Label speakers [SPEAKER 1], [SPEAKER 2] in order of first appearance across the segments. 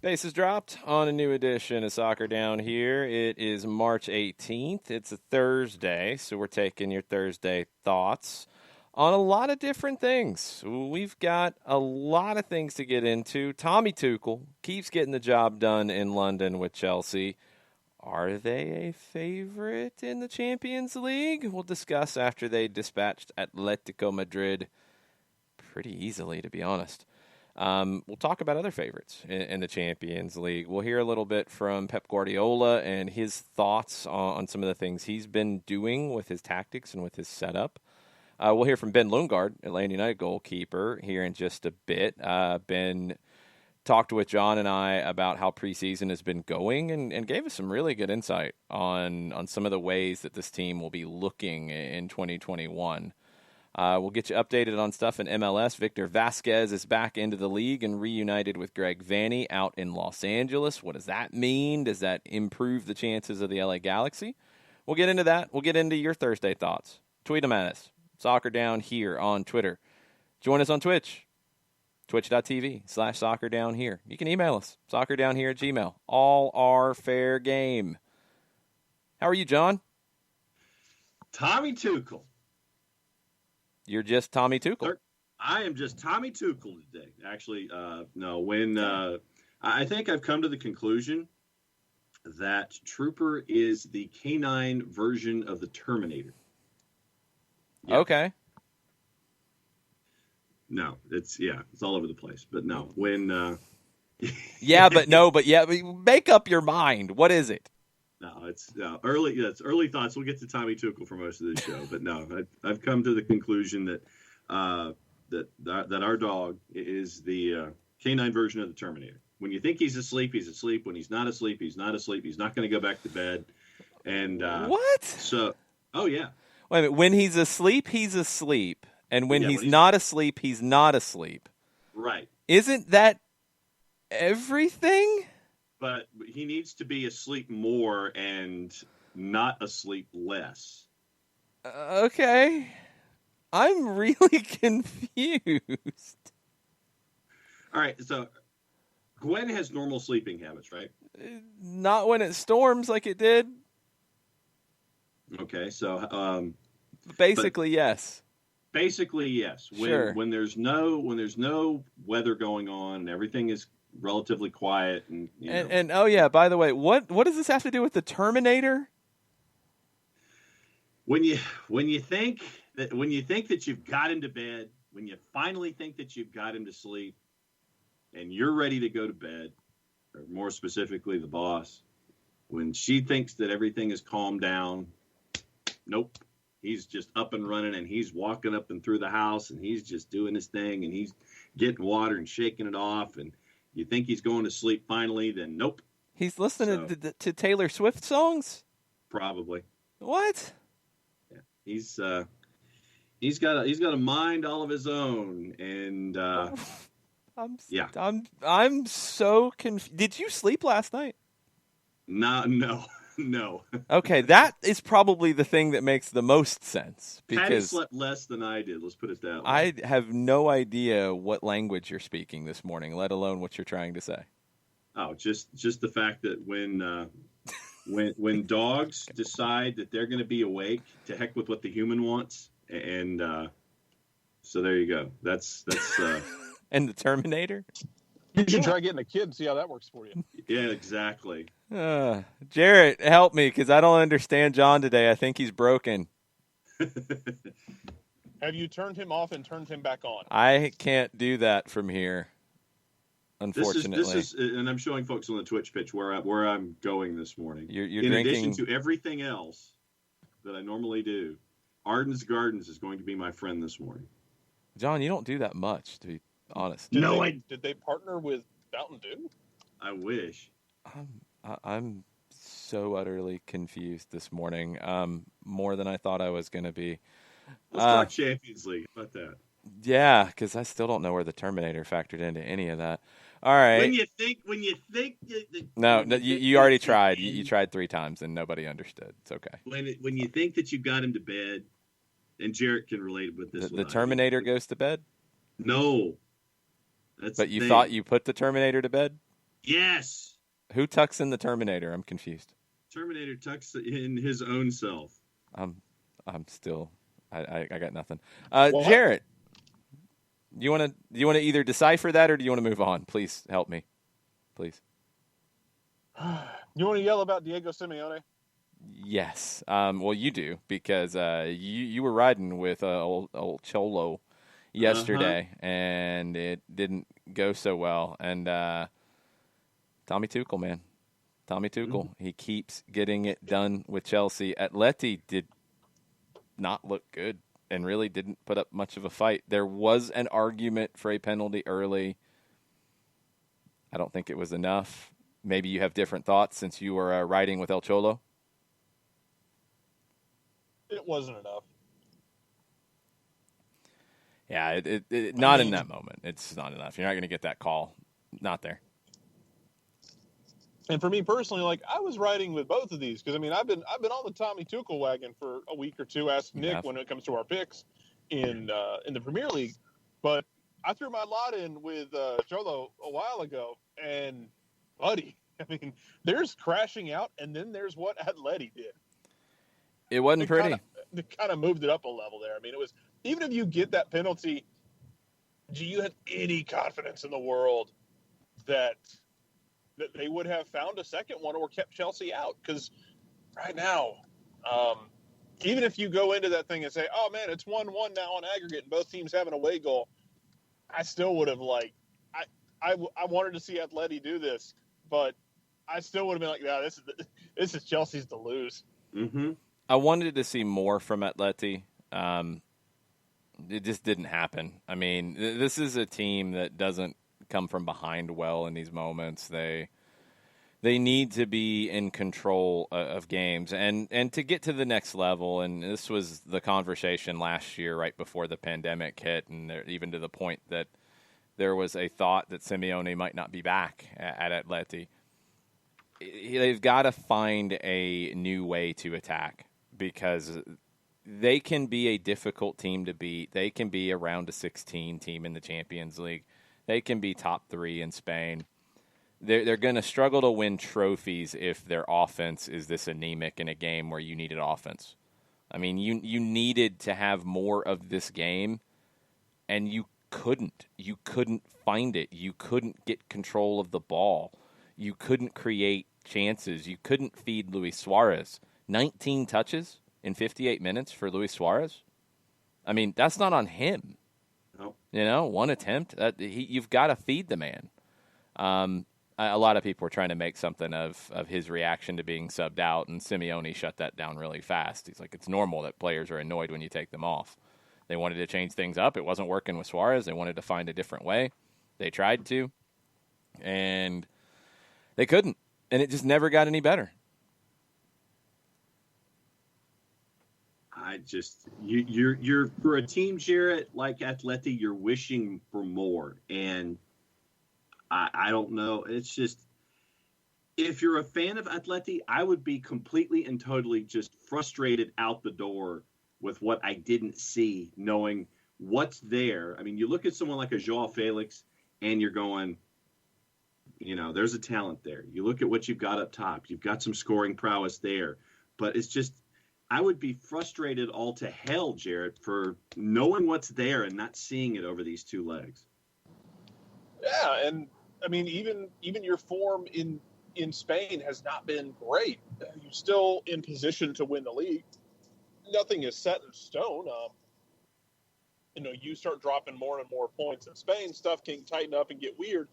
[SPEAKER 1] Bases dropped on a new edition of Soccer Down Here. It is March 18th. It's a Thursday, so we're taking your Thursday thoughts on a lot of different things. We've got a lot of things to get into. Tommy Tuchel keeps getting the job done in London with Chelsea. Are they a favorite in the Champions League? We'll discuss after they dispatched Atletico Madrid pretty easily, to be honest. We'll talk about other favorites in the Champions League. We'll hear a little bit from Pep Guardiola and his thoughts on some of the things he's been doing with his tactics and with his setup. We'll hear from Ben Lundgaard, Atlanta United goalkeeper, here in just a bit. Ben talked with John and I about how preseason has been going and gave us some really good insight on some of the ways that this team will be looking in 2021. We'll get you updated on stuff in MLS. Victor Vazquez is back into the league and reunited with Greg Vanney out in Los Angeles. What does that mean? Does that improve the chances of the LA Galaxy? We'll get into that. We'll get into your Thursday thoughts. Tweet them at us. Soccer Down Here on Twitter. Join us on Twitch. Twitch.tv/Soccer Down Here. You can email us. SoccerDownHere@gmail.com. All are fair game. How are you, John?
[SPEAKER 2] Tommy Tuchel.
[SPEAKER 1] You're just Tommy Tuchel.
[SPEAKER 2] I am just Tommy Tuchel today. Actually, no. When I think I've come to the conclusion that Trooper is the canine version of the Terminator.
[SPEAKER 1] Yeah. Okay.
[SPEAKER 2] No, it's all over the place. But no, when
[SPEAKER 1] make up your mind. What is it?
[SPEAKER 2] No, it's early. Yeah, it's early thoughts. We'll get to Tommy Tuchel for most of the show, but no, I've come to the conclusion that that our dog is the canine version of the Terminator. When you think he's asleep, he's asleep. When he's not asleep, he's not asleep. He's not going to go back to bed. And
[SPEAKER 1] what?
[SPEAKER 2] So, oh yeah.
[SPEAKER 1] Wait a minute. When he's asleep, and when he's not asleep, he's not asleep.
[SPEAKER 2] Right.
[SPEAKER 1] Isn't that everything?
[SPEAKER 2] But he needs to be asleep more and not asleep less.
[SPEAKER 1] Okay. I'm really confused.
[SPEAKER 2] All right. So Gwen has normal sleeping habits, right?
[SPEAKER 1] Not when it storms like it did.
[SPEAKER 2] Okay. So
[SPEAKER 1] basically, yes.
[SPEAKER 2] Basically, yes.
[SPEAKER 1] Sure.
[SPEAKER 2] When there's no weather going on and everything is relatively quiet
[SPEAKER 1] and oh yeah, by the way, what does this have to do with the Terminator?
[SPEAKER 2] When you think that you've got him to bed, when you finally think that you've got him to sleep and you're ready to go to bed, or more specifically the boss, when she thinks that everything is calmed down, nope. He's just up and running, and he's walking up and through the house, and he's just doing his thing, and he's getting water and shaking it off, and you think he's going to sleep finally, then nope.
[SPEAKER 1] He's listening to Taylor Swift songs?
[SPEAKER 2] Probably.
[SPEAKER 1] What?
[SPEAKER 2] Yeah. He's got a mind all of his own, and
[SPEAKER 1] I'm so confused. Did you sleep last night?
[SPEAKER 2] No.
[SPEAKER 1] Okay, that is probably the thing that makes the most sense.
[SPEAKER 2] Patty
[SPEAKER 1] Because
[SPEAKER 2] slept less than I did. Let's put it that way.
[SPEAKER 1] I have no idea what language you're speaking this morning, let alone what you're trying to say.
[SPEAKER 2] Oh, just the fact that when dogs decide that they're going to be awake, to heck with what the human wants, and so there you go. That's
[SPEAKER 1] And the Terminator?
[SPEAKER 3] You should try getting a kid and see how that works for you.
[SPEAKER 2] Yeah, exactly.
[SPEAKER 1] Jarrett, help me, because I don't understand John today. I think he's broken.
[SPEAKER 3] Have you turned him off and turned him back on?
[SPEAKER 1] I can't do that from here, unfortunately.
[SPEAKER 2] This is, and I'm showing folks on the Twitch pitch where I'm going this morning.
[SPEAKER 1] You're
[SPEAKER 2] in
[SPEAKER 1] drinking...
[SPEAKER 2] addition to everything else that I normally do, Arden's Gardens is going to be my friend this morning.
[SPEAKER 1] John, you don't do that much, to be honest.
[SPEAKER 3] Did they partner with Mountain Dew?
[SPEAKER 2] I wish.
[SPEAKER 1] I'm so utterly confused this morning, more than I thought I was going to be.
[SPEAKER 2] Let's talk Champions League. How about that?
[SPEAKER 1] Yeah, because I still don't know where the Terminator factored into any of that. All right.
[SPEAKER 2] When you think.
[SPEAKER 1] No, you already tried. You tried 3 times and nobody understood. It's okay.
[SPEAKER 2] When you think that you got him to bed, and Jarrett can relate with this.
[SPEAKER 1] The Terminator goes to bed?
[SPEAKER 2] No.
[SPEAKER 1] But you thought you put the Terminator to bed?
[SPEAKER 2] Yes.
[SPEAKER 1] Who tucks in the Terminator? I'm confused.
[SPEAKER 2] Terminator tucks in his own self.
[SPEAKER 1] I'm still. I got nothing.
[SPEAKER 3] What?
[SPEAKER 1] Jarrett, do you want to either decipher that or do you want to move on? Please help me. Please.
[SPEAKER 3] You want to yell about Diego Simeone?
[SPEAKER 1] Yes. Well, you do because you were riding with old Cholo yesterday, and it didn't go so well. And Tommy Tuchel, man, Tommy Tuchel, he keeps getting it done with Chelsea. Atleti did not look good and really didn't put up much of a fight. There was an argument for a penalty early. I don't think it was enough. Maybe you have different thoughts since you were riding with El Cholo.
[SPEAKER 3] It wasn't enough.
[SPEAKER 1] Yeah, not in that moment. It's not enough. You're not going to get that call. Not there.
[SPEAKER 3] And for me personally, like I was riding with both of these because I mean I've been on the Tommy Tuchel wagon for a week or two. Ask Nick when it comes to our picks in the Premier League, but I threw my lot in with Cholo a while ago, and buddy, I mean there's crashing out, and then there's what Atleti did.
[SPEAKER 1] It wasn't pretty.
[SPEAKER 3] It kind of moved it up a level there. I mean, it was even if you get that penalty, do you have any confidence in the world that they would have found a second one or kept Chelsea out? Because right now, even if you go into that thing and say, "Oh man, it's 1-1 now on aggregate," and both teams have an away goal, I still would have I wanted to see Atleti do this, but I still would have been like, "Yeah, this is Chelsea's to lose."
[SPEAKER 2] Mm-hmm.
[SPEAKER 1] I wanted to see more from Atleti. It just didn't happen. I mean, this is a team that doesn't come from behind well in these moments. They need to be in control of games and to get to the next level. And this was the conversation last year right before the pandemic hit, and even to the point that there was a thought that Simeone might not be back at Atleti. They've got to find a new way to attack because they can be a difficult team to beat. They can be a round of 16 team in the Champions League. They can be top 3 in Spain. They're going to struggle to win trophies if their offense is this anemic in a game where you needed offense. I mean, you needed to have more of this game, and you couldn't. You couldn't find it. You couldn't get control of the ball. You couldn't create chances. You couldn't feed Luis Suarez. 19 touches in 58 minutes for Luis Suarez. I mean, that's not on him.
[SPEAKER 2] Nope.
[SPEAKER 1] You know, one attempt. You've got to feed the man. A lot of people were trying to make something of his reaction to being subbed out, and Simeone shut that down really fast. He's like, it's normal that players are annoyed when you take them off. They wanted to change things up. It wasn't working with Suarez. They wanted to find a different way. They tried to, and they couldn't, and it just never got any better.
[SPEAKER 2] You're for a team, Jarrett, like Atleti, you're wishing for more, and I don't know. It's just, if you're a fan of Atleti, I would be completely and totally just frustrated out the door with what I didn't see, knowing what's there. I mean, you look at someone like a Joao Felix, and you're going, you know, there's a talent there. You look at what you've got up top. You've got some scoring prowess there. But it's just, I would be frustrated all to hell, Jarrett, for knowing what's there and not seeing it over these two legs.
[SPEAKER 3] Yeah, and I mean, even your form in Spain has not been great. You're still in position to win the league. Nothing is set in stone. You start dropping more and more points in Spain, stuff can tighten up and get weird.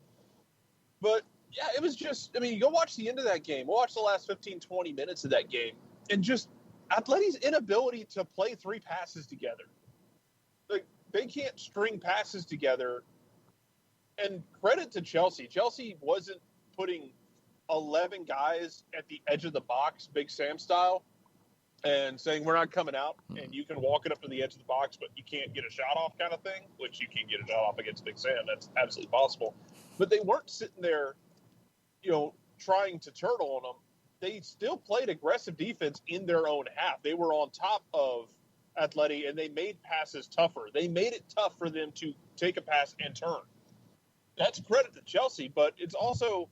[SPEAKER 3] But, yeah, it was just, I mean, you go watch the end of that game. Watch the last 15, 20 minutes of that game. And just Atleti's inability to play 3 passes together. Like, they can't string passes together. And credit to Chelsea. Chelsea wasn't putting 11 guys at the edge of the box, Big Sam style, and saying we're not coming out, and you can walk it up to the edge of the box, but you can't get a shot off kind of thing, which you can get a shot off against Big Sam. That's absolutely possible. But they weren't sitting there, trying to turtle on them. They still played aggressive defense in their own half. They were on top of Atleti, and they made passes tougher. They made it tough for them to take a pass and turn. That's credit to Chelsea, but it's also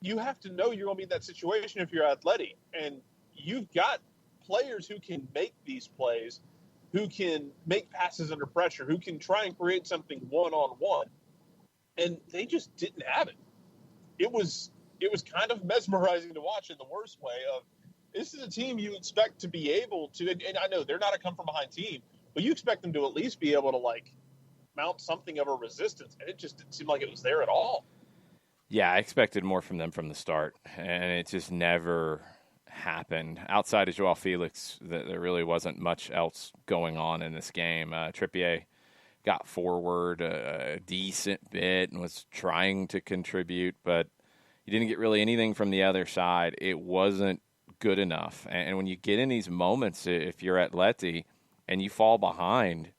[SPEAKER 3] you have to know you're going to be in that situation if you're Atleti. And you've got players who can make these plays, who can make passes under pressure, who can try and create something one-on-one. And they just didn't have it. It was kind of mesmerizing to watch in the worst way of, this is a team you expect to be able to, and I know they're not a come-from-behind team, but you expect them to at least be able to, like, mount something of a resistance, and it just didn't seem like it was there at all.
[SPEAKER 1] Yeah, I expected more from them from the start, and it just never happened. Outside of Joao Felix, there really wasn't much else going on in this game. Trippier got forward a decent bit and was trying to contribute, but you didn't get really anything from the other side. It wasn't good enough. And when you get in these moments, if you're Atleti and you fall behind,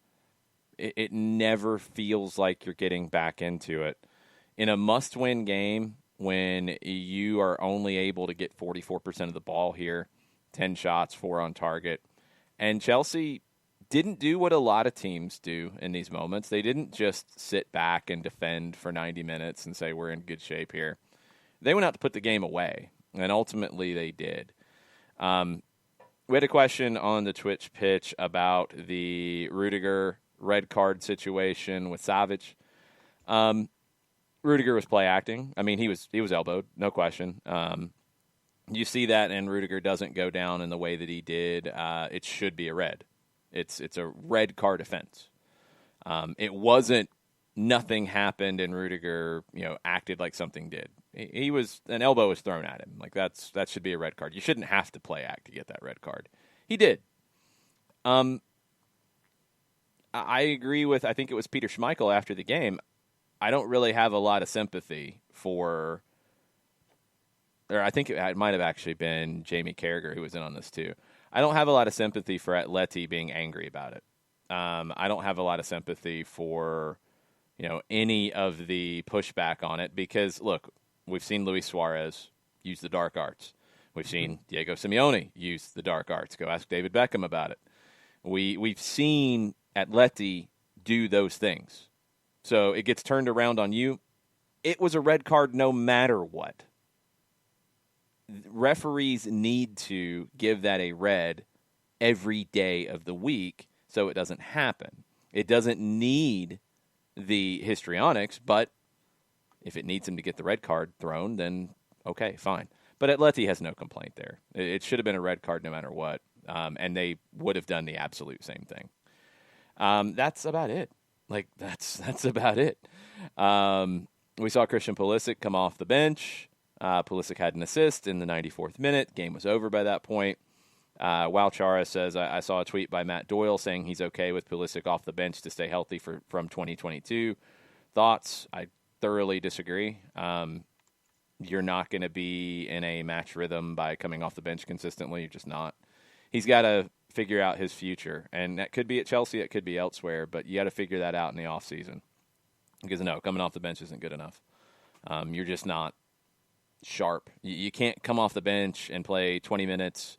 [SPEAKER 1] it never feels like you're getting back into it. In a must-win game, when you are only able to get 44% of the ball here, 10 shots, 4 on target, and Chelsea didn't do what a lot of teams do in these moments. They didn't just sit back and defend for 90 minutes and say, we're in good shape here. They went out to put the game away, and ultimately they did. We had a question on the Twitch pitch about the Rudiger red card situation with Savic. Rudiger was play acting. I mean, he was elbowed, no question. You see that, and Rudiger doesn't go down in the way that he did. It should be a red. It's a red card offense. It wasn't nothing happened and Rudiger, acted like something did. He was, an elbow was thrown at him. Like that should be a red card. You shouldn't have to play act to get that red card. He did. I agree with, I think it was Peter Schmeichel after the game. I don't really have a lot of sympathy for, or I think it might have actually been Jamie Carragher who was in on this too. I don't have a lot of sympathy for Atleti being angry about it. I don't have a lot of sympathy for, any of the pushback on it because, look, we've seen Luis Suarez use the dark arts. We've seen Diego Simeone use the dark arts. Go ask David Beckham about it. We've seen Atleti do those things. So it gets turned around on you. It was a red card no matter what. Referees need to give that a red every day of the week so it doesn't happen. It doesn't need the histrionics, but if it needs him to get the red card thrown, then okay, fine. But Atleti has no complaint there. It should have been a red card no matter what, and they would have done the absolute same thing. That's about it. That's about it. We saw Christian Pulisic come off the bench. Pulisic had an assist in the 94th minute. Game was over by that point. Chara says, I saw a tweet by Matt Doyle saying he's okay with Pulisic off the bench to stay healthy from 2022. Thoughts? I thoroughly disagree. You're not going to be in a match rhythm by coming off the bench consistently. You're just not. He's got to figure out his future, and that could be at Chelsea, it could be elsewhere, but you got to figure that out in the offseason. Because, no, coming off the bench isn't good enough. You're just not sharp. You can't come off the bench and play 20 minutes,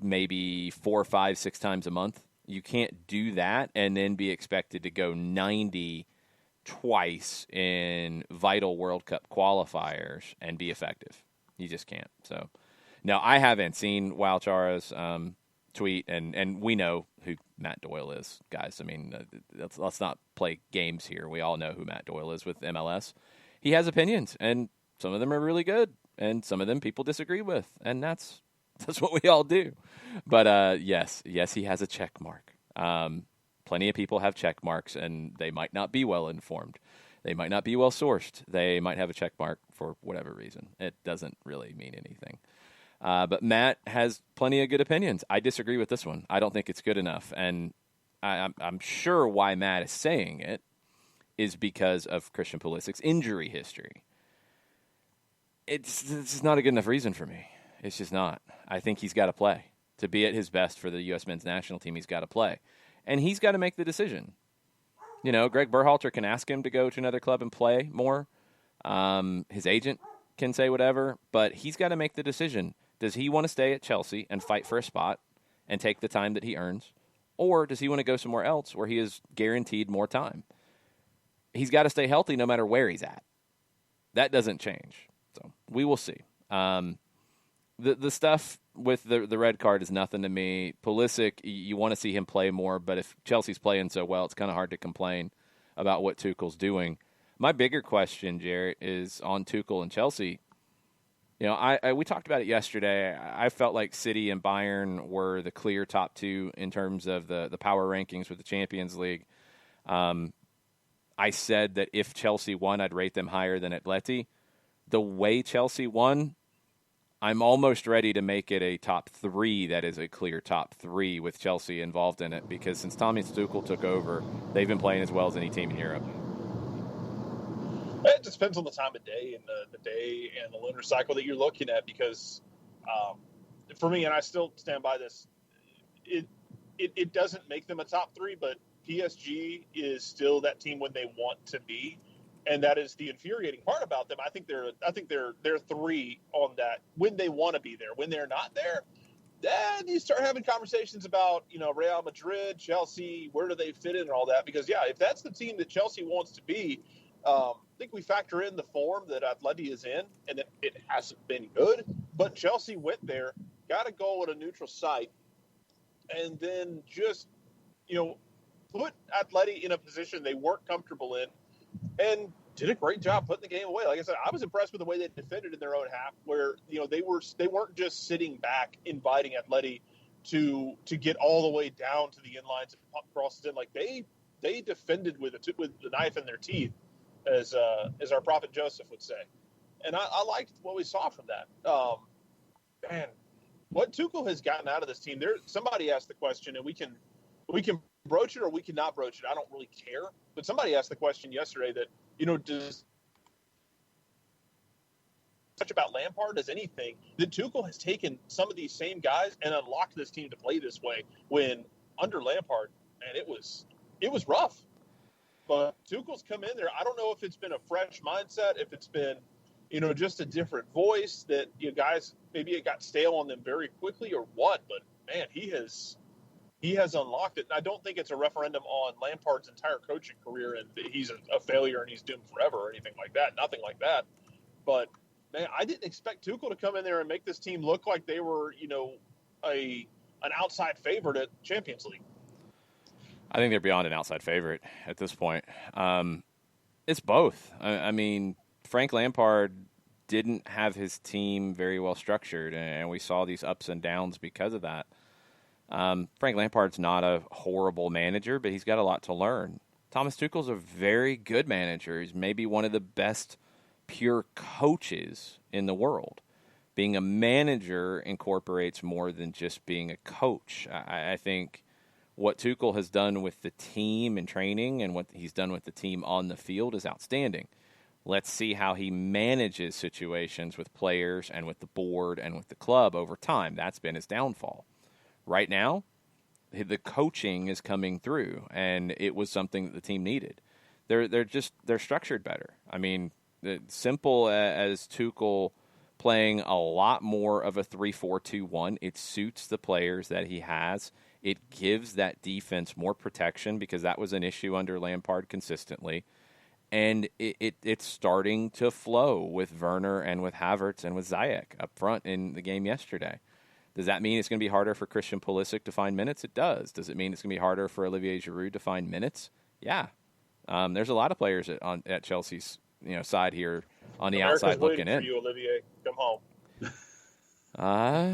[SPEAKER 1] maybe 4, 5, 6 times a month. You can't do that and then be expected to go 90 twice in vital World Cup qualifiers and be effective. You just can't. So, no, I haven't seen Chara's tweet, and we know who Matt Doyle is, guys. I mean, let's not play games here. We all know who Matt Doyle is with MLS. He has opinions, and some of them are really good, and some of them people disagree with, and that's what we all do. But yes, he has a check mark. Plenty of people have check marks, and they might not be well informed. They might not be well sourced. They might have a check mark for whatever reason. It doesn't really mean anything. But Matt has plenty of good opinions. I disagree with this one. I don't think it's good enough, and I'm sure why Matt is saying it is because of Christian Pulisic's injury history. It's not a good enough reason for me. It's just not. I think he's got to play. To be at his best for the U.S. men's national team, he's got to play. And he's got to make the decision. Greg Berhalter can ask him to go to another club and play more. His agent can say whatever, but he's got to make the decision. Does he want to stay at Chelsea and fight for a spot and take the time that he earns? Or does he want to go somewhere else where he is guaranteed more time? He's got to stay healthy no matter where he's at. That doesn't change. So we will see. The stuff with the red card is nothing to me. Pulisic, you want to see him play more, but if Chelsea's playing so well, it's kind of hard to complain about what Tuchel's doing. My bigger question, Jarrett, is on Tuchel and Chelsea. You know, we talked about it yesterday. I felt like City and Bayern were the clear top two in terms of the power rankings with the Champions League. I said that if Chelsea won, I'd rate them higher than Atleti. The way Chelsea won, I'm almost ready to make it a top three that is a clear top three with Chelsea involved in it, because since Thomas Tuchel took over, they've been playing as well as any team in Europe.
[SPEAKER 3] It just depends on the time of day and the day and the lunar cycle that you're looking at, because for me, and I still stand by this, it doesn't make them a top three, but PSG is still that team when they want to be. And that is the infuriating part about them. I think they're three on that when they want to be there. When they're not there, then you start having conversations about, you know, Real Madrid, Chelsea, where do they fit in and all that. Because, yeah, if that's the team that Chelsea wants to be, I think we factor in the form that Atleti is in, and it hasn't been good. But Chelsea went there, got a goal at a neutral site, and then just, you know, put Atleti in a position they weren't comfortable in, and did a great job putting the game away. Like I said, I was impressed with the way they defended in their own half, where, you know, they weren't just sitting back inviting Atleti to get all the way down to the end lines and pump crosses in. Like they defended with the knife in their teeth, as our prophet Joseph would say. And I liked what we saw from that. Man, what Tuchel has gotten out of this team. Somebody asked the question, and we can broach it or we cannot broach it. I don't really care. But somebody asked the question yesterday that, you know, does such about Lampard as anything that Tuchel has taken some of these same guys and unlocked this team to play this way, when under Lampard, man, it was rough. But Tuchel's come in there. I don't know if it's been a fresh mindset, if it's been, you know, just a different voice that, you guys, maybe it got stale on them very quickly or what. But man, he has unlocked it. And I don't think it's a referendum on Lampard's entire coaching career and he's a failure and he's doomed forever or anything like that. Nothing like that. But man, I didn't expect Tuchel to come in there and make this team look like they were, you know, an outside favorite at Champions League.
[SPEAKER 1] I think they're beyond an outside favorite at this point. It's both. I mean, Frank Lampard didn't have his team very well structured, and we saw these ups and downs because of that. Frank Lampard's not a horrible manager, but he's got a lot to learn. Thomas Tuchel's a very good manager. He's maybe one of the best pure coaches in the world. Being a manager incorporates more than just being a coach. I think what Tuchel has done with the team in training and what he's done with the team on the field is outstanding. Let's see how he manages situations with players and with the board and with the club over time. That's been his downfall. Right now, the coaching is coming through, and it was something that the team needed. They're structured better. I mean, simple as Tuchel playing a lot more of a 3-4-2-1, it suits the players that he has. It gives that defense more protection because that was an issue under Lampard consistently. And it's starting to flow with Werner and with Havertz and with Ziyech up front in the game yesterday. Does that mean it's going to be harder for Christian Pulisic to find minutes? It does. Does it mean it's going to be harder for Olivier Giroud to find minutes? Yeah. There's a lot of players at Chelsea's side here on the outside looking in.
[SPEAKER 3] For you, Olivier. Come
[SPEAKER 1] home.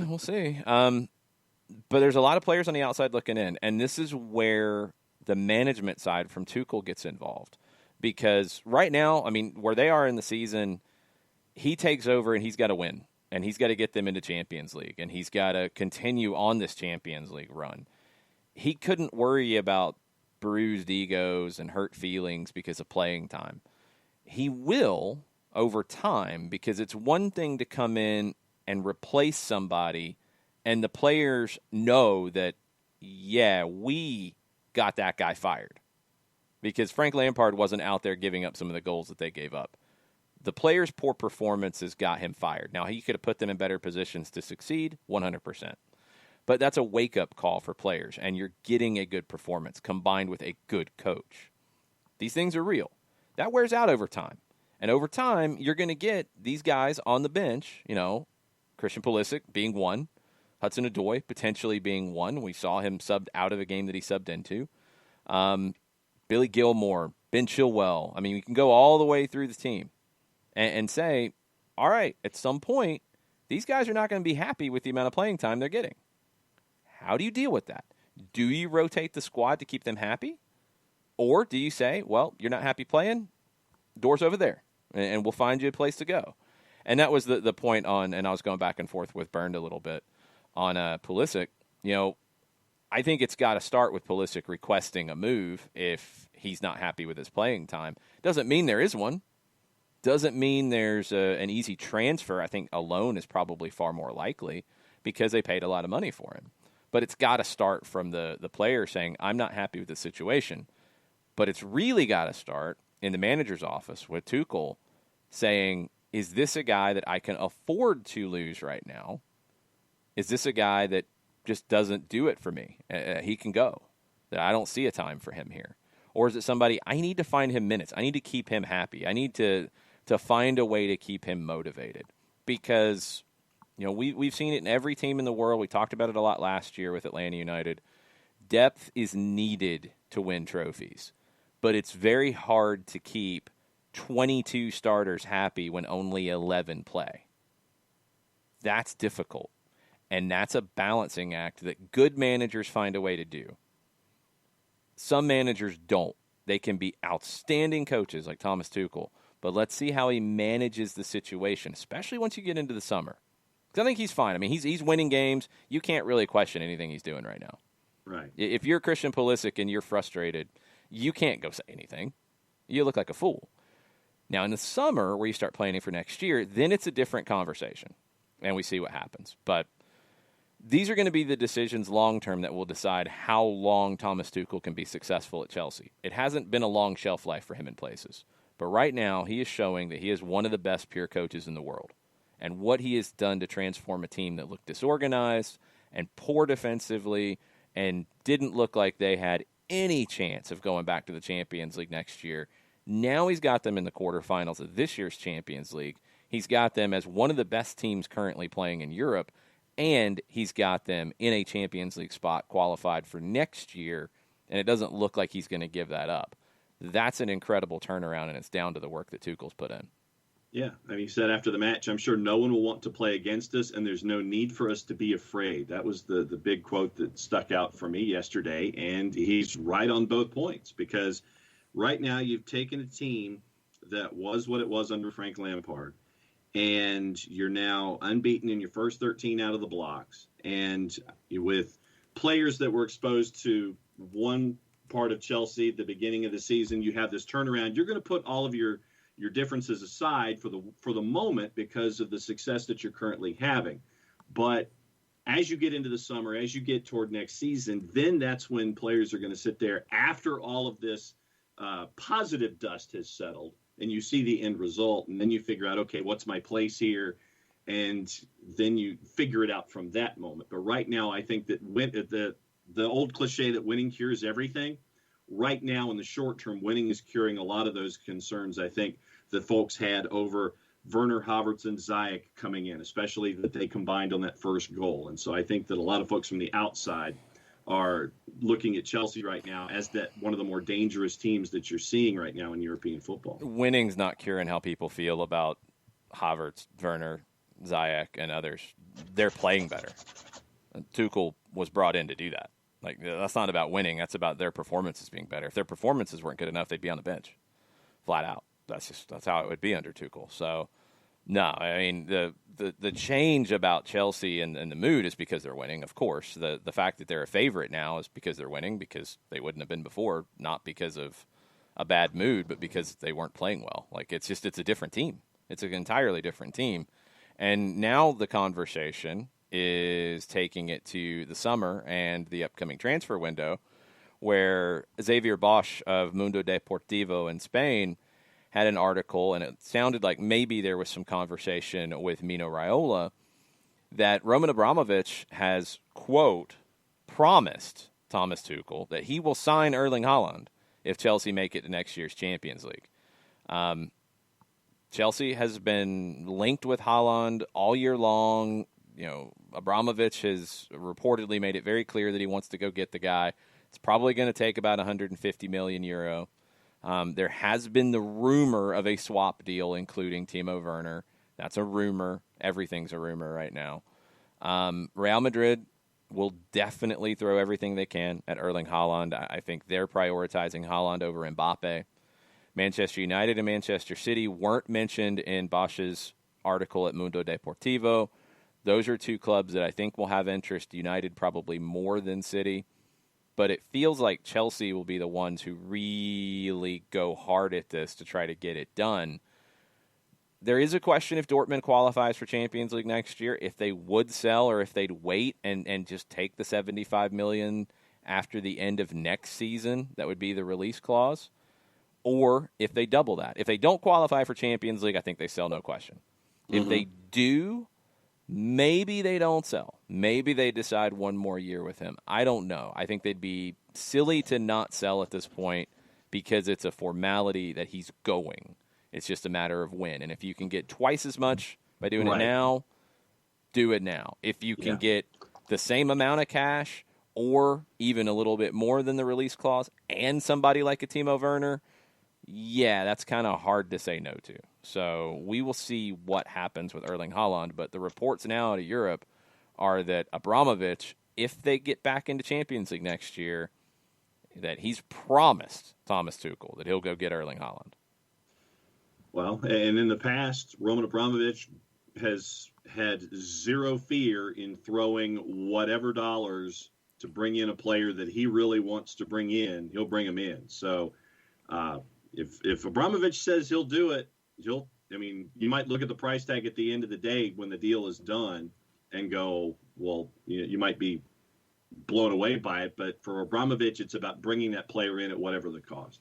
[SPEAKER 1] We'll see. But there's a lot of players on the outside looking in, and this is where the management side from Tuchel gets involved. Because right now, I mean, where they are in the season, he takes over and he's got to win. And he's got to get them into Champions League. And he's got to continue on this Champions League run. He couldn't worry about bruised egos and hurt feelings because of playing time. He will over time, because it's one thing to come in and replace somebody and the players know that, yeah, we got that guy fired. Because Frank Lampard wasn't out there giving up some of the goals that they gave up. The players' poor performances got him fired. Now, he could have put them in better positions to succeed, 100%. But that's a wake-up call for players, and you're getting a good performance combined with a good coach. These things are real. That wears out over time. And over time, you're going to get these guys on the bench, Christian Pulisic being one, Hudson-Odoi potentially being one. We saw him subbed out of a game that he subbed into. Billy Gilmore, Ben Chilwell. I mean, we can go all the way through the team and say, all right, at some point, these guys are not going to be happy with the amount of playing time they're getting. How do you deal with that? Do you rotate the squad to keep them happy? Or do you say, well, you're not happy playing? Door's over there, and we'll find you a place to go. And that was the point on, and I was going back and forth with Bernd a little bit on Pulisic. I think it's got to start with Pulisic requesting a move if he's not happy with his playing time. Doesn't mean there is one. Doesn't mean there's an easy transfer. I think a loan is probably far more likely because they paid a lot of money for him. But it's got to start from the player saying, I'm not happy with the situation. But it's really got to start in the manager's office with Tuchel saying, is this a guy that I can afford to lose right now? Is this a guy that just doesn't do it for me? He can go. That I don't see a time for him here. Or is it somebody, I need to find him minutes. I need to keep him happy. I need to find a way to keep him motivated. Because, we've seen it in every team in the world. We talked about it a lot last year with Atlanta United. Depth is needed to win trophies. But it's very hard to keep 22 starters happy when only 11 play. That's difficult. And that's a balancing act that good managers find a way to do. Some managers don't. They can be outstanding coaches like Thomas Tuchel, but let's see how he manages the situation, especially once you get into the summer. Because I think he's fine. I mean, he's winning games. You can't really question anything he's doing right now.
[SPEAKER 2] Right.
[SPEAKER 1] If you're Christian Pulisic and you're frustrated, you can't go say anything. You look like a fool. Now, in the summer, where you start planning for next year, then it's a different conversation, and we see what happens. But these are going to be the decisions long-term that will decide how long Thomas Tuchel can be successful at Chelsea. It hasn't been a long shelf life for him in places. But right now, he is showing that he is one of the best pure coaches in the world. And what he has done to transform a team that looked disorganized and poor defensively and didn't look like they had any chance of going back to the Champions League next year. Now he's got them in the quarterfinals of this year's Champions League. He's got them as one of the best teams currently playing in Europe. And he's got them in a Champions League spot qualified for next year, and it doesn't look like he's going to give that up. That's an incredible turnaround, and it's down to the work that Tuchel's put in.
[SPEAKER 2] Yeah, I mean, he said after the match, I'm sure no one will want to play against us, and there's no need for us to be afraid. That was the big quote that stuck out for me yesterday, and he's right on both points because right now you've taken a team that was what it was under Frank Lampard, and you're now unbeaten in your first 13 out of the blocks. And with players that were exposed to one part of Chelsea at the beginning of the season, you have this turnaround. You're going to put all of your differences aside for the moment because of the success that you're currently having. But as you get into the summer, as you get toward next season, then that's when players are going to sit there after all of this positive dust has settled. And you see the end result, and then you figure out, okay, what's my place here? And then you figure it out from that moment. But right now, I think that the old cliche that winning cures everything, right now in the short term, winning is curing a lot of those concerns, I think, that folks had over Werner, Havertz, and Ziyech coming in, especially that they combined on that first goal. And so I think that a lot of folks from the outside are looking at Chelsea right now as that one of the more dangerous teams that you're seeing right now in European football.
[SPEAKER 1] Winning's not curing how people feel about Havertz, Werner, Ziyech, and others. They're playing better. Tuchel was brought in to do that. Like, that's not about winning. That's about their performances being better. If their performances weren't good enough, they'd be on the bench, flat out. That's how it would be under Tuchel. So, no, I mean, the change about Chelsea and the mood is because they're winning, of course. The fact that they're a favorite now is because they're winning, because they wouldn't have been before, not because of a bad mood, but because they weren't playing well. Like, it's a different team. It's an entirely different team. And now the conversation is taking it to the summer and the upcoming transfer window, where Xavier Bosch of Mundo Deportivo in Spain had an article, and it sounded like maybe there was some conversation with Mino Raiola that Roman Abramovich has, quote, promised Thomas Tuchel that he will sign Erling Haaland if Chelsea make it to next year's Champions League. Chelsea has been linked with Haaland all year long. Abramovich has reportedly made it very clear that he wants to go get the guy. It's probably going to take about 150 million euro. There has been the rumor of a swap deal, including Timo Werner. That's a rumor. Everything's a rumor right now. Real Madrid will definitely throw everything they can at Erling Haaland. I think they're prioritizing Haaland over Mbappe. Manchester United and Manchester City weren't mentioned in Bosch's article at Mundo Deportivo. Those are two clubs that I think will have interest. United probably more than City. But it feels like Chelsea will be the ones who really go hard at this to try to get it done. There is a question if Dortmund qualifies for Champions League next year, if they would sell or if they'd wait and just take the $75 million after the end of next season. That would be the release clause. Or if they double that. If they don't qualify for Champions League, I think they sell, no question. If they do, maybe they don't sell. Maybe they decide one more year with him. I don't know. I think they'd be silly to not sell at this point because it's a formality that he's going. It's just a matter of when. And if you can get twice as much by doing it now, do it now. If you can get the same amount of cash or even a little bit more than the release clause and somebody like a Timo Werner, that's kind of hard to say no to. So we will see what happens with Erling Haaland. But the reports now out of Europe are that Abramovich, if they get back into Champions League next year, that he's promised Thomas Tuchel that he'll go get Erling Haaland.
[SPEAKER 2] Well, and in the past, Roman Abramovich has had zero fear in throwing whatever dollars to bring in a player that he really wants to bring in. He'll bring him in. So if Abramovich says he'll do it, you might look at the price tag at the end of the day when the deal is done and go, well, you might be blown away by it. But for Abramovich, it's about bringing that player in at whatever the cost.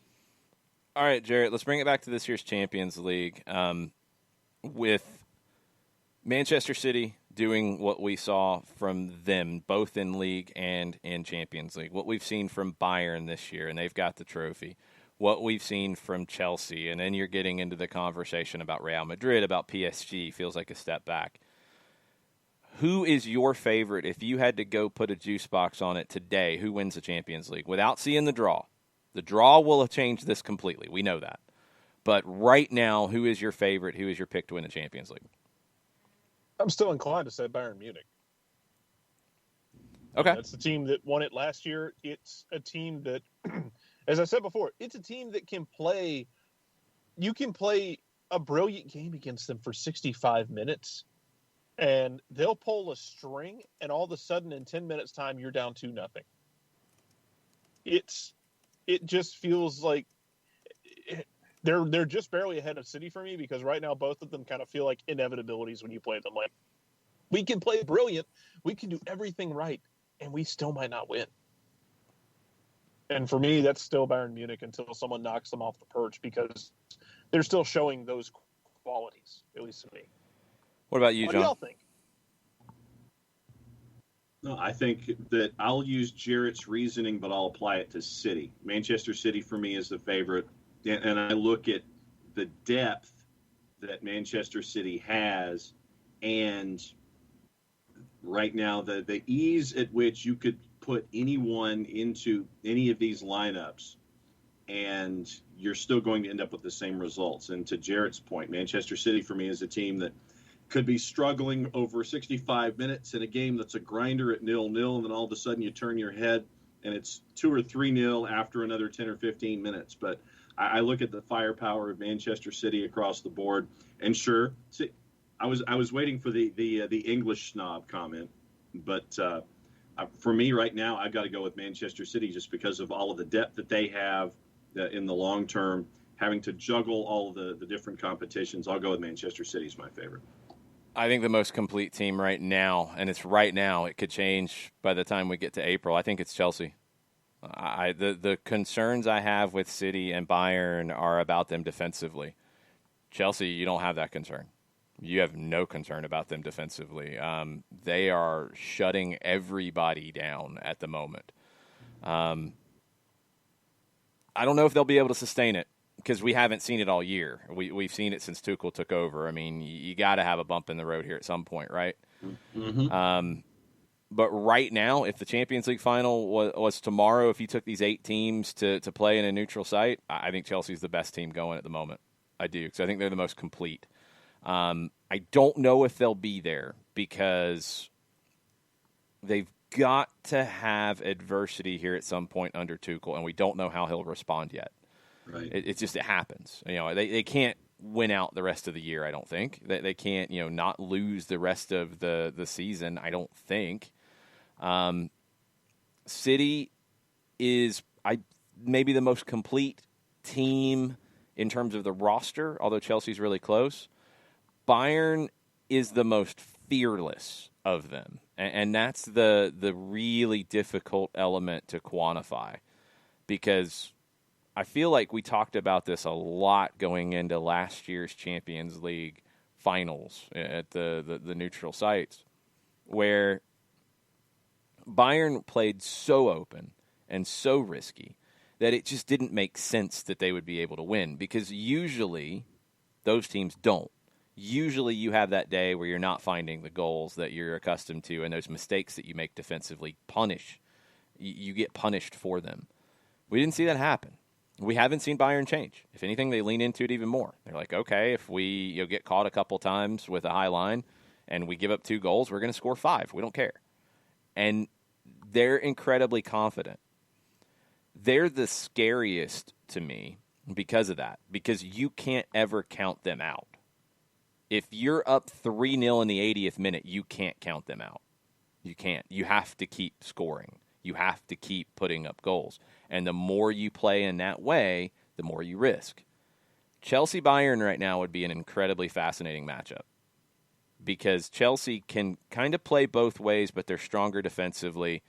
[SPEAKER 1] All right, Jarrett, let's bring it back to this year's Champions League. With Manchester City doing what we saw from them, both in League and in Champions League, what we've seen from Bayern this year, and they've got the trophy, what we've seen from Chelsea, and then you're getting into the conversation about Real Madrid, about PSG, feels like a step back. Who is your favorite if you had to go put a juice box on it today? Who wins the Champions League without seeing the draw? The draw will have changed this completely. We know that. But right now, who is your favorite? Who is your pick to win the Champions League?
[SPEAKER 3] I'm still inclined to say Bayern Munich.
[SPEAKER 1] Okay.
[SPEAKER 3] That's the team that won it last year. It's a team that, as I said before, it's a team that can play. You can play a brilliant game against them for 65 minutes, and they'll pull a string, and all of a sudden, in 10 minutes' time, you're down 2-0. It just feels like they're just barely ahead of City for me because right now both of them kind of feel like inevitabilities when you play them. Like, we can play brilliant, we can do everything right, and we still might not win. And for me, that's still Bayern Munich until someone knocks them off the perch because they're still showing those qualities, at least to me.
[SPEAKER 1] What about you, John?
[SPEAKER 3] What do y'all think?
[SPEAKER 2] No, I think that I'll use Jarrett's reasoning, but I'll apply it to City. Manchester City for me is the favorite. And I look at the depth that Manchester City has and right now the ease at which you could put anyone into any of these lineups and you're still going to end up with the same results. And to Jarrett's point, Manchester City for me is a team that could be struggling over 65 minutes in a game that's a grinder at 0-0, and then all of a sudden you turn your head and it's 2 or 3-0 after another 10 or 15 minutes. But I look at the firepower of Manchester City across the board, and sure, see, I was waiting for the English snob comment, but for me right now, I've got to go with Manchester City just because of all of the depth that they have in the long term, having to juggle all of the different competitions. I'll go with Manchester City as my favorite.
[SPEAKER 1] I think the most complete team right now, and it's right now, it could change by the time we get to April. I think it's Chelsea. The concerns I have with City and Bayern are about them defensively. Chelsea, you don't have that concern. You have no concern about them defensively. They are shutting everybody down at the moment. I don't know if they'll be able to sustain it. because we haven't seen it all year. We've seen it since Tuchel took over. I mean, you got to have a bump in the road here at some point, right?
[SPEAKER 2] Mm-hmm.
[SPEAKER 1] But right now, if the Champions League final was tomorrow, if you took these 8 teams to play in a neutral site, I think Chelsea's the best team going at the moment. I do, because I think they're the most complete. I don't know if they'll be there because they've got to have adversity here at some point under Tuchel, and we don't know how he'll respond yet.
[SPEAKER 2] Right.
[SPEAKER 1] It happens. They can't win out the rest of the year, I don't think. They can't, not lose the rest of the season, I don't think. City is maybe the most complete team in terms of the roster, although Chelsea's really close. Bayern is the most fearless of them, and that's the really difficult element to quantify, because I feel like we talked about this a lot going into last year's Champions League finals at the neutral sites, where Bayern played so open and so risky that it just didn't make sense that they would be able to win, because usually those teams don't. Usually you have that day where you're not finding the goals that you're accustomed to, and those mistakes that you make defensively punish. You get punished for them. We didn't see that happen. We haven't seen Bayern change. If anything, they lean into it even more. They're like, okay, if we get caught a couple times with a high line and we give up 2 goals, we're going to score 5. We don't care. And they're incredibly confident. They're the scariest to me because of that, because you can't ever count them out. If you're up 3-0 in the 80th minute, you can't count them out. You can't. You have to keep scoring. You have to keep putting up goals. And the more you play in that way, the more you risk. Chelsea-Bayern right now would be an incredibly fascinating matchup, because Chelsea can kind of play both ways, but they're stronger defensively.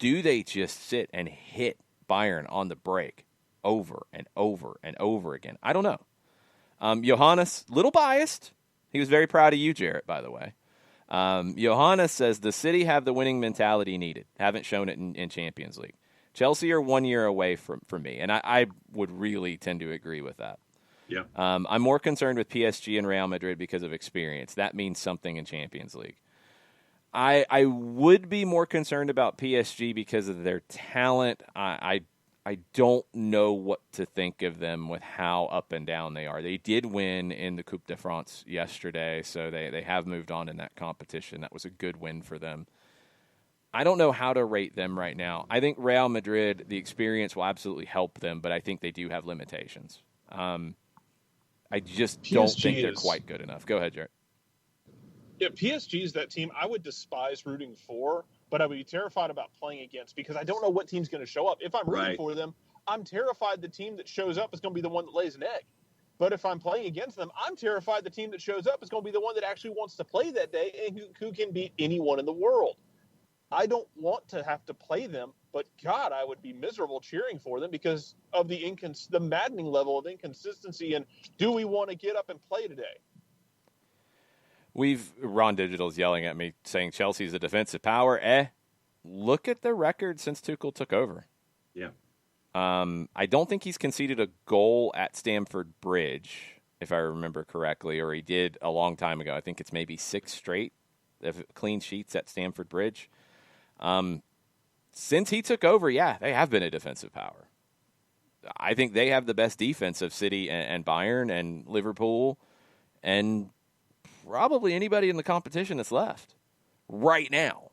[SPEAKER 1] Do they just sit and hit Bayern on the break over and over and over again? I don't know. Johannes, little biased. He was very proud of you, Jarrett, by the way. Johannes says the City have the winning mentality needed. Haven't shown it in Champions League. Chelsea are 1 year away from me, and I would really tend to agree with that.
[SPEAKER 2] Yeah.
[SPEAKER 1] I'm more concerned with PSG and Real Madrid because of experience. That means something in Champions League. I would be more concerned about PSG because of their talent. I don't know what to think of them with how up and down they are. They did win in the Coupe de France yesterday, so they have moved on in that competition. That was a good win for them. I don't know how to rate them right now. I think Real Madrid, the experience will absolutely help them, but I think they do have limitations. I just don't think they're quite good enough. Go ahead, Jared.
[SPEAKER 3] Yeah, PSG is that team I would despise rooting for, but I would be terrified about playing against, because I don't know what team's going to show up. If I'm rooting for them, I'm terrified the team that shows up is going to be the one that lays an egg. But if I'm playing against them, I'm terrified the team that shows up is going to be the one that actually wants to play that day and who can beat anyone in the world. I don't want to have to play them, but God, I would be miserable cheering for them because of the maddening level of inconsistency. And do we want to get up and play today?
[SPEAKER 1] Ron Digital's yelling at me saying Chelsea's a defensive power. Look at the record since Tuchel took over.
[SPEAKER 2] Yeah.
[SPEAKER 1] I don't think he's conceded a goal at Stamford Bridge, if I remember correctly, or he did a long time ago. I think it's maybe 6 straight of clean sheets at Stamford Bridge. Since he took over, they have been a defensive power. I think they have the best defense of City and Bayern and Liverpool and probably anybody in the competition that's left right now.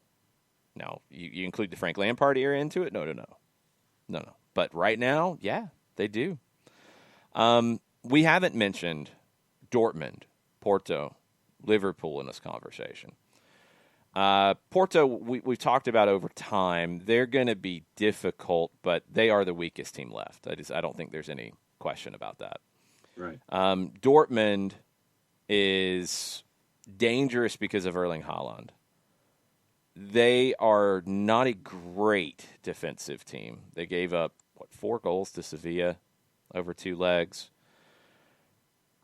[SPEAKER 1] Now, you include the Frank Lampard era into it? No. But right now, they do. We haven't mentioned Dortmund, Porto, Liverpool in this conversation. Porto, we've talked about over time. They're going to be difficult, but they are the weakest team left. I don't think there's any question about that.
[SPEAKER 2] Right.
[SPEAKER 1] Dortmund is dangerous because of Erling Haaland. They are not a great defensive team. They gave up, 4 goals to Sevilla over 2 legs.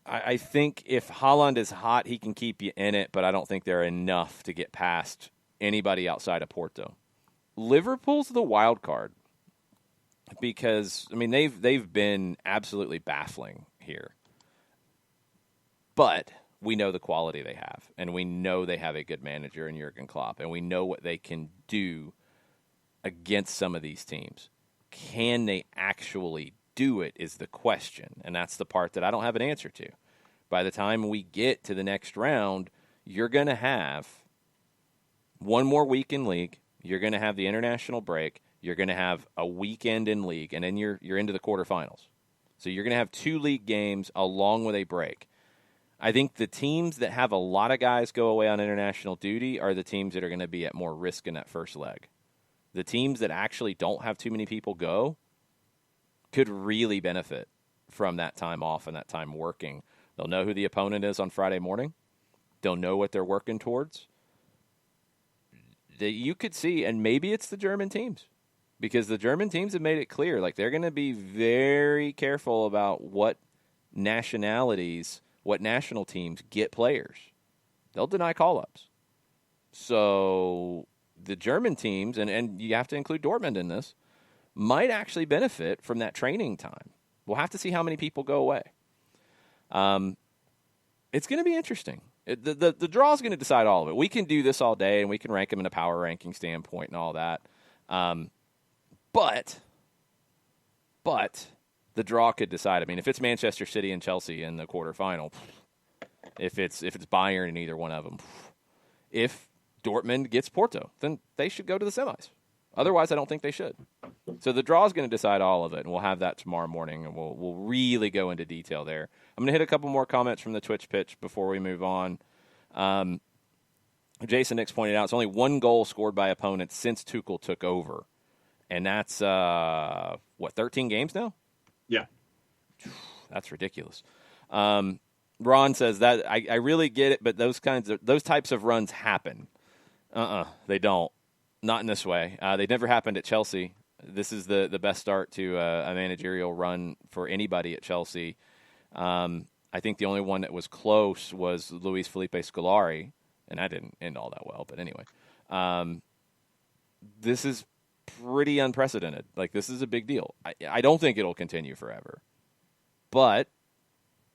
[SPEAKER 1] I think if Haaland is hot, he can keep you in it, but I don't think they're enough to get past anybody outside of Porto. Liverpool's the wild card. because, I mean, they've been absolutely baffling here. But we know the quality they have, and we know they have a good manager in Jurgen Klopp, and we know what they can do against some of these teams. Can they actually do it is the question, and that's the part that I don't have an answer to. By the time we get to the next round, you're going to have one more week in league. You're going to have the international break. You're going to have a weekend in league, and then you're into the quarterfinals. So you're going to have 2 league games along with a break. I think the teams that have a lot of guys go away on international duty are the teams that are going to be at more risk in that first leg. The teams that actually don't have too many people go could really benefit from that time off and that time working. They'll know who the opponent is on Friday morning. They'll know what they're working towards. You could see, and maybe it's the German teams, because the German teams have made it clear, like they're going to be very careful about what nationalities, what national teams get players. They'll deny call-ups. So the German teams, and you have to include Dortmund in this, might actually benefit from that training time. We'll have to see how many people go away. It's going to be interesting. The draw is going to decide all of it. We can do this all day, and we can rank them in a power ranking standpoint and all that. But the draw could decide. I mean, if it's Manchester City and Chelsea in the quarterfinal, if it's Bayern in either one of them, if Dortmund gets Porto, then they should go to the semis. Otherwise, I don't think they should. So the draw is going to decide all of it, and we'll have that tomorrow morning, and we'll really go into detail there. I'm going to hit a couple more comments from the Twitch pitch before we move on. Jason Nix pointed out it's only 1 goal scored by opponents since Tuchel took over, and that's 13 games now?
[SPEAKER 2] Yeah,
[SPEAKER 1] that's ridiculous. Ron says that I really get it, but those types of runs happen. They don't. Not in this way. They never happened at Chelsea. This is the best start to a managerial run for anybody at Chelsea. I think the only one that was close was Luis Felipe Scolari, and that didn't end all that well. But anyway, this is pretty unprecedented. Like, this is a big deal. I don't think it'll continue forever, but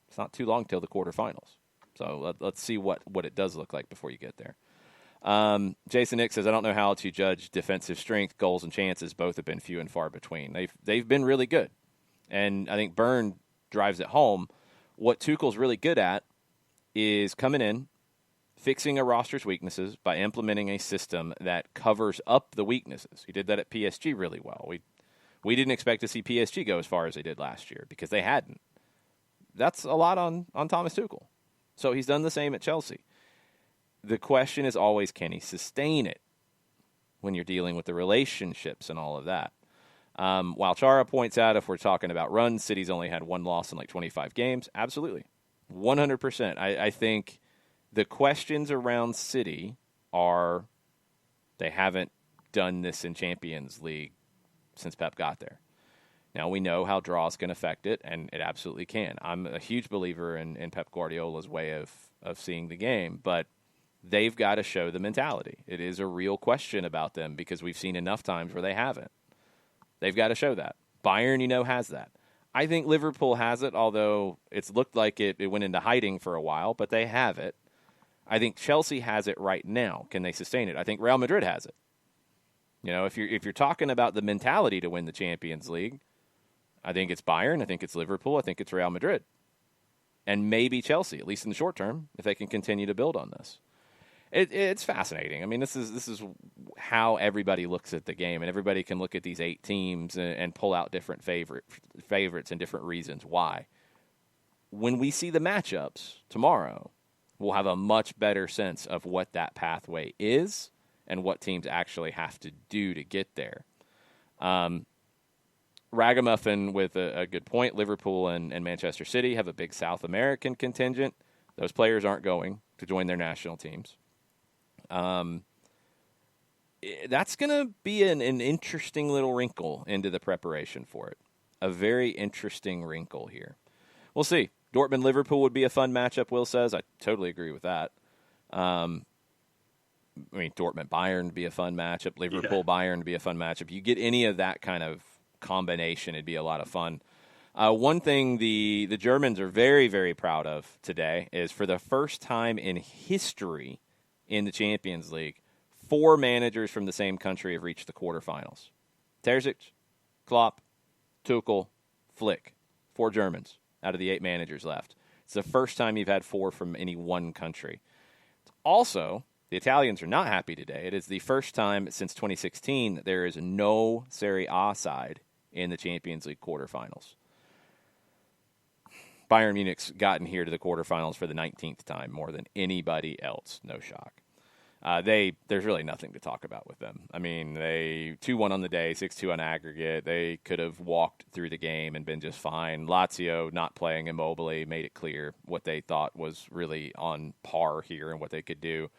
[SPEAKER 1] it's not too long till the quarterfinals. So let's see what it does look like before you get there. Jason Nick says, I don't know how to judge defensive strength. Goals and chances both have been few and far between. They've been really good, and I think Byrne drives it home. What Tuchel's really good at is coming in, fixing a roster's weaknesses by implementing a system that covers up the weaknesses. He did that at PSG really well. We didn't expect to see PSG go as far as they did last year because they hadn't. That's a lot on Thomas Tuchel. So he's done the same at Chelsea. The question is always, can he sustain it when you're dealing with the relationships and all of that? While Chara points out, if we're talking about runs, City's only had 1 loss in like 25 games. Absolutely. 100%. I think the questions around City are they haven't done this in Champions League since Pep got there. Now, we know how draws can affect it, and it absolutely can. I'm a huge believer in Pep Guardiola's way of seeing the game, but they've got to show the mentality. It is a real question about them because we've seen enough times where they haven't. They've got to show that. Bayern, has that. I think Liverpool has it, although it's looked like it went into hiding for a while, but they have it. I think Chelsea has it right now. Can they sustain it? I think Real Madrid has it. If you're talking about the mentality to win the Champions League, I think it's Bayern, I think it's Liverpool, I think it's Real Madrid. And maybe Chelsea, at least in the short term, if they can continue to build on this. It's fascinating. I mean, this is how everybody looks at the game, and everybody can look at these 8 teams and pull out different favorites and different reasons why. When we see the matchups tomorrow, we'll have a much better sense of what that pathway is and what teams actually have to do to get there. Ragamuffin with a good point. Liverpool and Manchester City have a big South American contingent. Those players aren't going to join their national teams. That's going to be an interesting little wrinkle into the preparation for it. A very interesting wrinkle here. We'll see. Dortmund-Liverpool would be a fun matchup, Will says. I totally agree with that. Dortmund-Bayern would be a fun matchup. Liverpool-Bayern would be a fun matchup. You get any of that kind of combination. It'd be a lot of fun. One thing the Germans are very, very proud of today is for the first time in history in the Champions League, 4 managers from the same country have reached the quarterfinals. Terzic, Klopp, Tuchel, Flick. 4 Germans out of the 8 managers left. It's the first time you've had 4 from any one country. Also, the Italians are not happy today. It is the first time since 2016 that there is no Serie A side in the Champions League quarterfinals. Bayern Munich's gotten here to the quarterfinals for the 19th time, more than anybody else. No shock. There's really nothing to talk about with them. I mean, they 2-1 on the day, 6-2 on aggregate. They could have walked through the game and been just fine. Lazio not playing Immobile made it clear what they thought was really on par here and what they could do.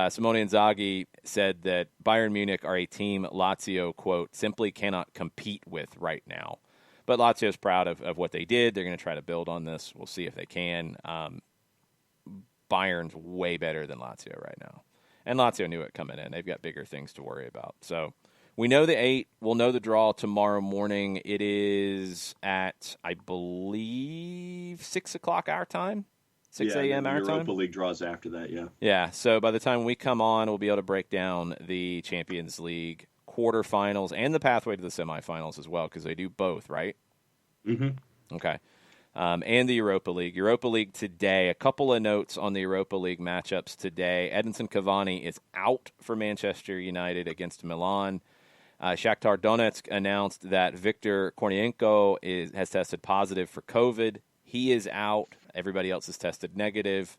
[SPEAKER 1] Simone Inzaghi said that Bayern Munich are a team Lazio, quote, simply cannot compete with right now. But Lazio's proud of what they did. They're going to try to build on this. We'll see if they can. Bayern's way better than Lazio right now. And Lazio knew it coming in. They've got bigger things to worry about. So we know the 8. We'll know the draw tomorrow morning. It is at, I believe, 6 o'clock our time. 6 a.m. our time.
[SPEAKER 2] Europa League draws after that, yeah.
[SPEAKER 1] Yeah, so by the time we come on, we'll be able to break down the Champions League quarterfinals and the pathway to the semifinals as well, because they do both, right?
[SPEAKER 2] Mm-hmm.
[SPEAKER 1] Okay. And the Europa League. Europa League today, a couple of notes on the Europa League matchups today. Edinson Cavani is out for Manchester United against Milan. Shakhtar Donetsk announced that Viktor Kornienko has tested positive for COVID. He is out. Everybody else is tested negative.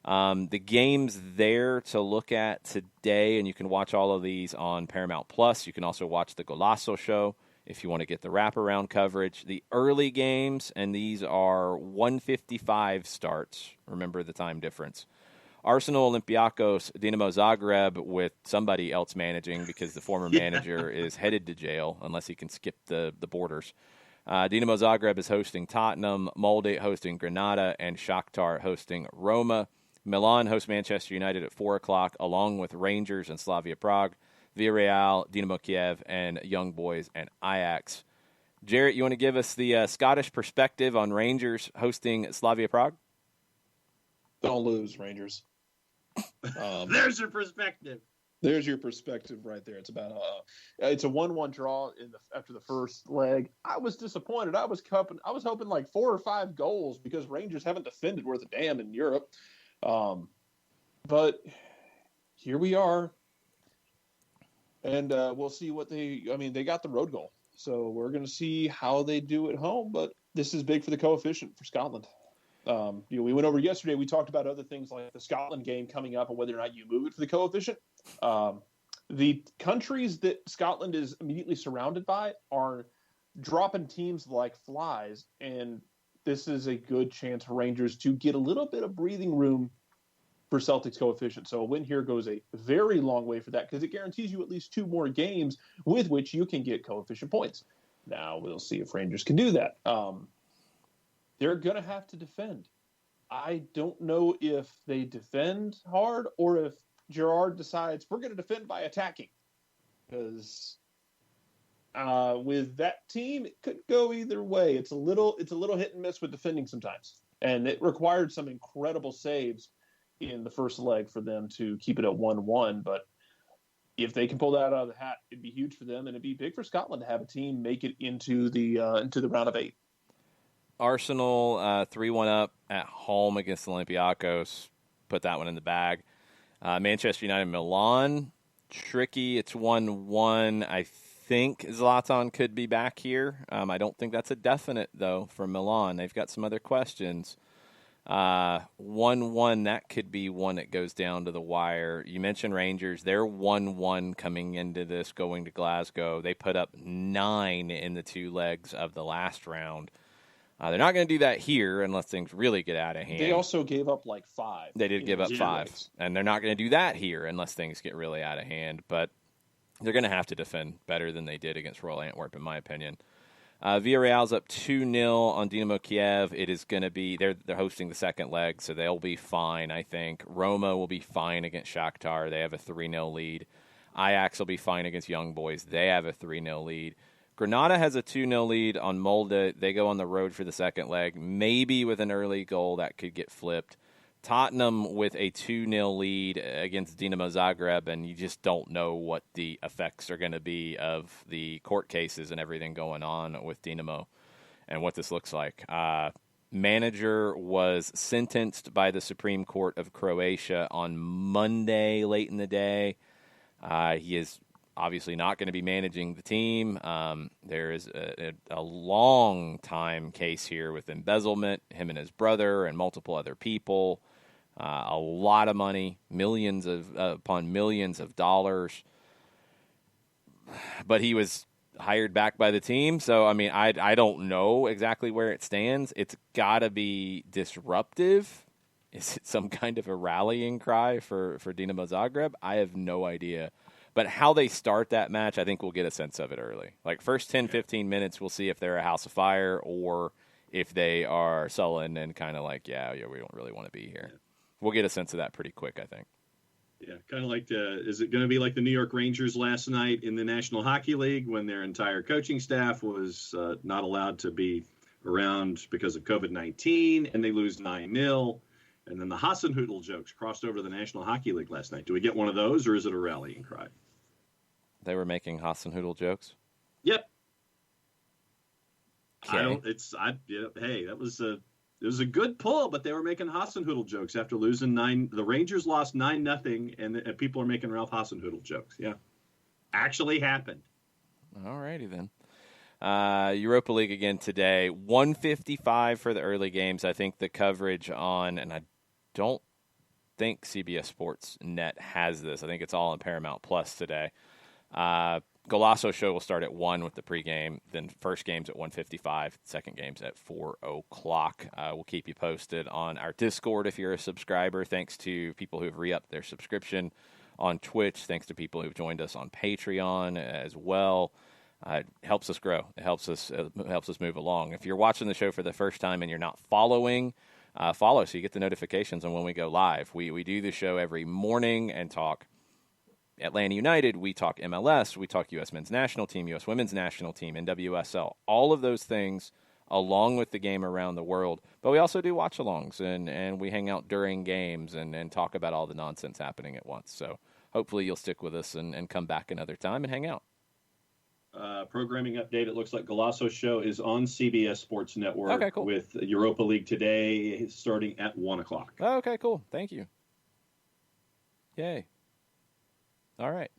[SPEAKER 1] The games there to look at today, and you can watch all of these on Paramount Plus. You can also watch the Golasso show if you want to get the wraparound coverage. The early games, and these are 1:55 starts. Remember the time difference. Arsenal, Olympiacos, Dinamo Zagreb with somebody else managing because the former manager is headed to jail unless he can skip the borders. Dinamo Zagreb is hosting Tottenham, Molde hosting Granada, and Shakhtar hosting Roma. Milan hosts Manchester United at 4 o'clock, along with Rangers and Slavia Prague, Villarreal, Dinamo Kiev, and Young Boys and Ajax. Jarrett, you want to give us the Scottish perspective on Rangers hosting Slavia Prague?
[SPEAKER 3] Don't lose, Rangers.
[SPEAKER 2] There's your perspective.
[SPEAKER 3] There's your perspective right there. It's about it's a 1-1 draw after the first leg. I was disappointed. I was hoping like 4 or 5 goals because Rangers haven't defended worth a damn in Europe. But here we are, and we'll see what they got the road goal, so we're going to see how they do at home. But this is big for the coefficient for Scotland. We went over yesterday. We talked about other things like the Scotland game coming up and whether or not you move it for the coefficient. The countries that Scotland is immediately surrounded by are dropping teams like flies, and this is a good chance for Rangers to get a little bit of breathing room for Celtics coefficient. So a win here goes a very long way for that because it guarantees you at least 2 more games with which you can get coefficient points. Now we'll see if Rangers can do that. They're going to have to defend. I don't know if they defend hard or if Gerrard decides we're going to defend by attacking. Because with that team, it could go either way. It's a little hit and miss with defending sometimes. And it required some incredible saves in the first leg for them to keep it at 1-1. But if they can pull that out of the hat, it'd be huge for them, and it'd be big for Scotland to have a team make it into the round of 8.
[SPEAKER 1] Arsenal 3-1 up at home against Olympiacos. Put that one in the bag. Manchester United, Milan, tricky. It's 1-1. I think Zlatan could be back here. I don't think that's a definite, though, for Milan. They've got some other questions. 1-1, that could be one that goes down to the wire. You mentioned Rangers. They're 1-1 coming into this, going to Glasgow. They put up 9 in the 2 legs of the last round. They're not going to do that here unless things really get out of hand.
[SPEAKER 3] They also gave up like 5.
[SPEAKER 1] They did give up 5. And they're not going to do that here unless things get really out of hand. But they're going to have to defend better than they did against Royal Antwerp, in my opinion. Villarreal's up 2-0 on Dinamo Kiev. It is going to be they're hosting the second leg, so they'll be fine, I think. Roma will be fine against Shakhtar. They have a 3-0 lead. Ajax will be fine against Young Boys. They have a 3-0 lead. Granada has a 2-0 lead on Molde. They go on the road for the second leg, maybe with an early goal that could get flipped. Tottenham with a 2-0 lead against Dinamo Zagreb, and you just don't know what the effects are going to be of the court cases and everything going on with Dinamo and what this looks like. Manager was sentenced by the Supreme Court of Croatia on Monday late in the day. He is obviously not going to be managing the team. There is a long-time case here with embezzlement, him and his brother and multiple other people. A lot of money, millions upon millions of dollars. But he was hired back by the team. So, I mean, I don't know exactly where it stands. It's got to be disruptive. Is it some kind of a rallying cry for Dinamo Zagreb? I have no idea. But how they start that match, I think we'll get a sense of it early. Like, first 10, 15 minutes, we'll see if they're a house of fire or if they are sullen and kind of like, yeah, we don't really want to be here. Yeah. We'll get a sense of that pretty quick, I think.
[SPEAKER 2] Yeah, kind of like, is it going to be like the New York Rangers last night in the National Hockey League when their entire coaching staff was not allowed to be around because of COVID-19 and they lose 9-0? And then the Hasenhüttl jokes crossed over the National Hockey League last night. Do we get one of those, or is it a rallying cry?
[SPEAKER 1] They were making Hasenhüttl jokes?
[SPEAKER 2] Yep.
[SPEAKER 1] Okay.
[SPEAKER 2] Hey, it was a good pull, but they were making Hasenhüttl jokes after losing 9. The Rangers lost 9-0, and people are making Ralph Hasenhüttl jokes. Yeah. Actually happened.
[SPEAKER 1] All righty then. Europa League again today. 1:55 for the early games. I think the coverage on, and I don't think CBS Sports Net has this. I think it's all on Paramount Plus today. Golasso show will start at 1 with the pregame. Then first game's at 1:55. Second game's at 4 o'clock. We'll keep you posted on our Discord if you're a subscriber. Thanks to people who've re-upped their subscription on Twitch. Thanks to people who've joined us on Patreon as well. It helps us grow. It helps us move along. If you're watching the show for the first time and you're not following, follow so you get the notifications on when we go live. We do the show every morning and talk Atlanta United. We talk MLS. We talk U.S. men's national team, U.S. women's national team, NWSL. All of those things along with the game around the world. But we also do watch-alongs, and we hang out during games and talk about all the nonsense happening at once. So hopefully you'll stick with us and come back another time and hang out.
[SPEAKER 2] Programming update. It looks like Golasso show is on CBS Sports Network.
[SPEAKER 1] Okay, cool.
[SPEAKER 2] With Europa League today starting at 1 o'clock.
[SPEAKER 1] Okay, cool. Thank you. Yay. All right.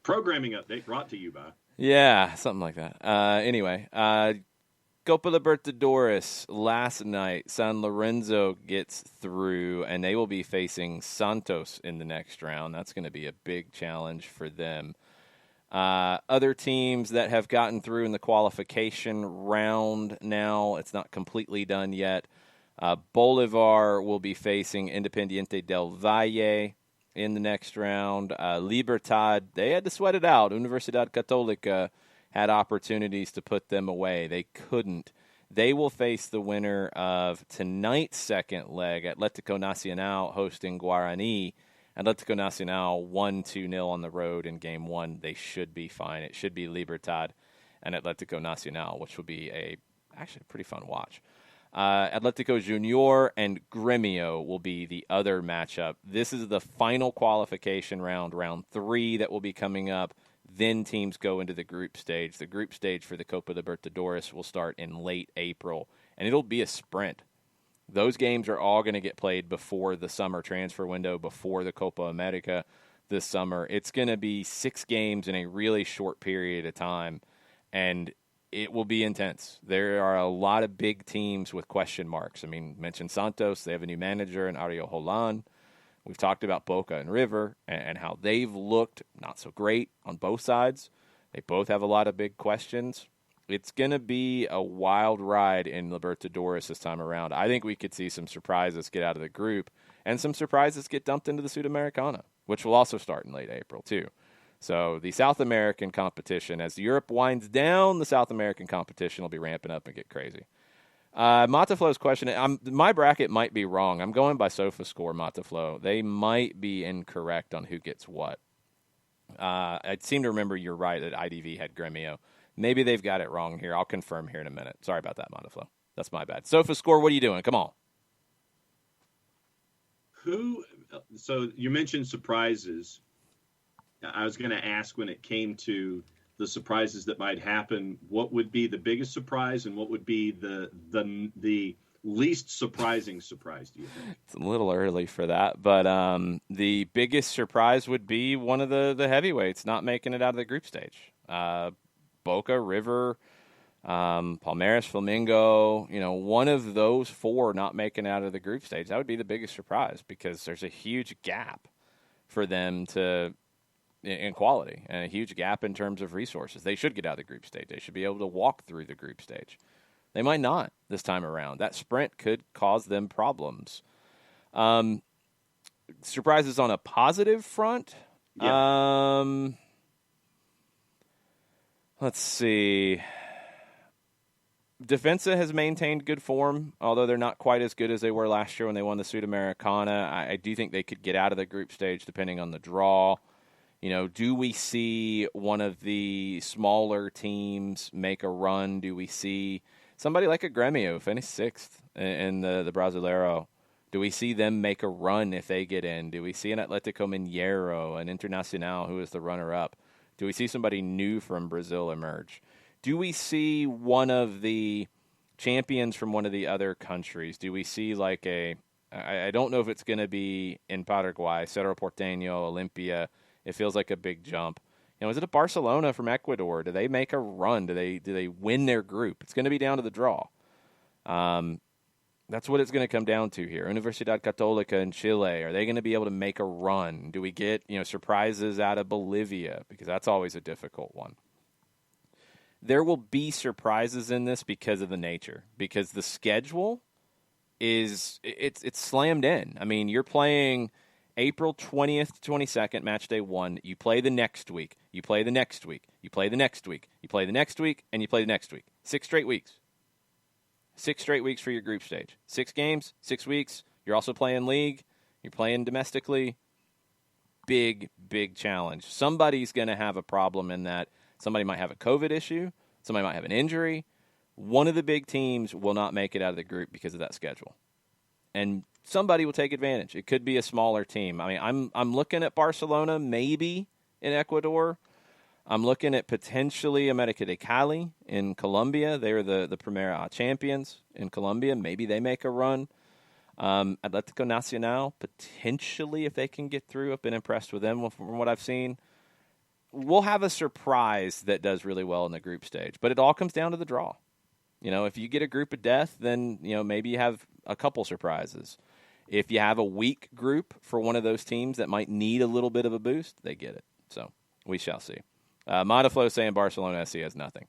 [SPEAKER 2] Programming update brought to you by.
[SPEAKER 1] Yeah, something like that. Anyway, Copa Libertadores last night. San Lorenzo gets through, and they will be facing Santos in the next round. That's going to be a big challenge for them. Other teams that have gotten through in the qualification round now, it's not completely done yet. Bolivar will be facing Independiente del Valle in the next round. Libertad, they had to sweat it out. Universidad Católica had opportunities to put them away. They couldn't. They will face the winner of tonight's second leg, Atlético Nacional hosting Guarani. Atlético Nacional won 2-0 on the road in Game 1. They should be fine. It should be Libertad and Atlético Nacional, which will be actually a pretty fun watch. Atlético Junior and Gremio will be the other matchup. This is the final qualification round 3 that will be coming up. Then teams go into the group stage. The group stage for the Copa Libertadores will start in late April, and it'll be a sprint. Those games are all going to get played before the summer transfer window, before the Copa America this summer. It's going to be 6 games in a really short period of time, and it will be intense. There are a lot of big teams with question marks. I mean, mentioned Santos. They have a new manager in Ariel Holan. We've talked about Boca and River and how they've looked not so great on both sides. They both have a lot of big questions. It's going to be a wild ride in Libertadores this time around. I think we could see some surprises get out of the group and some surprises get dumped into the Sudamericana, which will also start in late April too. So the South American competition, as Europe winds down, the South American competition will be ramping up and get crazy. Mataflow's question, my bracket might be wrong. I'm going by SofaScore, Mataflow. They might be incorrect on who gets what. I seem to remember you're right that IDV had Gremio. Maybe they've got it wrong here. I'll confirm here in a minute. Sorry about that, Monteflo. That's my bad. SofaScore, what are you doing? Come on.
[SPEAKER 2] So you mentioned surprises. I was going to ask, when it came to the surprises that might happen, what would be the biggest surprise and what would be the least surprising surprise, do you think?
[SPEAKER 1] It's a little early for that, but the biggest surprise would be one of the heavyweights not making it out of the group stage. Boca, River, Palmeiras, Flamengo, one of those four not making it out of the group stage. That would be the biggest surprise because there's a huge gap for them in quality and a huge gap in terms of resources. They should get out of the group stage. They should be able to walk through the group stage. They might not this time around. That sprint could cause them problems. Surprises on a positive front.
[SPEAKER 2] Yeah.
[SPEAKER 1] Let's see. Defensa has maintained good form, although they're not quite as good as they were last year when they won the Sudamericana. I do think they could get out of the group stage depending on the draw. Do we see one of the smaller teams make a run? Do we see somebody like a Gremio finish sixth in the Brasileiro? Do we see them make a run if they get in? Do we see an Atlético Mineiro, an Internacional who is the runner-up? Do we see somebody new from Brazil emerge? Do we see one of the champions from one of the other countries? Do we see like I don't know if it's going to be in Paraguay, Cerro Porteño, Olimpia. It feels like a big jump. Is it a Barcelona from Ecuador? Do they make a run? Do they win their group? It's going to be down to the draw. That's what it's going to come down to here. Universidad Católica in Chile, are they going to be able to make a run? Do we get surprises out of Bolivia? Because that's always a difficult one. There will be surprises in this because of the nature, because the schedule it's slammed in. I mean, you're playing April 20th to 22nd, match day 1. You play the next week. You play the next week. You play the next week. You play the next week, and you play the next week. 6 straight weeks. 6 straight weeks for your group stage. 6 games, 6 weeks. You're also playing league. You're playing domestically. Big, big challenge. Somebody's going to have a problem in that. Somebody might have a COVID issue. Somebody might have an injury. One of the big teams will not make it out of the group because of that schedule. And somebody will take advantage. It could be a smaller team. I mean, I'm looking at Barcelona maybe in Ecuador. I'm looking at potentially América de Cali in Colombia. They were the Primera champions in Colombia. Maybe they make a run. Atlético Nacional, potentially, if they can get through. I've been impressed with them from what I've seen. We'll have a surprise that does really well in the group stage. But it all comes down to the draw. If you get a group of death, then, maybe you have a couple surprises. If you have a weak group for one of those teams that might need a little bit of a boost, they get it. So we shall see. Monteflo saying Barcelona SC has nothing.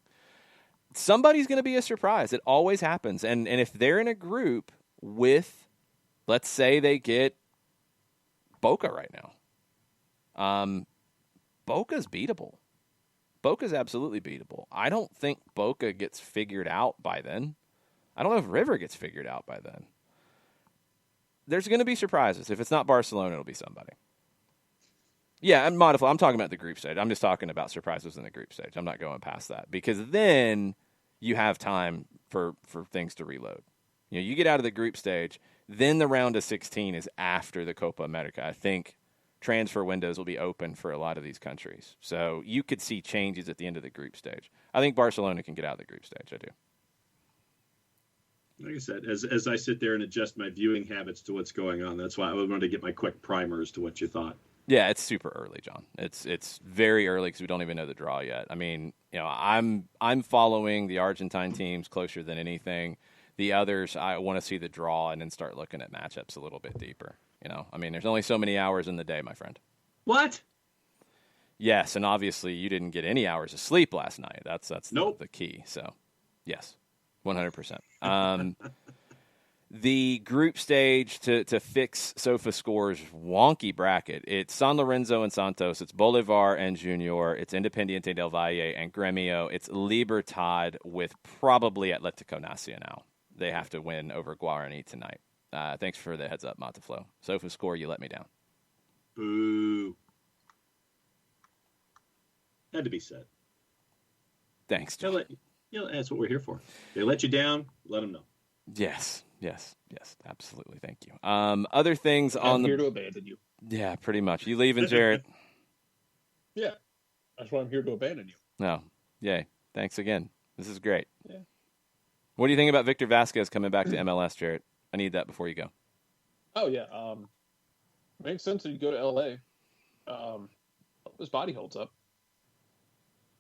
[SPEAKER 1] Somebody's going to be a surprise. It always happens. And if they're in a group with, let's say they get Boca right now. Boca's beatable. Boca's absolutely beatable. I don't think Boca gets figured out by then. I don't know if River gets figured out by then. There's going to be surprises. If it's not Barcelona, it'll be somebody. Yeah, I'm Monteflo. I'm talking about the group stage. I'm just talking about surprises in the group stage. I'm not going past that because then you have time for things to reload. You get out of the group stage, then the round of 16 is after the Copa America. I think transfer windows will be open for a lot of these countries. So you could see changes at the end of the group stage. I think Barcelona can get out of the group stage. I do.
[SPEAKER 2] Like I said, as I sit there and adjust my viewing habits to what's going on, that's why I wanted to get my quick primer as to what you thought.
[SPEAKER 1] Yeah, it's super early, John. It's very early because we don't even know the draw yet. I mean, I'm following the Argentine teams closer than anything. The others, I want to see the draw and then start looking at matchups a little bit deeper. I mean, there's only so many hours in the day, my friend.
[SPEAKER 2] What?
[SPEAKER 1] Yes, and obviously you didn't get any hours of sleep last night. That's
[SPEAKER 2] nope.
[SPEAKER 1] the key. So, yes, 100%. The group stage to fix SofaScore's wonky bracket. It's San Lorenzo and Santos. It's Bolivar and Junior. It's Independiente del Valle and Gremio. It's Libertad with probably Atlético Nacional. They have to win over Guarani tonight. Thanks for the heads up, Monteflo. SofaScore, you let me down.
[SPEAKER 2] Boo. Had to be said.
[SPEAKER 1] Thanks, John.
[SPEAKER 2] That's what we're here for. They let you down, let them know.
[SPEAKER 1] Yes, absolutely. Thank you. Other things on
[SPEAKER 3] I'm here to abandon you.
[SPEAKER 1] Yeah, pretty much. You leaving, Jarrett?
[SPEAKER 3] Yeah, that's why I'm here to abandon you.
[SPEAKER 1] No. Yay. Thanks again. This is great.
[SPEAKER 3] Yeah.
[SPEAKER 1] What do you think about Victor Vazquez coming back to MLS, Jarrett? I need that before you go.
[SPEAKER 3] Oh, yeah. Makes sense that you go to L.A. His body holds up.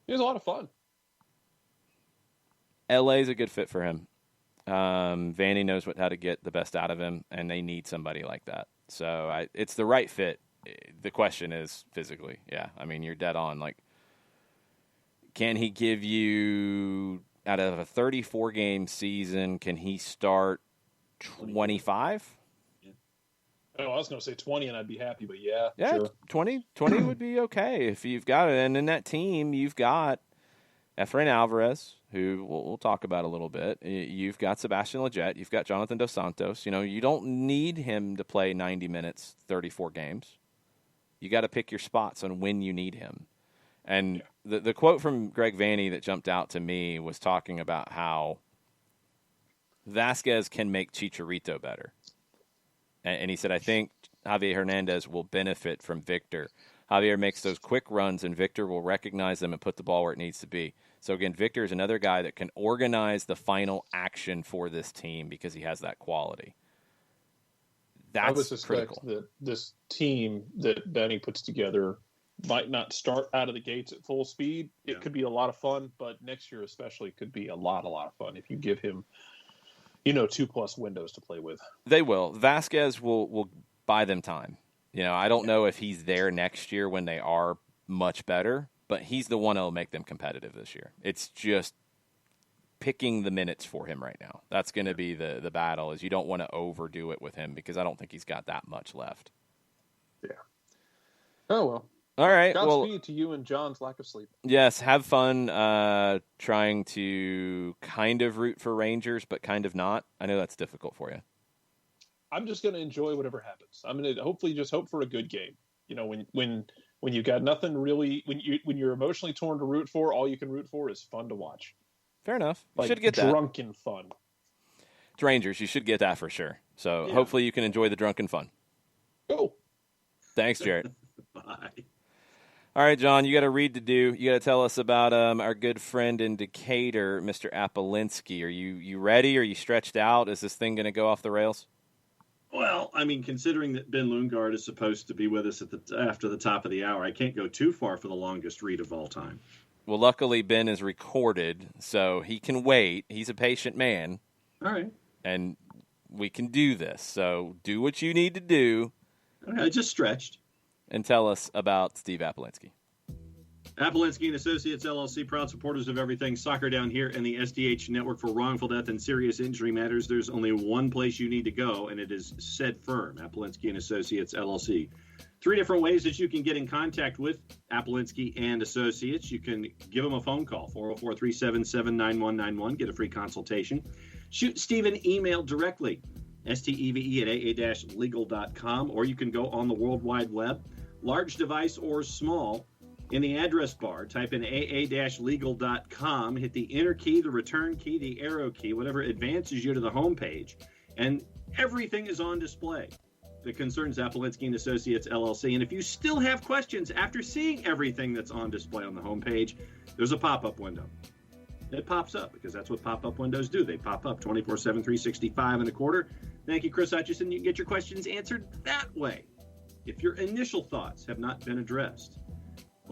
[SPEAKER 3] He was a lot of fun.
[SPEAKER 1] LA's a good fit for him. Vanny knows how to get the best out of him, and they need somebody like that. So it's the right fit. The question is physically. Yeah, I mean, you're dead on. Like, can he give you, out of a 34-game season, can he start 25?
[SPEAKER 3] Oh, I was going to say 20, and I'd be happy, but yeah,
[SPEAKER 1] sure. 20 would be okay if you've got it. And in that team, you've got Efrain Alvarez, who we'll talk about a little bit. You've got Sebastian Lletget. You've got Jonathan Dos Santos. You don't need him to play 90 minutes, 34 games. You got to pick your spots on when you need him. And the quote from Greg Vanny that jumped out to me was talking about how Vazquez can make Chicharito better. And he said, I think Javier Hernandez will benefit from Victor. Javier makes those quick runs, and Victor will recognize them and put the ball where it needs to be. So, again, Victor is another guy that can organize the final action for this team because he has that quality. That's
[SPEAKER 3] I would suspect
[SPEAKER 1] critical.
[SPEAKER 3] that this team that Benny puts together might not start out of the gates at full speed. It could be a lot of fun, but next year especially could be a lot of fun if you give him 2+ windows to play with.
[SPEAKER 1] They will. Vazquez will buy them time. I don't know if he's there next year when they are much better, but he's the one that will make them competitive this year. It's just picking the minutes for him right now. That's going to be the battle, is you don't want to overdo it with him because I don't think he's got that much left.
[SPEAKER 3] Yeah. Oh, well.
[SPEAKER 1] All right.
[SPEAKER 3] Godspeed to you and John's lack of sleep.
[SPEAKER 1] Yes, have fun trying to kind of root for Rangers, but kind of not. I know that's difficult for you.
[SPEAKER 3] I'm just going to enjoy whatever happens. I'm going to hopefully just hope for a good game. When you've got nothing really, when you're emotionally torn to root for, all you can root for is fun to watch.
[SPEAKER 1] Fair enough. You
[SPEAKER 3] like
[SPEAKER 1] should get that.
[SPEAKER 3] Drunken fun.
[SPEAKER 1] It's Rangers. You should get that for sure. So hopefully you can enjoy the drunken fun.
[SPEAKER 3] Cool.
[SPEAKER 1] Thanks, Jarrett.
[SPEAKER 2] Bye.
[SPEAKER 1] All right, John, you got a read to do. You got to tell us about our good friend in Decatur, Mr. Apolinski. Are you ready? Are you stretched out? Is this thing going to go off the rails?
[SPEAKER 2] Well, I mean, considering that Ben Lundgaard is supposed to be with us after the top of the hour, I can't go too far for the longest read of all time.
[SPEAKER 1] Well, luckily, Ben is recorded, so he can wait. He's a patient man.
[SPEAKER 2] All right.
[SPEAKER 1] And we can do this. So do what you need to do.
[SPEAKER 2] Okay, I just stretched.
[SPEAKER 1] And tell us about Steve Apolinski.
[SPEAKER 2] Apolinski and Associates, LLC, proud supporters of everything soccer down here and the SDH Network for wrongful death and serious injury matters. There's only one place you need to go, and it is said firm, Apolinski and Associates, LLC. 3 different ways that you can get in contact with Apolinski and Associates. You can give them a phone call, 404-377-9191, get a free consultation. Shoot Steve an email directly, steve@aa-legal.com, or you can go on the World Wide Web, large device or small. In the address bar, type in aa-legal.com, hit the enter key, the return key, the arrow key, whatever advances you to the home page, and everything is on display that concerns Apolinski and Associates, LLC. And if you still have questions after seeing everything that's on display on the home page, there's a pop-up window. It pops up because that's what pop-up windows do. They pop up 24/7, 365 and a quarter. Thank you, Chris Hutchison. You can get your questions answered that way if your initial thoughts have not been addressed.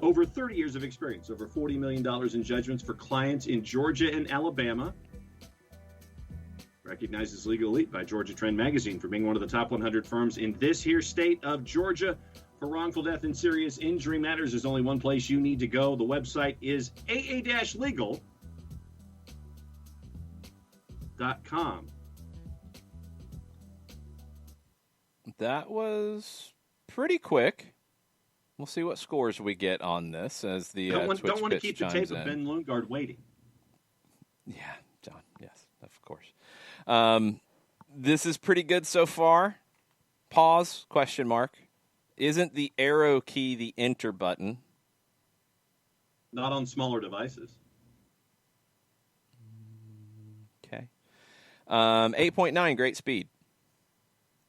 [SPEAKER 2] Over 30 years of experience, over $40 million in judgments for clients in Georgia and Alabama. Recognized as Legal Elite by Georgia Trend Magazine for being one of the top 100 firms in this here state of Georgia. For wrongful death and serious injury matters, there's only one place you need to go. The website is aa-legal.com.
[SPEAKER 1] That was pretty quick. We'll see what scores we get on this as the
[SPEAKER 2] don't want to
[SPEAKER 1] pitch
[SPEAKER 2] keep the
[SPEAKER 1] chimes
[SPEAKER 2] tape of
[SPEAKER 1] in.
[SPEAKER 2] Ben Lundgaard waiting.
[SPEAKER 1] Yeah, John. Yes, of course. This is pretty good so far. Pause, question mark. Isn't the arrow key the enter button?
[SPEAKER 2] Not on smaller devices.
[SPEAKER 1] Okay. 8.9, great speed.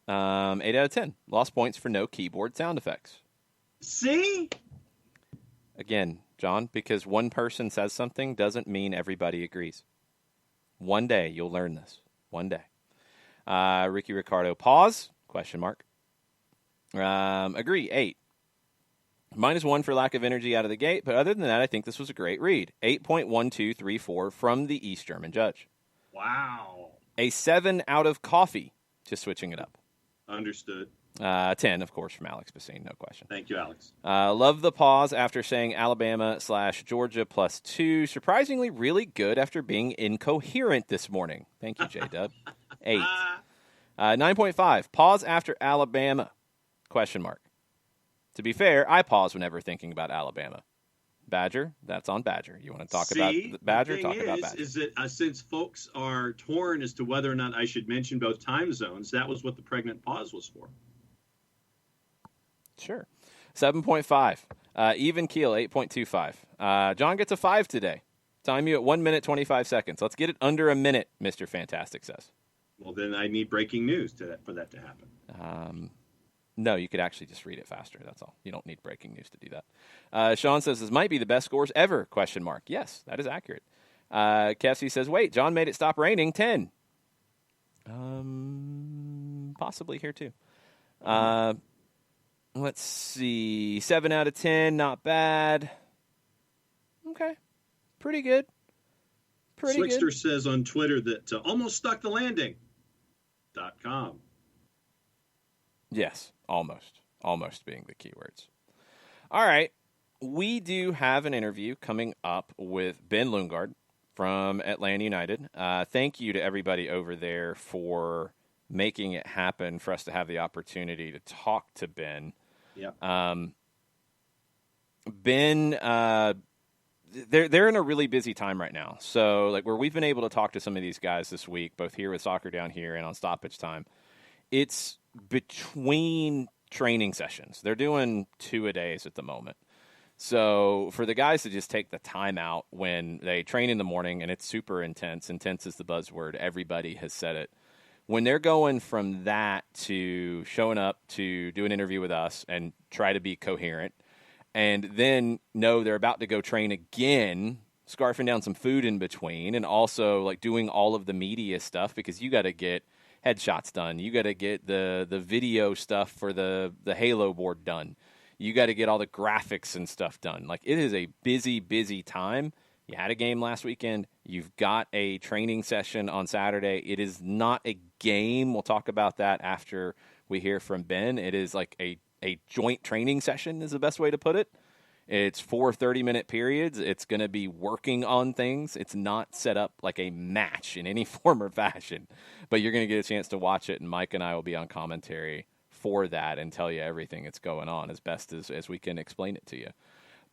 [SPEAKER 1] 8 out of 10. Lost points for no keyboard sound effects.
[SPEAKER 2] See?
[SPEAKER 1] Again, John, because one person says something doesn't mean everybody agrees. One day you'll learn this. One day. Ricky Ricardo, pause? Question mark. Agree, 8. -1 for lack of energy out of the gate, but other than that, I think this was a great read. 8.1234 from the East German judge.
[SPEAKER 2] Wow.
[SPEAKER 1] A 7 out of coffee, just switching it up.
[SPEAKER 2] Understood.
[SPEAKER 1] 10, of course, from Alex Bassine, no question.
[SPEAKER 2] Thank you, Alex.
[SPEAKER 1] Love the pause after saying Alabama/Georgia +2. Surprisingly, really good after being incoherent this morning. Thank you, J-Dub. 8. 9.5, pause after Alabama, question mark. To be fair, I pause whenever thinking about Alabama. Badger, that's on Badger. You want to talk about Badger? Talk about Badger.
[SPEAKER 2] Is that since folks are torn as to whether or not I should mention both time zones, that was what the pregnant pause was for.
[SPEAKER 1] Sure. 7.5. Even keel, 8.25. John gets a 5 today. Time you at 1 minute, 25 seconds. Let's get it under a minute, Mr. Fantastic says.
[SPEAKER 2] Well, then I need breaking news for that to happen.
[SPEAKER 1] No, you could actually just read it faster. That's all. You don't need breaking news to do that. Sean says this might be the best scores ever, question mark. Yes, that is accurate. Cassie says, wait, John made it stop raining, 10. Possibly here too. Let's see. 7 out of 10, not bad. Okay. Pretty good.
[SPEAKER 2] Slickster says on Twitter that almost stuck the landing. .com.
[SPEAKER 1] Yes, almost. Almost being the keywords. All right. We do have an interview coming up with Ben Lundgaard from Atlanta United. Thank you to everybody over there for making it happen for us to have the opportunity to talk to Ben.
[SPEAKER 2] Yeah.
[SPEAKER 1] Ben, they're in a really busy time right now. So, like, where we've been able to talk to some of these guys this week, both here with Soccer Down Here and on Stoppage Time, it's between training sessions. They're doing 2 a days at the moment. So for the guys to just take the time out when they train in the morning, and it's super intense is the buzzword. Everybody has said it. When they're going from that to showing up to do an interview with us and try to be coherent, and then know they're about to go train again, scarfing down some food in between, and also like doing all of the media stuff because you got to get headshots done. You got to get the video stuff for the Halo board done. You got to get all the graphics and stuff done. Like, it is a busy, busy time. You had a game last weekend. You've got a training session on Saturday. It is not a game. We'll talk about that after we hear from Ben. It is like a joint training session is the best way to put it. It's 4 30-minute periods. It's going to be working on things. It's not set up like a match in any form or fashion, but you're going to get a chance to watch it, and Mike and I will be on commentary for that and tell you everything that's going on as best as we can explain it to you.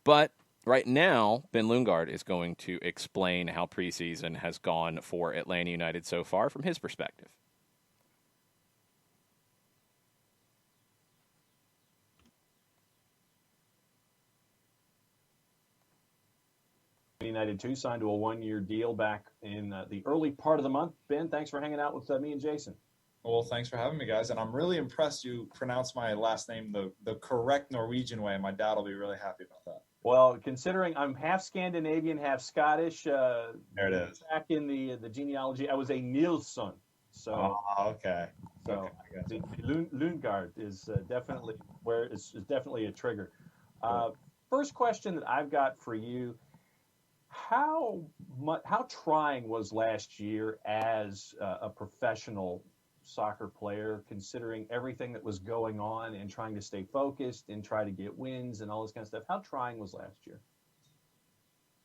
[SPEAKER 1] But right now, Ben Lundgaard is going to explain how preseason has gone for Atlanta United so far from his perspective.
[SPEAKER 4] United 2 signed to a 1-year deal back in the early part of the month. Ben, thanks for hanging out with me and Jason.
[SPEAKER 5] Well, thanks for having me, guys. And I'm really impressed you pronounced my last name the correct Norwegian way. My dad will be really happy about that.
[SPEAKER 4] Well, considering I'm half Scandinavian, half Scottish,
[SPEAKER 5] there it is.
[SPEAKER 4] Back in the genealogy, I was a Nilsson. So,
[SPEAKER 5] okay.
[SPEAKER 4] So
[SPEAKER 5] okay,
[SPEAKER 4] the Lundgaard is definitely is definitely a trigger. First question that I've got for you: How trying was last year as a professional soccer player, considering everything that was going on and trying to stay focused and try to get wins and all this kind of stuff? How trying was last year?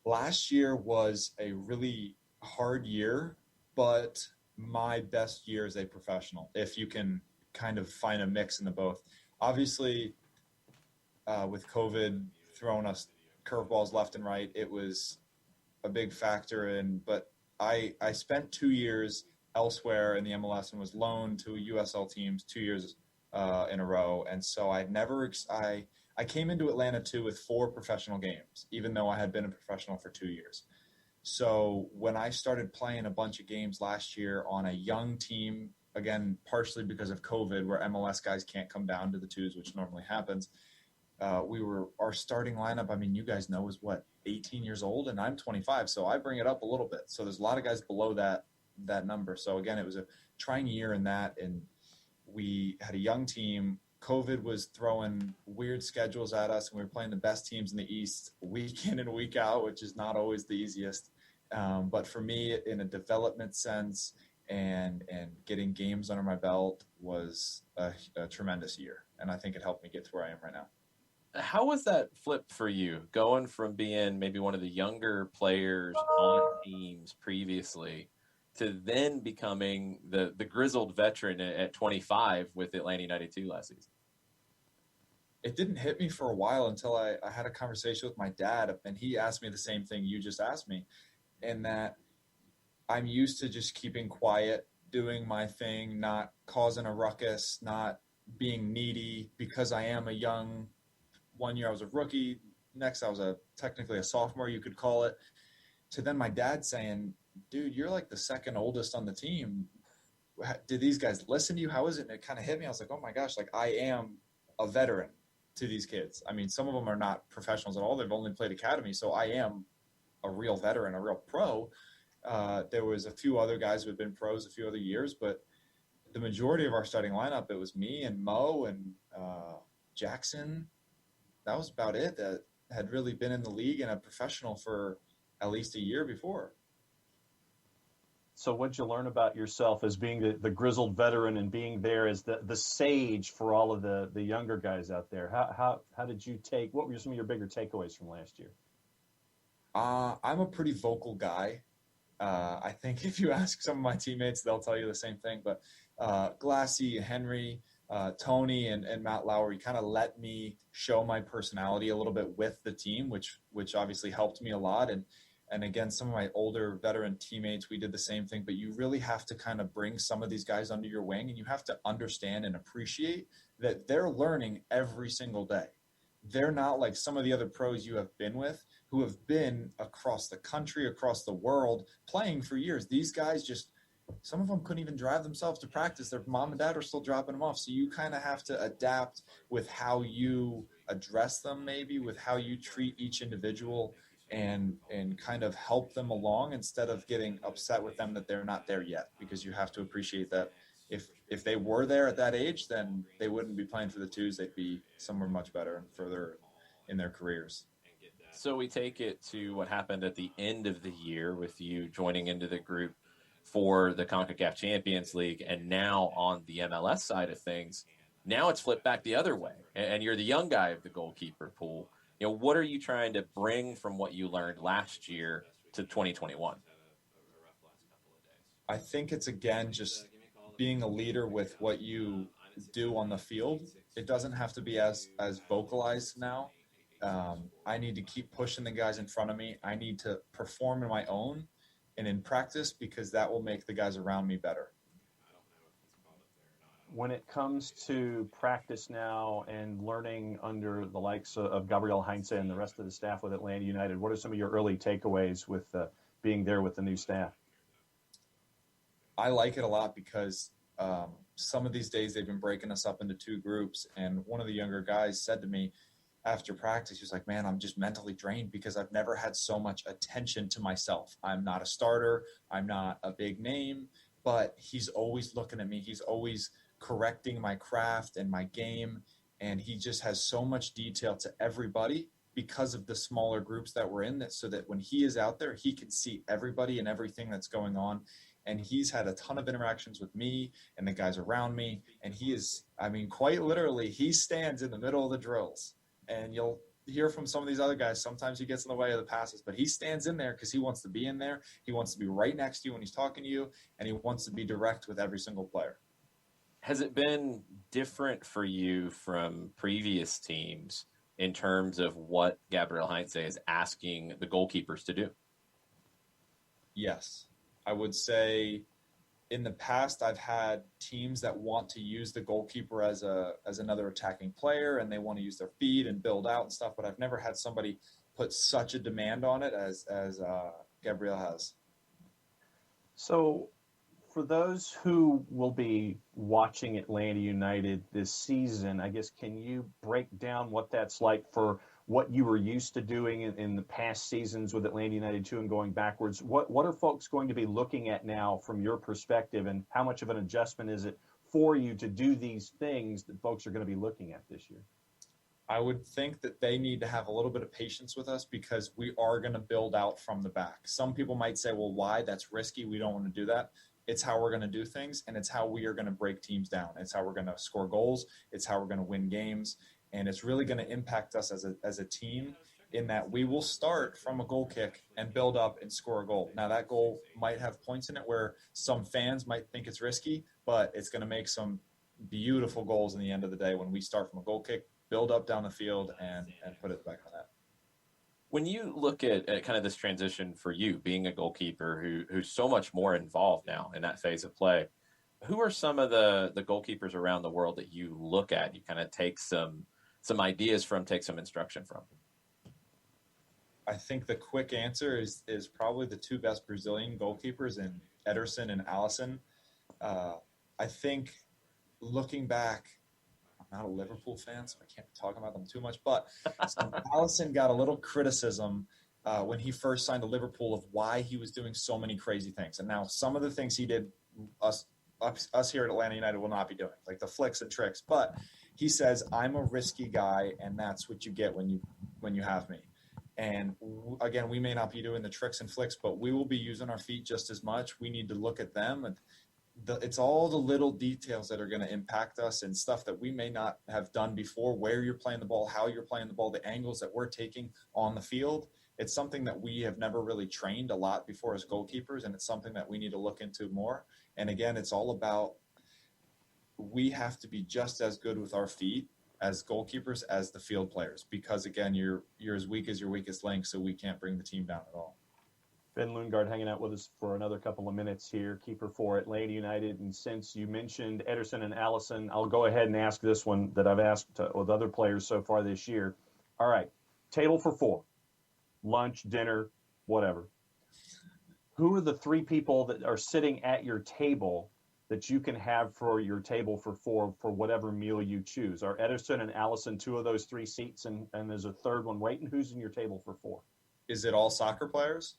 [SPEAKER 5] Last year was a really hard year, but my best year as a professional, if you can kind of find a mix in the both. Obviously, with COVID throwing us curveballs left and right, it was a big factor. But I spent 2 years elsewhere in the MLS and was loaned to USL teams 2 years in a row, and so I came into Atlanta too with 4 professional games, even though I had been a professional for 2 years. So when I started playing a bunch of games last year on a young team, again partially because of COVID, where MLS guys can't come down to the twos, which normally happens, our starting lineup, I mean, you guys know, is what, 18 years old, and I'm 25, so I bring it up a little bit. So there's a lot of guys below that number. So again, it was a trying year in that, and we had a young team. COVID was throwing weird schedules at us, and we were playing the best teams in the East week in and week out, which is not always the easiest. But for me, in a development sense and getting games under my belt was a tremendous year, and I think it helped me get to where I am right now.
[SPEAKER 1] How was that flip for you, going from being maybe one of the younger players on teams previously to then becoming the grizzled veteran at 25 with Atlanta United 2 last season?
[SPEAKER 5] It didn't hit me for a while until I had a conversation with my dad, and he asked me the same thing you just asked me, in that I'm used to just keeping quiet, doing my thing, not causing a ruckus, not being needy, because I am a young. One year I was a rookie, next I was technically a sophomore, you could call it, to then my dad saying, dude, you're like the second oldest on the team. Did these guys listen to you? How is it? And it kind of hit me. I was like, oh my gosh, like I am a veteran to these kids. I mean, some of them are not professionals at all. They've only played academy. So I am a real veteran, a real pro. There was a few other guys who had been pros a few other years, but the majority of our starting lineup, it was me and Mo and Jackson. That was about it, that had really been in the league and a professional for at least a year before.
[SPEAKER 4] So what'd you learn about yourself as being the grizzled veteran and being there as the sage for all of the younger guys out there? How did you what were some of your bigger takeaways from last year?
[SPEAKER 5] I'm a pretty vocal guy. I think if you ask some of my teammates, they'll tell you the same thing. But Glassy, Henry, Tony, and Matt Lowry kind of let me show my personality a little bit with the team, which obviously helped me a lot. And again, some of my older veteran teammates, we did the same thing. But you really have to kind of bring some of these guys under your wing, and you have to understand and appreciate that they're learning every single day. They're not like some of the other pros you have been with, who have been across the country, across the world, playing for years. These guys some of them couldn't even drive themselves to practice. Their mom and dad are still dropping them off. So you kind of have to adapt with how you address them, maybe with how you treat each individual, and kind of help them along instead of getting upset with them that they're not there yet, because you have to appreciate that if they were there at that age, then they wouldn't be playing for the twos. They'd be somewhere much better and further in their careers.
[SPEAKER 1] So we take it to what happened at the end of the year with you joining into the group for the CONCACAF Champions League, and now on the MLS side of things, now it's flipped back the other way, and you're the young guy of the goalkeeper pool. You know, what are you trying to bring from what you learned last year to 2021?
[SPEAKER 5] I think it's, again, just being a leader with what you do on the field. It doesn't have to be as vocalized now. I need to keep pushing the guys in front of me. I need to perform in my own and in practice, because that will make the guys around me better.
[SPEAKER 4] When it comes to practice now and learning under the likes of Gabriel Heinze and the rest of the staff with Atlanta United, what are some of your early takeaways with being there with the new staff?
[SPEAKER 5] I like it a lot because some of these days they've been breaking us up into 2 groups, and one of the younger guys said to me after practice, he was like, man, I'm just mentally drained because I've never had so much attention to myself. I'm not a starter. I'm not a big name, but he's always looking at me. He's always correcting my craft and my game, and he just has so much detail to everybody because of the smaller groups that we're in, so that when he is out there, he can see everybody and everything that's going on. And he's had a ton of interactions with me and the guys around me, and he is, I mean, quite literally, he stands in the middle of the drills. And you'll hear from some of these other guys, sometimes he gets in the way of the passes, but he stands in there because he wants to be in there. He wants to be right next to you when he's talking to you, and he wants to be direct with every single player.
[SPEAKER 1] Has it been different for you from previous teams in terms of what Gabriel Heinze is asking the goalkeepers to do?
[SPEAKER 5] Yes. I would say in the past, I've had teams that want to use the goalkeeper as another attacking player, and they want to use their feet and build out and stuff. But I've never had somebody put such a demand on it as Gabriel has.
[SPEAKER 4] So, for those who will be watching Atlanta United this season, I guess, can you break down what that's like for what you were used to doing in the past seasons with Atlanta United 2 and going backwards? What are folks going to be looking at now from your perspective, and how much of an adjustment is it for you to do these things that folks are going to be looking at this year?
[SPEAKER 5] I would think that they need to have a little bit of patience with us because we are going to build out from the back. Some people might say, well, why? That's risky. We don't want to do that. It's how we're going to do things, and it's how we are going to break teams down. It's how we're going to score goals. It's how we're going to win games, and it's really going to impact us as a team in that we will start from a goal kick and build up and score a goal. Now, that goal might have points in it where some fans might think it's risky, but it's going to make some beautiful goals in the end of the day when we start from a goal kick, build up down the field, and put it back on that.
[SPEAKER 1] When you look at kind of this transition for you, being a goalkeeper who's so much more involved now in that phase of play, who are some of the goalkeepers around the world that you look at, you kind of take some ideas from, take some instruction from?
[SPEAKER 5] I think the quick answer is probably the two best Brazilian goalkeepers in Ederson and Alisson. I think looking back, I'm not a Liverpool fan, so I can't be talking about them too much, but Alisson got a little criticism when he first signed to Liverpool of why he was doing so many crazy things. And now some of the things he did, us here at Atlanta United will not be doing, like the flicks and tricks. But he says, I'm a risky guy, and that's what you get when you have me. And again, we may not be doing the tricks and flicks, but we will be using our feet just as much. We need to look at them, and it's all the little details that are going to impact us and stuff that we may not have done before, where you're playing the ball, how you're playing the ball, the angles that we're taking on the field. It's something that we have never really trained a lot before as goalkeepers, and it's something that we need to look into more. And again, it's all about we have to be just as good with our feet as goalkeepers as the field players, because again, you're as weak as your weakest link, so we can't bring the team down at all.
[SPEAKER 4] Ben Lundgaard hanging out with us for another couple of minutes here, keeper for Atlanta United. And since you mentioned Ederson and Alisson, I'll go ahead and ask this one that I've asked with other players so far this year. All right, table for four, lunch, dinner, whatever. Who are the three people that are sitting at your table that you can have for your table for four for whatever meal you choose? Are Ederson and Alisson two of those three seats, and there's a third one waiting? Who's in your table for four?
[SPEAKER 5] Is it all soccer players?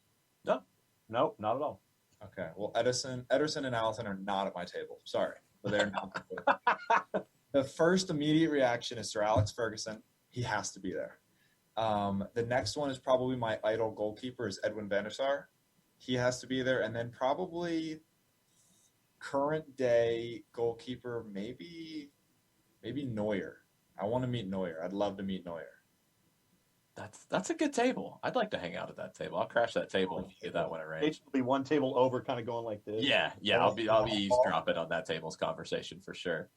[SPEAKER 4] No, not at all.
[SPEAKER 5] Okay. Well, Ederson and Alisson are not at my table. Sorry, but they're not. The first immediate reaction is Sir Alex Ferguson. He has to be there. The next one is probably my idol goalkeeper is Edwin van der Sar. He has to be there. And then probably current day goalkeeper, maybe Neuer. I want to meet Neuer. I'd love to meet Neuer.
[SPEAKER 1] That's a good table. I'd like to hang out at that table. I'll crash that table if you get that one arranged.
[SPEAKER 4] It'll be one table over, kind of going like this.
[SPEAKER 1] Yeah. I'll be eavesdropping on that table's conversation for sure.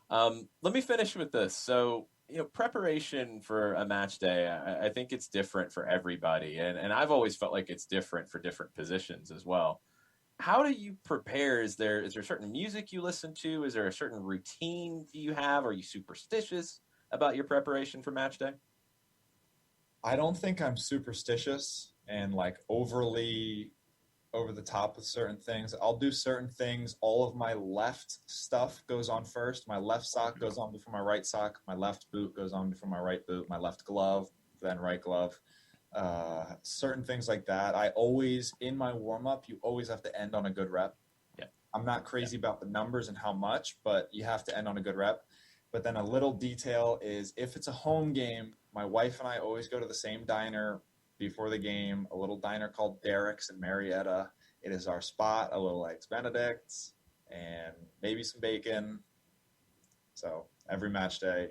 [SPEAKER 1] Let me finish with this. So, preparation for a match day, I think it's different for everybody, and I've always felt like it's different for different positions as well. How do you prepare? Is there certain music you listen to? Is there a certain routine you have? Are you superstitious about your preparation for match day?
[SPEAKER 5] I don't think I'm superstitious and like overly over the top with certain things. I'll do certain things. All of my left stuff goes on first. My left sock goes on before my right sock. My left boot goes on before my right boot. My left glove, then right glove. Certain things like that. I always, in my warm-up, you always have to end on a good rep.
[SPEAKER 1] Yeah.
[SPEAKER 5] I'm not crazy about the numbers and how much, but you have to end on a good rep. But then a little detail is if it's a home game, my wife and I always go to the same diner before the game, a little diner called Derek's in Marietta. It is our spot, a little Eggs Benedict's and maybe some bacon. So every match day,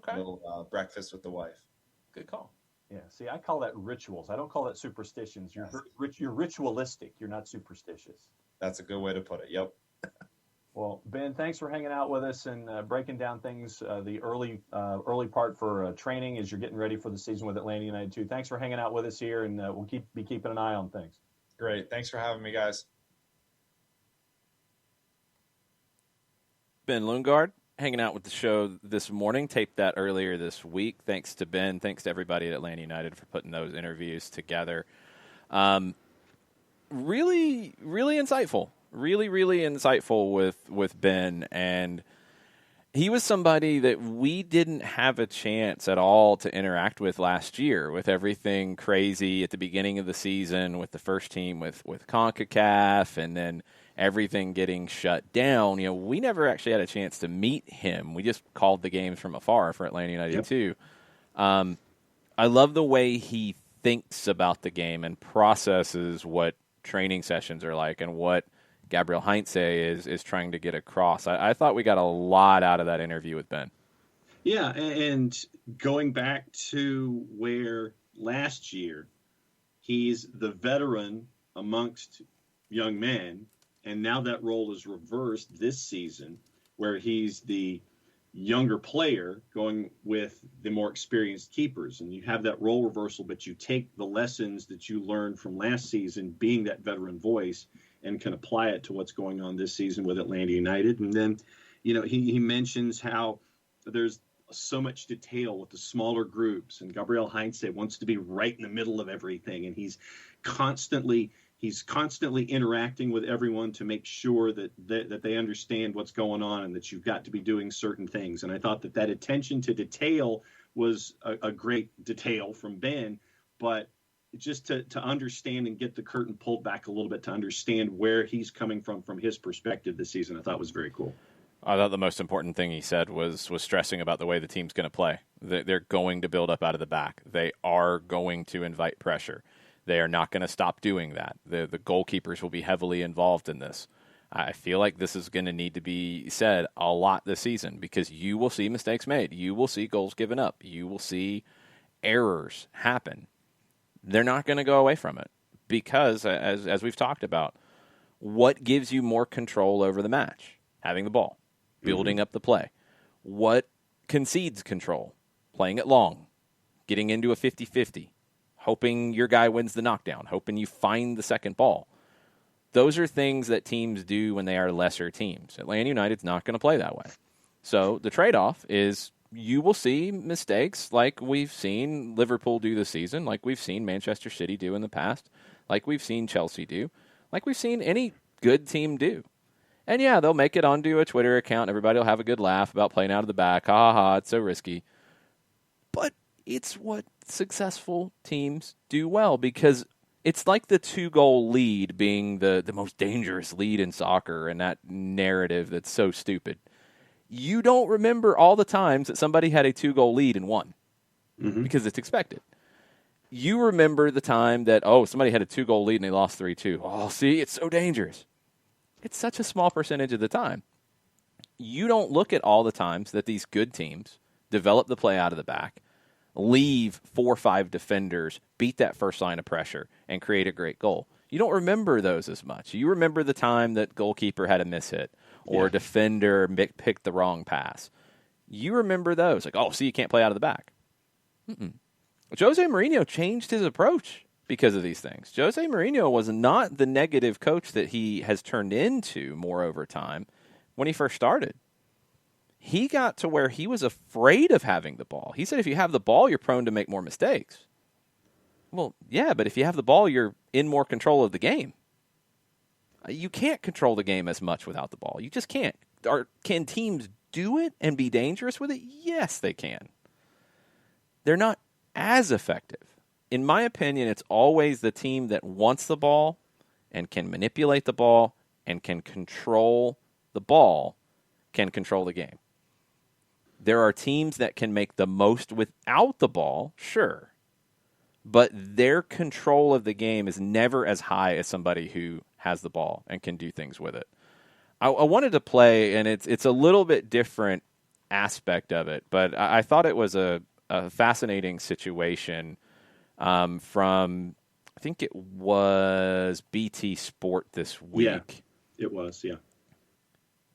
[SPEAKER 5] a little breakfast with the wife.
[SPEAKER 1] Good call.
[SPEAKER 4] Yeah, see, I call that rituals. I don't call that superstitions. You're ritualistic. You're not superstitious.
[SPEAKER 5] That's a good way to put it. Yep.
[SPEAKER 4] Well, Ben, thanks for hanging out with us and breaking down things, the early part for training as you're getting ready for the season with Atlanta United 2. Thanks for hanging out with us here, and we'll be keeping an eye on things.
[SPEAKER 5] Great. Thanks for having me, guys.
[SPEAKER 1] Ben Lundgaard, hanging out with the show this morning. Taped that earlier this week. Thanks to Ben. Thanks to everybody at Atlanta United for putting those interviews together. Really, really insightful. Really, really insightful with Ben. And he was somebody that we didn't have a chance at all to interact with last year, with everything crazy at the beginning of the season, with the first team with CONCACAF, and then everything getting shut down. We never actually had a chance to meet him. We just called the games from afar for Atlanta United too. I love the way he thinks about the game and processes what training sessions are like and what Gabriel Heinze is trying to get across. I thought we got a lot out of that interview with Ben.
[SPEAKER 2] Yeah, and going back to where last year he's the veteran amongst young men, and now that role is reversed this season, where he's the younger player going with the more experienced keepers. And you have that role reversal, but you take the lessons that you learned from last season, being that veteran voice, and can apply it to what's going on this season with Atlanta United. And then, he mentions how there's so much detail with the smaller groups, and Gabriel Heinze wants to be right in the middle of everything, and he's constantly interacting with everyone to make sure that they understand what's going on and that you've got to be doing certain things. And I thought that attention to detail was a great detail from Ben, but just to understand and get the curtain pulled back a little bit to understand where he's coming from his perspective this season, I thought was very cool.
[SPEAKER 1] I thought the most important thing he said was stressing about the way the team's going to play. They're going to build up out of the back. They are going to invite pressure. They are not going to stop doing that. The goalkeepers will be heavily involved in this. I feel like this is going to need to be said a lot this season because you will see mistakes made. You will see goals given up. You will see errors happen. They're not going to go away from it because, as we've talked about, what gives you more control over the match? Having the ball, building up the play. What concedes control? Playing it long, getting into a 50-50. Hoping your guy wins the knockdown, hoping you find the second ball. Those are things that teams do when they are lesser teams. Atlanta United's not going to play that way. So the trade-off is you will see mistakes like we've seen Liverpool do this season, like we've seen Manchester City do in the past, like we've seen Chelsea do, like we've seen any good team do. And yeah, they'll make it onto a Twitter account. Everybody will have a good laugh about playing out of the back. Ha ha ha, it's so risky. But it's what successful teams do well because it's like the 2-goal lead being the most dangerous lead in soccer and that narrative that's so stupid. You don't remember all the times that somebody had a 2-goal lead and won because it's expected. You remember the time that, somebody had a 2-goal lead and they lost 3-2. Oh, see, it's so dangerous. It's such a small percentage of the time. You don't look at all the times that these good teams develop the play out of the back, leave 4 or 5 defenders, beat that first line of pressure, and create a great goal. You don't remember those as much. You remember the time that goalkeeper had a mishit or defender picked the wrong pass. You remember those. Like, you can't play out of the back. Jose Mourinho changed his approach because of these things. Jose Mourinho was not the negative coach that he has turned into more over time when he first started. He got to where he was afraid of having the ball. He said if you have the ball, you're prone to make more mistakes. Well, yeah, but if you have the ball, you're in more control of the game. You can't control the game as much without the ball. You just can't. Can teams do it and be dangerous with it? Yes, they can. They're not as effective. In my opinion, it's always the team that wants the ball and can manipulate the ball and can control the ball can control the game. There are teams that can make the most without the ball, sure. But their control of the game is never as high as somebody who has the ball and can do things with it. I wanted to play, and it's a little bit different aspect of it, but I thought it was a fascinating situation from, I think it was BT Sport this week.
[SPEAKER 2] Yeah, it was, yeah.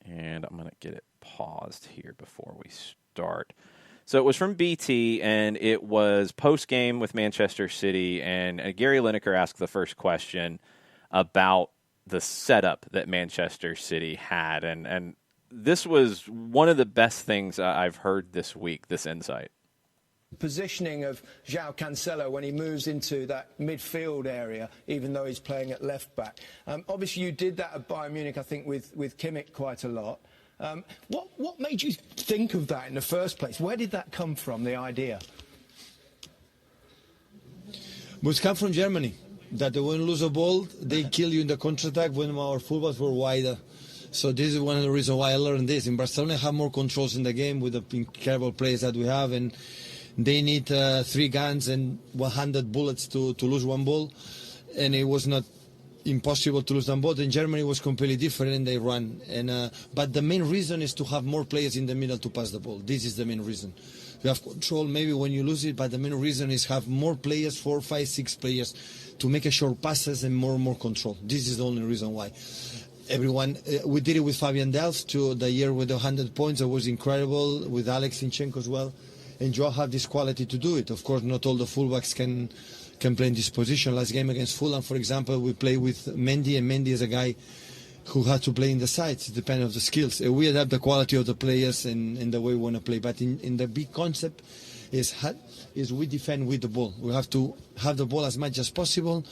[SPEAKER 1] And I'm going to get it paused here before we start. So it was from BT, and it was post-game with Manchester City, and Gary Lineker asked the first question about the setup that Manchester City had, and this was one of the best things I've heard this week, this insight.
[SPEAKER 6] Positioning of João Cancelo when he moves into that midfield area, even though he's playing at left back. Obviously, you did that at Bayern Munich, I think, with Kimmich quite a lot. What made you think of that in the first place? Where did that come from, the idea?
[SPEAKER 7] It come from Germany. That when you lose a ball, they kill you in the counter-attack when our fullbacks were wider. So this is one of the reasons why I learned this. In Barcelona, I have more controls in the game with the incredible players that we have, and they need 3 guns and 100 bullets to lose one ball, and it was not impossible to lose them both. In Germany, it was completely different, and they run. But the main reason is to have more players in the middle to pass the ball. This is the main reason. You have control maybe when you lose it, but the main reason is have more players, 4, 5, 6 players, to make a short passes and more control. This is the only reason why. Everyone, we did it with Fabian Delph to the year with 100 points. It was incredible with Alex Zinchenko as well. And Joao have this quality to do it. Of course, not all the fullbacks can play in this position. Last game against Fulham, for example, we play with Mendy, and Mendy is a guy who had to play in the sides, depending on the skills. We adapt the quality of the players and the way we want to play. But in the big concept is we defend with the ball. We have to have the ball as much as possible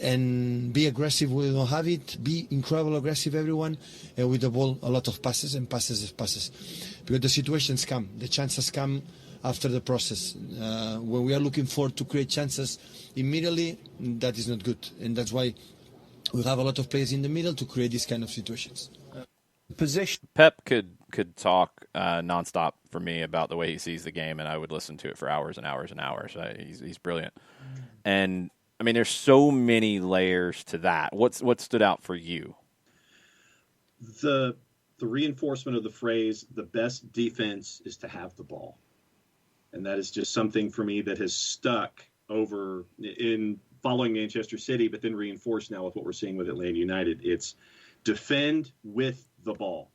[SPEAKER 7] and be aggressive when we don't have it, be incredibly aggressive, everyone, and with the ball, a lot of passes and passes. Because the situations come, the chances come after the process. When we are looking for to create chances immediately, that is not good. And that's why we have a lot of players in the middle to create these kind of situations.
[SPEAKER 1] Pep could talk nonstop for me about the way he sees the game, and I would listen to it for hours and hours and hours. He's brilliant. And, I mean, there's so many layers to that. What stood out for you?
[SPEAKER 2] The reinforcement of the phrase, the best defense is to have the ball. And that is just something for me that has stuck over in following Manchester City, but then reinforced now with what we're seeing with Atlanta United. It's defend with the ball.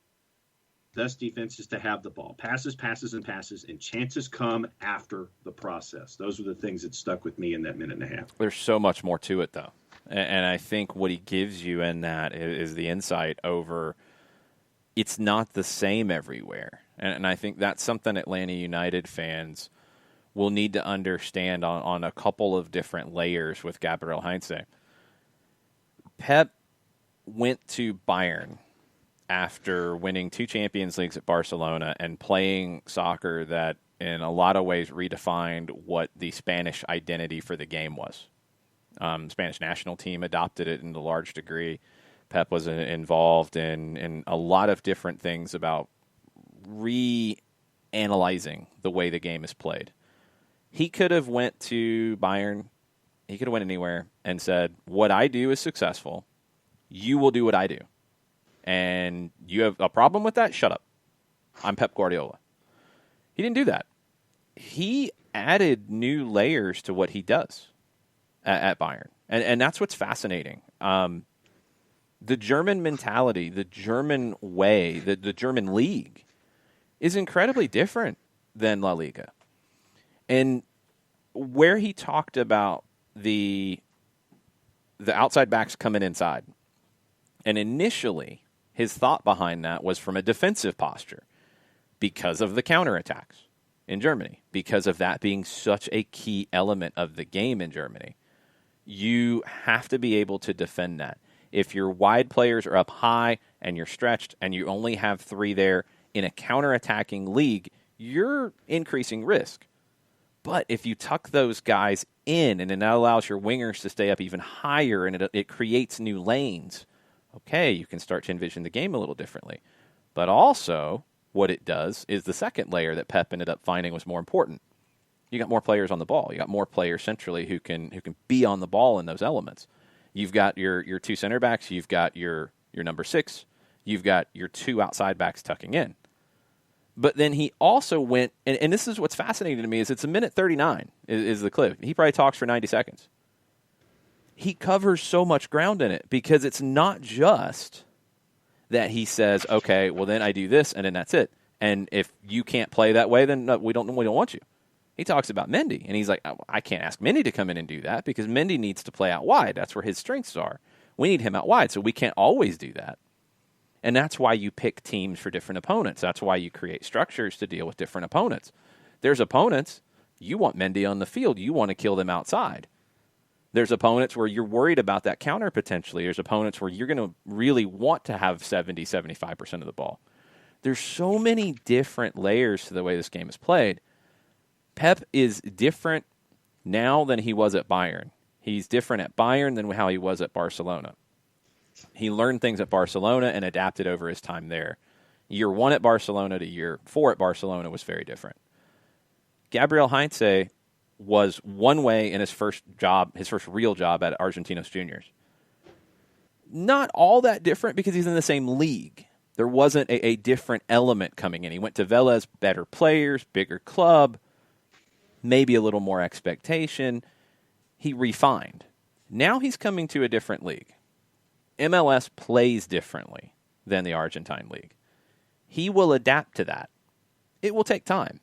[SPEAKER 2] Best defense is to have the ball. Passes, and chances come after the process. Those are the things that stuck with me in that minute and a half.
[SPEAKER 1] There's so much more to it, though. And I think what he gives you in that is the insight over it's not the same everywhere. And I think that's something Atlanta United fans will need to understand on a couple of different layers with Gabriel Heinze. Pep went to Bayern after winning 2 Champions Leagues at Barcelona and playing soccer that in a lot of ways redefined what the Spanish identity for the game was. Spanish national team adopted it in a large degree. Pep was involved in a lot of different things about reanalyzing the way the game is played. He could have went to Bayern. He could have went anywhere and said, what I do is successful. You will do what I do. And you have a problem with that? Shut up. I'm Pep Guardiola. He didn't do that. He added new layers to what he does at Bayern. And that's what's fascinating. The German mentality, the German way, the German league is incredibly different than La Liga. And where he talked about the outside backs coming inside, and initially his thought behind that was from a defensive posture because of the counterattacks in Germany, because of that being such a key element of the game in Germany. You have to be able to defend that. If your wide players are up high and you're stretched and you only have 3 there in a counterattacking league, you're increasing risk. But if you tuck those guys in and that allows your wingers to stay up even higher and it creates new lanes, okay, you can start to envision the game a little differently. But also, what it does is the second layer that Pep ended up finding was more important. You got more players on the ball. You got more players centrally who can be on the ball in those elements. You've got your 2 center backs. You've got your number 6. You've got your 2 outside backs tucking in. But then he also went, and this is what's fascinating to me, is it's a minute 39 is the clip. He probably talks for 90 seconds. He covers so much ground in it because it's not just that he says, okay, well then I do this and then that's it. And if you can't play that way, then no, we don't want you. He talks about Mendy, and he's like, I can't ask Mendy to come in and do that because Mendy needs to play out wide. That's where his strengths are. We need him out wide, so we can't always do that. And that's why you pick teams for different opponents. That's why you create structures to deal with different opponents. There's opponents, you want Mendy on the field. You want to kill them outside. There's opponents where you're worried about that counter potentially. There's opponents where you're going to really want to have 70, 75% of the ball. There's so many different layers to the way this game is played. Pep is different now than he was at Bayern. He's different at Bayern than how he was at Barcelona. He learned things at Barcelona and adapted over his time there. Year 1 at Barcelona to year 4 at Barcelona was very different. Gabriel Heinze was one way in his first real job at Argentinos Juniors. Not all that different because he's in the same league. There wasn't a different element coming in. He went to Vélez, better players, bigger club, maybe a little more expectation. He refined. Now he's coming to a different league. MLS plays differently than the Argentine league. He will adapt to that. It will take time.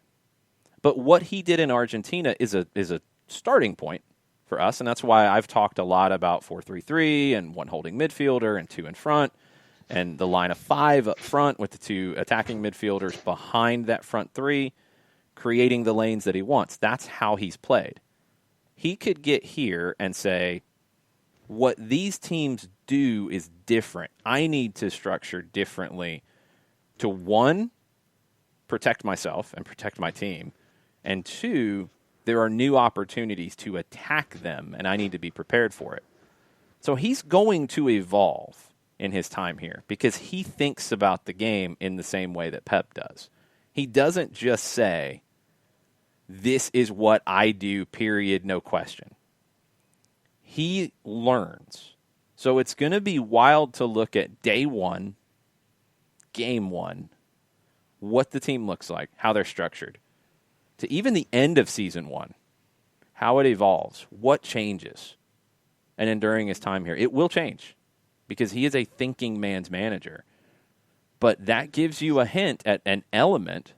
[SPEAKER 1] But what he did in Argentina is a starting point for us, and that's why I've talked a lot about 4-3-3 and one holding midfielder and two in front and the line of 5 up front with the 2 attacking midfielders behind that front 3, creating the lanes that he wants. That's how he's played. He could get here and say, what these teams do is different. I need to structure differently to, 1, protect myself and protect my team, and 2, there are new opportunities to attack them, and I need to be prepared for it. So he's going to evolve in his time here because he thinks about the game in the same way that Pep does. He doesn't just say, this is what I do, period, no question. He learns. So it's going to be wild to look at day 1, game 1, what the team looks like, how they're structured, to even the end of season 1, how it evolves, what changes. And then during his time here, it will change because he is a thinking man's manager. But that gives you a hint at an element.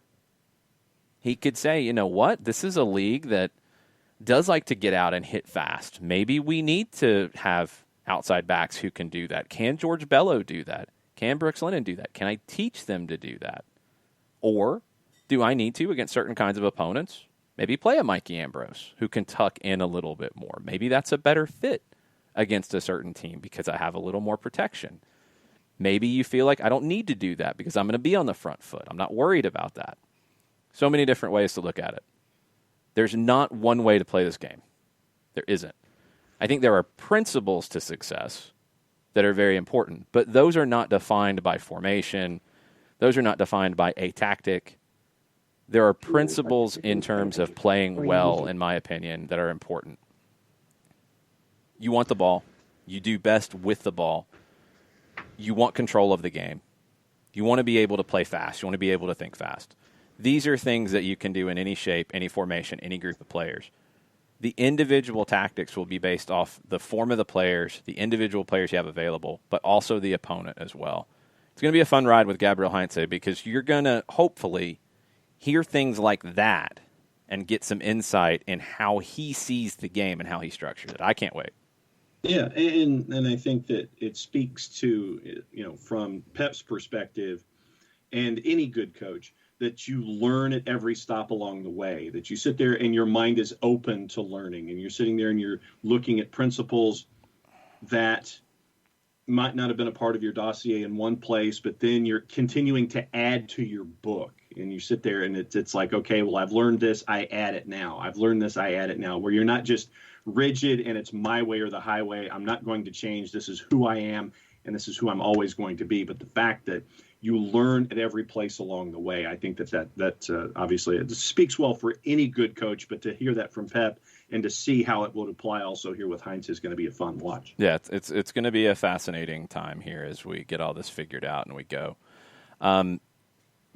[SPEAKER 1] He could say, you know what, this is a league that does like to get out and hit fast. Maybe we need to have outside backs who can do that. Can George Bello do that? Can Brooks Lennon do that? Can I teach them to do that? Or do I need to, against certain kinds of opponents, maybe play a Mikey Ambrose who can tuck in a little bit more? Maybe that's a better fit against a certain team because I have a little more protection. Maybe you feel like I don't need to do that because I'm going to be on the front foot. I'm not worried about that. So many different ways to look at it. There's not one way to play this game. There isn't. I think there are principles to success that are very important, but those are not defined by formation. Those are not defined by a tactic. There are principles in terms of playing well, in my opinion, that are important. You want the ball. You do best with the ball. You want control of the game. You want to be able to play fast. You want to be able to think fast. These are things that you can do in any shape, any formation, any group of players. The individual tactics will be based off the form of the players, the individual players you have available, but also the opponent as well. It's going to be a fun ride with Gabriel Heinze because you're going to hopefully hear things like that and get some insight in how he sees the game and how he structures it. I can't wait.
[SPEAKER 2] Yeah, and I think that it speaks to, from Pep's perspective and any good coach, that you learn at every stop along the way, that you sit there and your mind is open to learning, and you're sitting there and you're looking at principles that might not have been a part of your dossier in one place, but then you're continuing to add to your book. And you sit there and it's like, okay, well, I've learned this, I add it now. I've learned this, I add it now, where you're not just rigid and it's my way or the highway. I'm not going to change. This is who I am, and this is who I'm always going to be. But the fact that you learn at every place along the way, I think that obviously it speaks well for any good coach. But to hear that from Pep and to see how it will apply also here with Heinz is going to be a fun watch.
[SPEAKER 1] Yeah, it's going to be a fascinating time here as we get all this figured out and we go.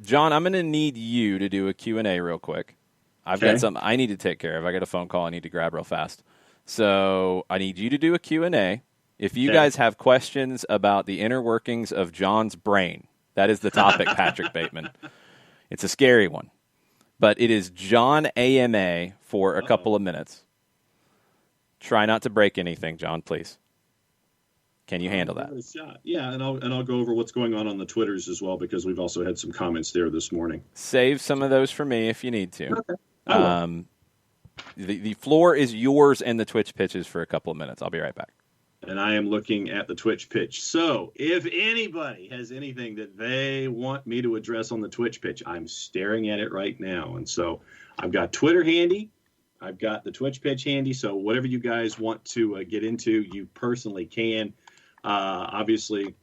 [SPEAKER 1] John, I'm going to need you to do a Q&A real quick. I've got something I need to take care of. I got a phone call I need to grab real fast. So I need you to do a Q&A. If you guys have questions about the inner workings of John's brain, that is the topic, Patrick Bateman. It's a scary one. But it is John AMA for a couple of minutes. Try not to break anything, John, please. Can you handle that?
[SPEAKER 2] Give it a shot. Yeah, and I'll go over what's going on the Twitters as well, because we've also had some comments there this morning.
[SPEAKER 1] Save some of those for me if you need to.
[SPEAKER 2] Okay.
[SPEAKER 1] The floor is yours and the Twitch pitches for a couple of minutes. I'll be right back.
[SPEAKER 2] And I am looking at the Twitch pitch. So if anybody has anything that they want me to address on the Twitch pitch, I'm staring at it right now. And so I've got Twitter handy. I've got the Twitch pitch handy. So whatever you guys want to get into, you personally can. Obviously,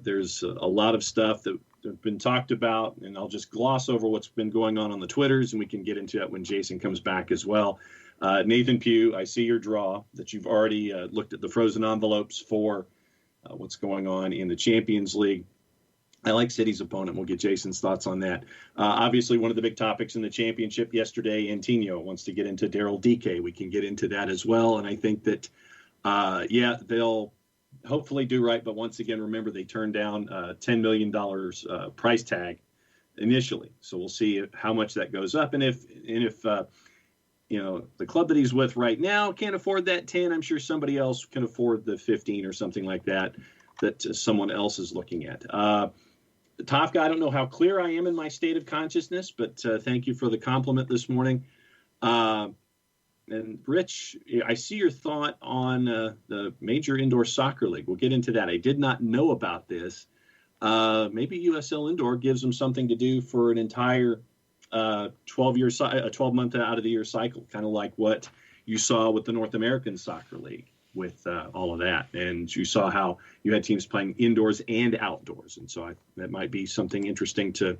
[SPEAKER 2] there's a lot of stuff that have been talked about, and I'll just gloss over what's been going on the Twitters, and we can get into that when Jason comes back as well. Nathan Pugh, I see your draw that you've already looked at the frozen envelopes for what's going on in the Champions League. I like City's opponent. We'll get Jason's thoughts on that. Obviously, one of the big topics in the championship yesterday, Antonio wants to get into Daryl Dike. We can get into that as well. And I think that, they'll hopefully do right. But once again, remember, they turned down $10 million price tag initially. So we'll see how much that goes up. And if the club that he's with right now can't afford that 10, I'm sure somebody else can afford the 15 or something like that someone else is looking at. Tofka, I don't know how clear I am in my state of consciousness, but thank you for the compliment this morning. And Rich, I see your thought on the Major Indoor Soccer League. We'll get into that. I did not know about this. Maybe USL Indoor gives them something to do for an entire 12-month out of the year cycle, kind of like what you saw with the North American Soccer League with all of that. And you saw how you had teams playing indoors and outdoors. And so that might be something interesting to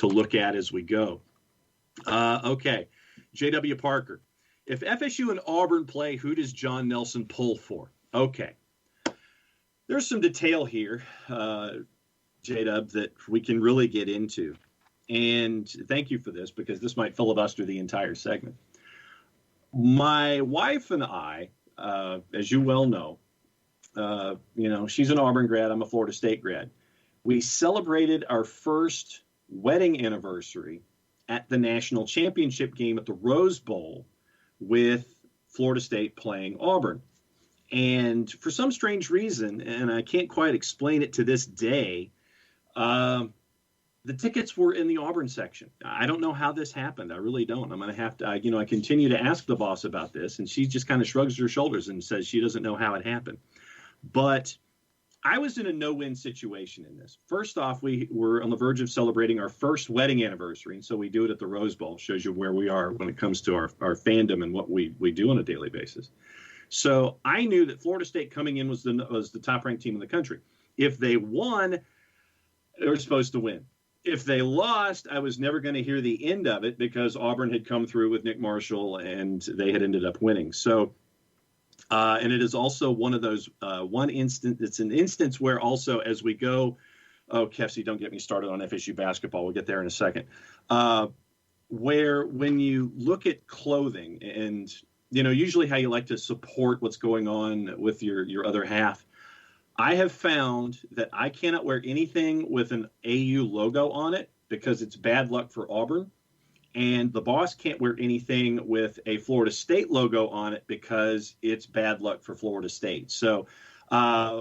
[SPEAKER 2] look at as we go. Okay. J.W. Parker. If FSU and Auburn play, who does John Nelson pull for? Okay. There's some detail here, J-Dub, that we can really get into. And thank you for this, because this might filibuster the entire segment. My wife and I, as you well know, she's an Auburn grad. I'm a Florida State grad. We celebrated our first wedding anniversary at the national championship game at the Rose Bowl with Florida State playing Auburn. And for some strange reason, and I can't quite explain it to this day, the tickets were in the Auburn section. I don't know how this happened. I really don't. I'm going to have to, I continue to ask the boss about this, and she just kind of shrugs her shoulders and says she doesn't know how it happened. But I was in a no-win situation in this. First off, we were on the verge of celebrating our first wedding anniversary, and so we do it at the Rose Bowl. Shows you where we are when it comes to our fandom and what we do on a daily basis. So I knew that Florida State coming in was the top-ranked team in the country. If they won, they were supposed to win. If they lost, I was never going to hear the end of it, because Auburn had come through with Nick Marshall and they had ended up winning. So, and it is also one of those it's an instance where also as we go, Kefsey, don't get me started on FSU basketball. We'll get there in a second. Where when you look at clothing and, usually how you like to support what's going on with your other half, I have found that I cannot wear anything with an AU logo on it because it's bad luck for Auburn. And the boss can't wear anything with a Florida State logo on it because it's bad luck for Florida State. So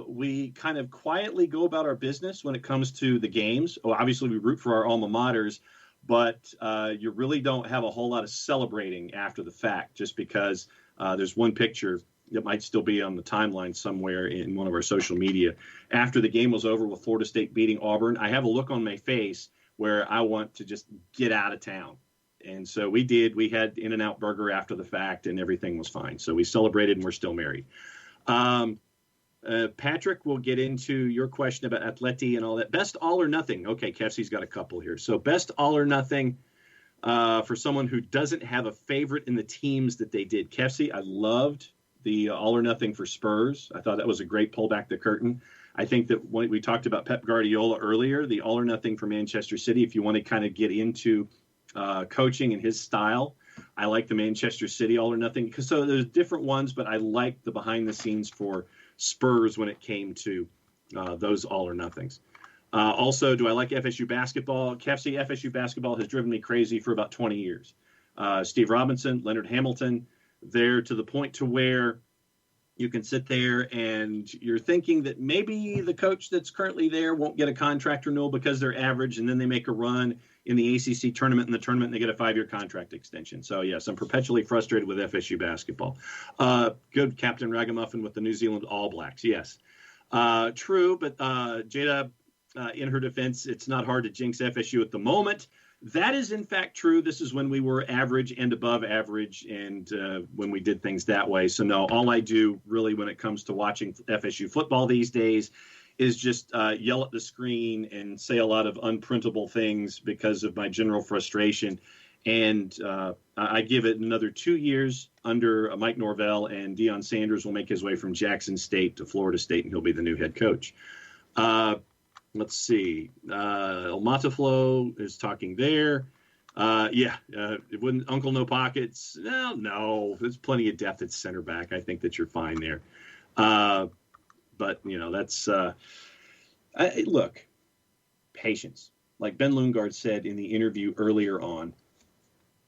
[SPEAKER 2] we kind of quietly go about our business when it comes to the games. Well, obviously, we root for our alma maters, but you really don't have a whole lot of celebrating after the fact, just because there's one picture that might still be on the timeline somewhere in one of our social media. After the game was over with Florida State beating Auburn, I have a look on my face where I want to just get out of town. And so we did. We had In-N-Out Burger after the fact, and everything was fine. So we celebrated, and we're still married. Patrick, we'll get into your question about Atleti and all that. Best all or nothing. Okay, Kefsey's got a couple here. So best all or nothing for someone who doesn't have a favorite in the teams that they did. Kefsey, I loved the all or nothing for Spurs. I thought that was a great pull back the curtain. I think that when we talked about Pep Guardiola earlier, the all or nothing for Manchester City, if you want to kind of get into coaching and his style, I like the Manchester City all or nothing. Because so there's different ones, but I like the behind the scenes for Spurs when it came to those all or nothings. Also, do I like FSU basketball? Kefsey, FSU basketball has driven me crazy for about 20 years. Steve Robinson, Leonard Hamilton, they're to the point to where You can sit there and you're thinking that maybe the coach that's currently there won't get a contract renewal because they're average, and then they make a run in the ACC tournament, and the tournament, and they get a 5-year contract extension. So, yes, I'm perpetually frustrated with FSU basketball. Good Captain Ragamuffin with the New Zealand All Blacks, yes. True, but Jada, in her defense, it's not hard to jinx FSU at the moment. That is, in fact, true. This is when we were average and above average, and when we did things that way. So, no, all I do really when it comes to watching FSU football these days is just yell at the screen and say a lot of unprintable things because of my general frustration. And I give it another 2 years under Mike Norvell, and Deion Sanders will make his way from Jackson State to Florida State, and he'll be the new head coach. Let's see. El Mataflo is talking there. It wouldn't Uncle No Pockets. No, there's plenty of depth at center back. I think that you're fine there. But that's look, patience. Like Ben Lundgaard said in the interview earlier on,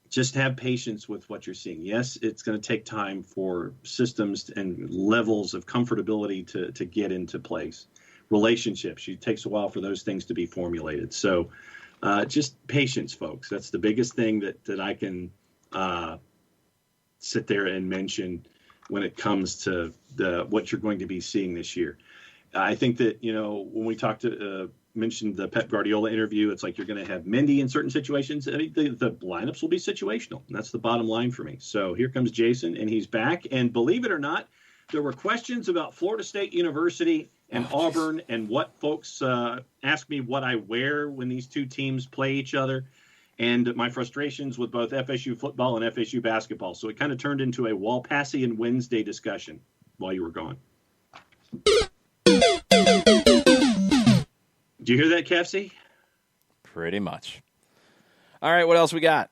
[SPEAKER 2] just have patience with what you're seeing. Yes, it's going to take time for systems and levels of comfortability to get into place. Relationships, it takes a while for those things to be formulated. So just patience, folks. That's the biggest thing that I can sit there and mention when it comes to what you're going to be seeing this year. I think that, when we mentioned the Pep Guardiola interview, it's like you're going to have Mendy in certain situations. I mean, the lineups will be situational. And that's the bottom line for me. So here comes Jason, and he's back. And believe it or not, there were questions about Florida State University and Auburn and what folks ask me what I wear when these two teams play each other, and my frustrations with both FSU football and FSU basketball. So it kind of turned into a Walpassian Wednesday discussion while you were gone. Do you hear that, Kefsey?
[SPEAKER 1] Pretty much. All right, what else we got?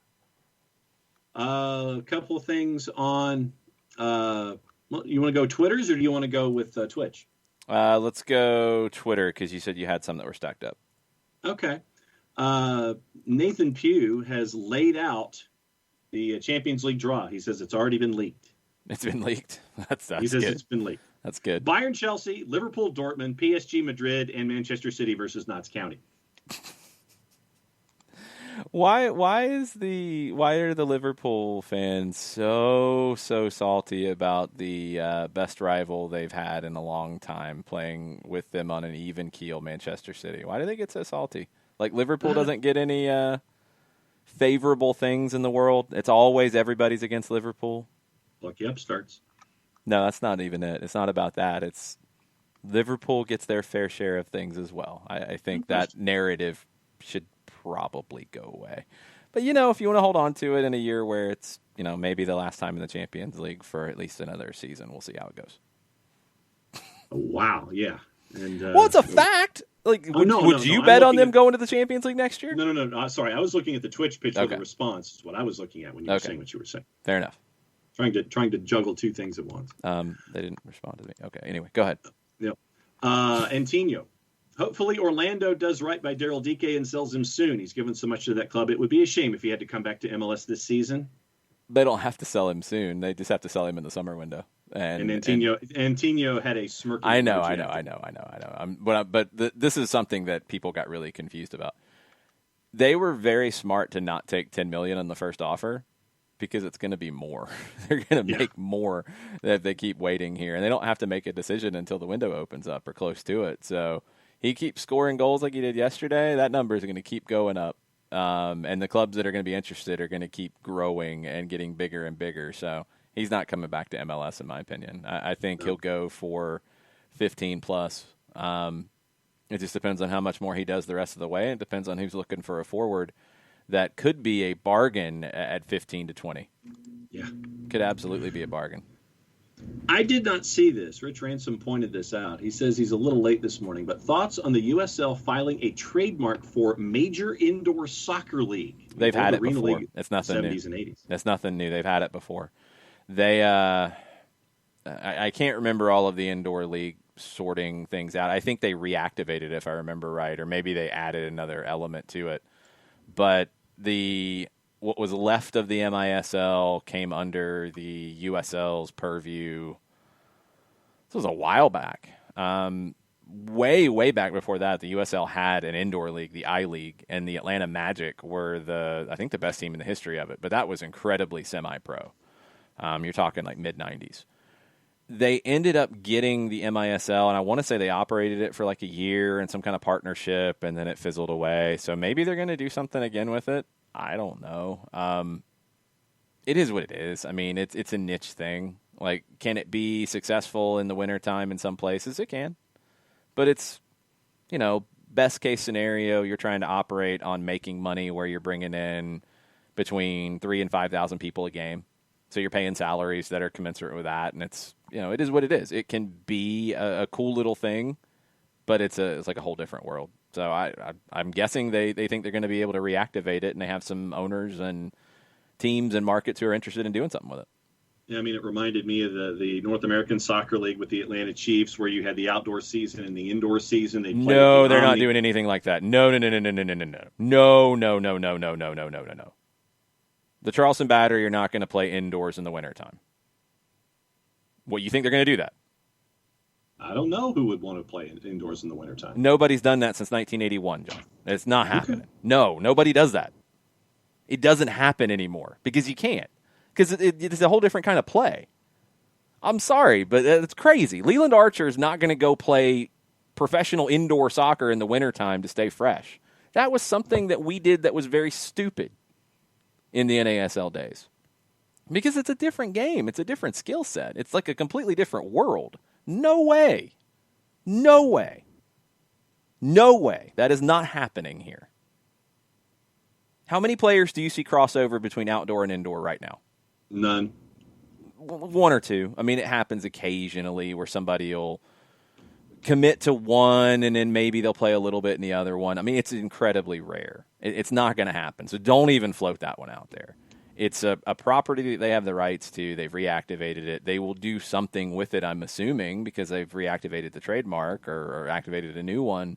[SPEAKER 2] A couple of things on you want to go Twitters, or do you want to go with Twitch?
[SPEAKER 1] Let's go Twitter, because you said you had some that were stacked up.
[SPEAKER 2] Okay. Nathan Pugh has laid out the Champions League draw. He says it's already been leaked.
[SPEAKER 1] It's been leaked? That's
[SPEAKER 2] he says
[SPEAKER 1] good.
[SPEAKER 2] It's been leaked.
[SPEAKER 1] That's good.
[SPEAKER 2] Bayern, Chelsea, Liverpool, Dortmund, PSG, Madrid, and Manchester City versus Notts County.
[SPEAKER 1] Why are the Liverpool fans so salty about the best rival they've had in a long time, playing with them on an even keel, Manchester City? Why do they get so salty? Like, Liverpool doesn't get any favorable things in the world. It's always everybody's against Liverpool.
[SPEAKER 2] Lucky upstarts.
[SPEAKER 1] No, that's not even it. It's not about that. It's Liverpool gets their fair share of things as well. I think that narrative should probably go away. But, if you want to hold on to it in a year where it's, maybe the last time in the Champions League for at least another season, we'll see how it goes.
[SPEAKER 2] Wow, yeah. And
[SPEAKER 1] well, it's a fact. Like, would you bet on them going to the Champions League next year?
[SPEAKER 2] No. Sorry, I was looking at the Twitch picture of the response. Is what I was looking at when you were saying what you were saying.
[SPEAKER 1] Fair enough.
[SPEAKER 2] Trying to juggle two things at once.
[SPEAKER 1] They didn't respond to me. Okay. Anyway, go ahead.
[SPEAKER 2] Yep. Antinho. Hopefully Orlando does right by Daryl Dike and sells him soon. He's given so much to that club. It would be a shame if he had to come back to MLS this season.
[SPEAKER 1] They don't have to sell him soon. They just have to sell him in the summer window. And
[SPEAKER 2] Antinho had a smirk.
[SPEAKER 1] I know. But this is something that people got really confused about. They were very smart to not take $10 million on the first offer, because it's going to be more. They're going to make more if they keep waiting here, and they don't have to make a decision until the window opens up or close to it. So he keeps scoring goals like he did yesterday. That number is going to keep going up, and the clubs that are going to be interested are going to keep growing and getting bigger and bigger. So he's not coming back to MLS, in my opinion. I think he'll go for 15 plus. It just depends on how much more he does the rest of the way. It depends on who's looking for a forward that could be a bargain at 15 to 20.
[SPEAKER 2] Yeah.
[SPEAKER 1] Could absolutely be a bargain.
[SPEAKER 2] I did not see this. Rich Ransom pointed this out. He says he's a little late this morning, but thoughts on the USL filing a trademark for Major Indoor Soccer League?
[SPEAKER 1] They've had it before. It's nothing
[SPEAKER 2] 70s
[SPEAKER 1] new.
[SPEAKER 2] and 80s.
[SPEAKER 1] That's nothing new. They've had it before. They, I can't remember all of the indoor league sorting things out. I think they reactivated, if I remember right, or maybe they added another element to it. But what was left of the MISL came under the USL's purview This was a while back. Way, way back before that, the USL had an indoor league, the I-League, and the Atlanta Magic were I think the best team in the history of it, but that was incredibly semi-pro. You're talking like mid-90s. They ended up getting the MISL, and I want to say they operated it for like a year in some kind of partnership, and then it fizzled away. So maybe they're going to do something again with it. I don't know. It is what it is. I mean, it's a niche thing. Like, can it be successful in the wintertime in some places? It can. But it's, best case scenario, you're trying to operate on making money where you're bringing in between 3,000 and 5,000 people a game. So you're paying salaries that are commensurate with that. And it's, it is what it is. It can be a cool little thing, but it's like a whole different world. So I'm guessing they think they're going to be able to reactivate it, and they have some owners and teams and markets who are interested in doing something with it.
[SPEAKER 2] Yeah, I mean, it reminded me of the North American Soccer League with the Atlanta Chiefs, where you had the outdoor season and the indoor season.
[SPEAKER 1] No, they're not doing anything like that. No. The Charleston Battery are not going to play indoors in the wintertime. What, you think they're going to do that?
[SPEAKER 2] I don't know who would want to play indoors in the wintertime.
[SPEAKER 1] Nobody's done that since 1981, John. It's not happening. Okay. No, nobody does that. It doesn't happen anymore because you can't. Because it's a whole different kind of play. I'm sorry, but it's crazy. Leland Archer is not going to go play professional indoor soccer in the wintertime to stay fresh. That was something that we did that was very stupid in the NASL days. Because it's a different game. It's a different skill set. It's like a completely different world. No way. No way. No way. That is not happening here. How many players do you see crossover between outdoor and indoor right now?
[SPEAKER 2] None.
[SPEAKER 1] One or two. I mean, it happens occasionally where somebody will commit to one and then maybe they'll play a little bit in the other one. I mean, it's incredibly rare. It's not going to happen. So don't even float that one out there. It's a property that they have the rights to. They've reactivated it. They will do something with it, I'm assuming, because they've reactivated the trademark or activated a new one.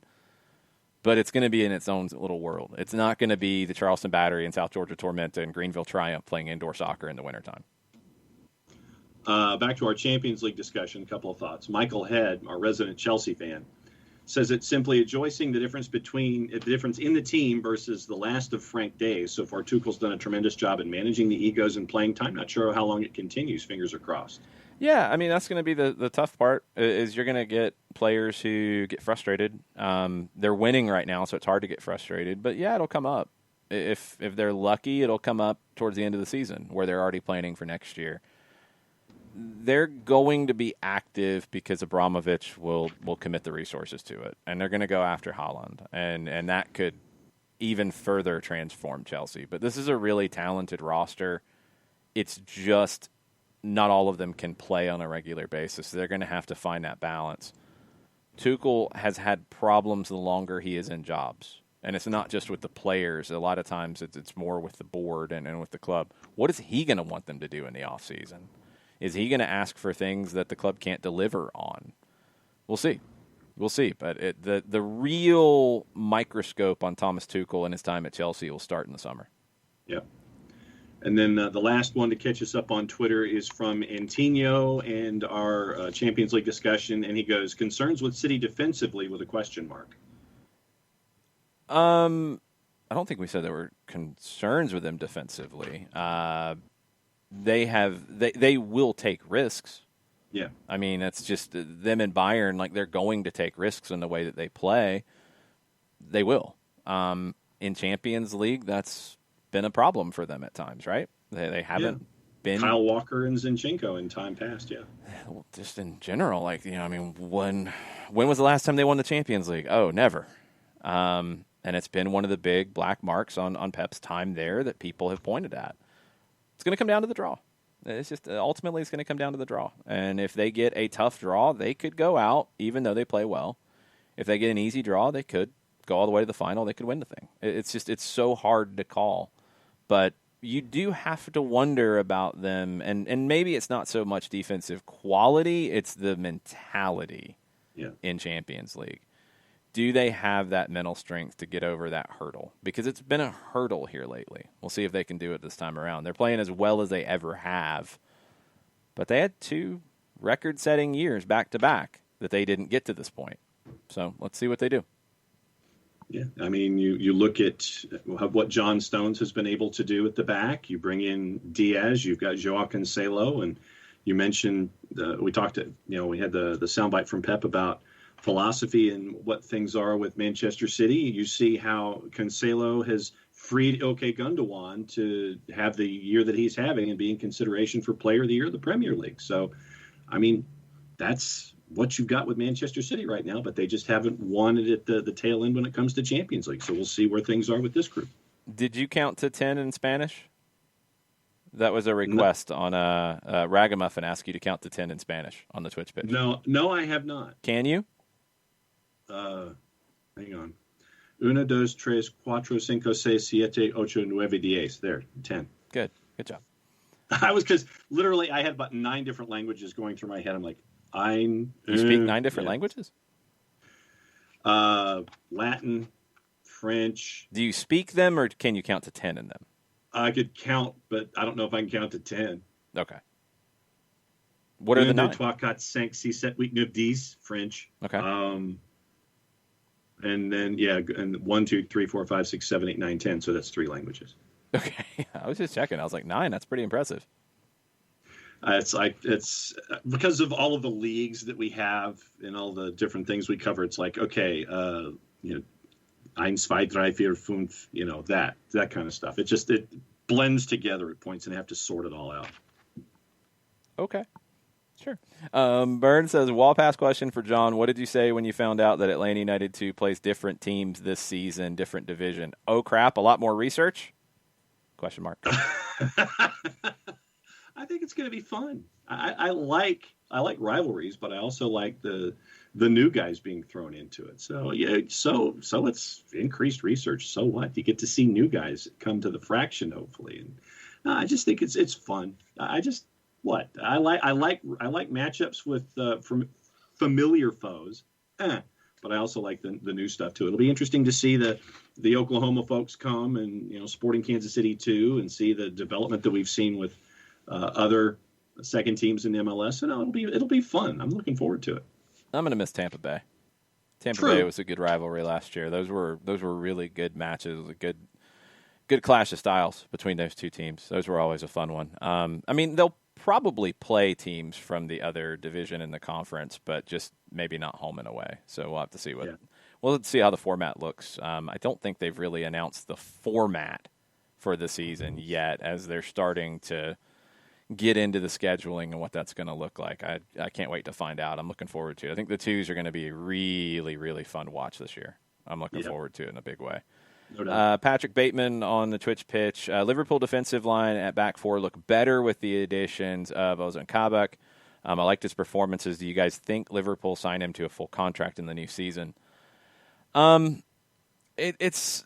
[SPEAKER 1] But it's going to be in its own little world. It's not going to be the Charleston Battery and South Georgia Tormenta and Greenville Triumph playing indoor soccer in the wintertime.
[SPEAKER 2] Back to our Champions League discussion, a couple of thoughts. Michael Head, our resident Chelsea fan, says it's simply addressing the difference in the team versus the last of Frank days. So far, Tuchel's done a tremendous job in managing the egos and playing time. Not sure how long it continues. Fingers are crossed.
[SPEAKER 1] Yeah, I mean, that's going to be the tough part, is you're going to get players who get frustrated. They're winning right now, so it's hard to get frustrated. But, yeah, it'll come up. If they're lucky, it'll come up towards the end of the season where they're already planning for next year. They're going to be active because Abramovich will commit the resources to it, and they're going to go after Haaland, and that could even further transform Chelsea. But this is a really talented roster. It's just not all of them can play on a regular basis. So they're going to have to find that balance. Tuchel has had problems the longer he is in jobs, and it's not just with the players. A lot of times it's more with the board and with the club. What is he going to want them to do in the offseason? Is he going to ask for things that the club can't deliver on? We'll see. We'll see. But the real microscope on Thomas Tuchel and his time at Chelsea will start in the summer.
[SPEAKER 2] Yep. And then the last one to catch us up on Twitter is from Antonio and our Champions League discussion. And he goes, concerns with City defensively with a question mark.
[SPEAKER 1] I don't think we said there were concerns with them defensively. They will take risks.
[SPEAKER 2] Yeah.
[SPEAKER 1] I mean, it's just them and Bayern, like they're going to take risks in the way that they play. They will. In Champions League, that's been a problem for them at times, right? They haven't been.
[SPEAKER 2] Kyle Walker and Zinchenko in time past, yeah.
[SPEAKER 1] Well, just in general, like, I mean, when was the last time they won the Champions League? Oh, never. And it's been one of the big black marks on Pep's time there that people have pointed at. It's going to come down to the draw. It's just ultimately it's going to come down to the draw. And if they get a tough draw, they could go out even though they play well. If they get an easy draw, they could go all the way to the final. They could win the thing. It's so hard to call. But you do have to wonder about them. And maybe it's not so much defensive quality. It's the mentality in Champions League. Do they have that mental strength to get over that hurdle? Because it's been a hurdle here lately. We'll see if they can do it this time around. They're playing as well as they ever have. But they had two record-setting years back-to-back that they didn't get to this point. So let's see what they do.
[SPEAKER 2] Yeah, I mean, you look at what John Stones has been able to do at the back. You bring in Diaz, you've got Joao Cancelo, and you mentioned we had the soundbite from Pep about philosophy and what things are with Manchester City. You see how Cancelo has freed Ilkay Gundogan to have the year that he's having and be in consideration for Player of the Year of the Premier League. So, I mean, that's what you've got with Manchester City right now, but they just haven't won it at the tail end when it comes to Champions League. So we'll see where things are with this group.
[SPEAKER 1] Did you count to 10 in Spanish? That was a request on Ragamuffin asked you to count to 10 in Spanish on the Twitch pitch.
[SPEAKER 2] No, I have not.
[SPEAKER 1] Can you?
[SPEAKER 2] Hang on. 1, 2, 3, 4, 5, 6, 7, 8, 9, 10. There, 10.
[SPEAKER 1] Good job.
[SPEAKER 2] Because literally I had about 9 different languages going through my head. I'm like,
[SPEAKER 1] You speak 9 different languages?
[SPEAKER 2] Latin, French.
[SPEAKER 1] Do you speak them, or can you count to 10 in them?
[SPEAKER 2] I could count, but I don't know if I can count to 10.
[SPEAKER 1] Okay. What are the 9?
[SPEAKER 2] 3, 4, 5, 6, 7, 8, 9, 10, French.
[SPEAKER 1] Okay.
[SPEAKER 2] And then, and 1, 2, 3, 4, 5, 6, 7, 8, 9, 10. So that's 3 languages.
[SPEAKER 1] Okay. I was just checking. I was like, 9, that's pretty impressive.
[SPEAKER 2] It's because of all of the leagues that we have and all the different things we cover. It's like, okay, 1, 2, 3, 4, 5, that kind of stuff. It blends together at points, and I have to sort it all out.
[SPEAKER 1] Okay. Sure. Burn says, wall pass question for John. What did you say when you found out that Atlanta United 2 plays different teams this season, different division? Oh, crap. A lot more research? Question mark.
[SPEAKER 2] I think it's going to be fun. I like rivalries, but I also like the new guys being thrown into it. So yeah, so it's increased research. So what? You get to see new guys come to the fraction, hopefully. And I just think it's fun. I like matchups with from familiar foes, but I also like the new stuff too. It'll be interesting to see the Oklahoma folks come and Sporting Kansas City too, and see the development that we've seen with other second teams in the MLS. And it'll be fun. I'm looking forward to it.
[SPEAKER 1] I'm going to miss Tampa Bay. Tampa Bay was a good rivalry last year. Those were really good matches. It was a good clash of styles between those two teams. Those were always a fun one. I mean, they'll probably play teams from the other division in the conference, but just maybe not home and away. So we'll have to see we'll see how the format looks. I don't think they've really announced the format for the season yet, as they're starting to get into the scheduling and what that's going to look like. I can't wait to find out. I'm looking forward to it. I think the twos are going to be a really, really fun watch this year. I'm looking forward to it in a big way.
[SPEAKER 2] No doubt.
[SPEAKER 1] Patrick Bateman on the Twitch pitch. Liverpool defensive line at back four look better with the additions of Ozan Kabak. I liked his performances. Do you guys think Liverpool sign him to a full contract in the new season? It's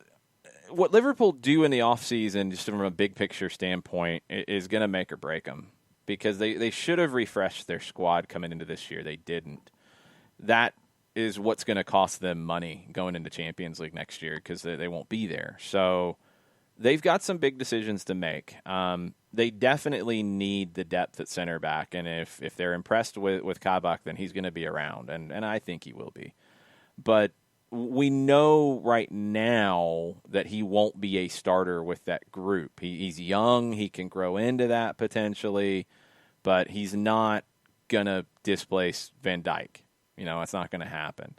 [SPEAKER 1] what Liverpool do in the offseason, just from a big picture standpoint, is going to make or break them, because they should have refreshed their squad coming into this year. They didn't. That is what's going to cost them money going into Champions League next year, because they won't be there. So they've got some big decisions to make. They definitely need the depth at center back, and if they're impressed with Kabak, then he's going to be around, and I think he will be. But we know right now that he won't be a starter with that group. He's young. He can grow into that potentially, but he's not going to displace Van Dijk. It's not going to happen.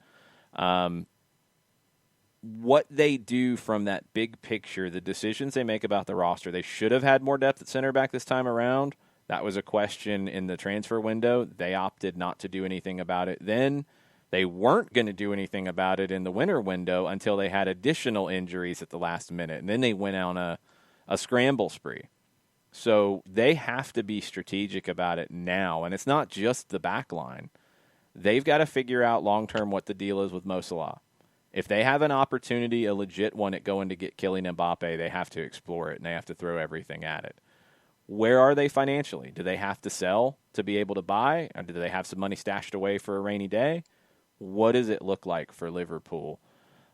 [SPEAKER 1] What they do from that big picture, the decisions they make about the roster, they should have had more depth at center back this time around. That was a question in the transfer window. They opted not to do anything about it then. They weren't going to do anything about it in the winter window until they had additional injuries at the last minute, and then they went on a scramble spree. So they have to be strategic about it now, and it's not just the back line. They've got to figure out long-term what the deal is with Mo Salah. If they have an opportunity, a legit one, at going to get Kylian Mbappe, they have to explore it, and they have to throw everything at it. Where are they financially? Do they have to sell to be able to buy, or do they have some money stashed away for a rainy day? What does it look like for Liverpool?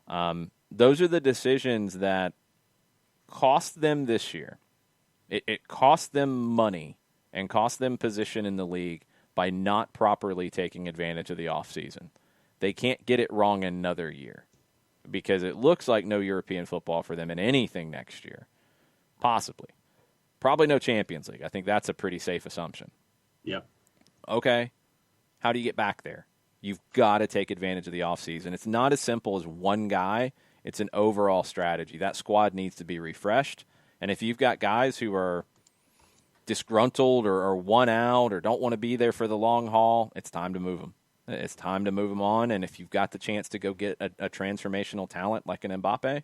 [SPEAKER 1] Those are the decisions that cost them this year. It cost them money and cost them position in the league, by not properly taking advantage of the offseason. They can't get it wrong another year because it looks like no European football for them in anything next year. Possibly. Probably no Champions League. I think that's a pretty safe assumption.
[SPEAKER 2] Yeah.
[SPEAKER 1] Okay. How do you get back there? You've got to take advantage of the offseason. It's not as simple as one guy. It's an overall strategy. That squad needs to be refreshed. And if you've got guys who are disgruntled or one out or don't want to be there for the long haul, it's time to move them. It's time to move them on. And if you've got the chance to go get a transformational talent like an Mbappe,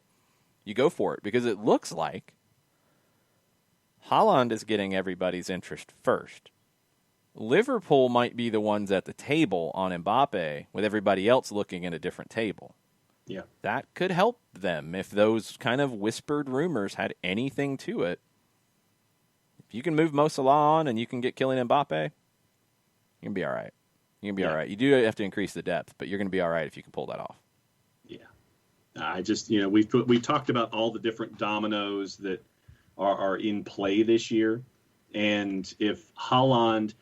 [SPEAKER 1] you go for it. Because it looks like Haaland is getting everybody's interest first. Liverpool might be the ones at the table on Mbappe with everybody else looking at a different table.
[SPEAKER 2] Yeah.
[SPEAKER 1] That could help them if those kind of whispered rumors had anything to it. If you can move Mo Salah on and you can get Kylian Mbappe, you can be all right. You can be all right. You do have to increase the depth, but you're going to be all right if you can pull that off.
[SPEAKER 2] Yeah. I just, we talked about all the different dominoes that are in play this year. And if Haaland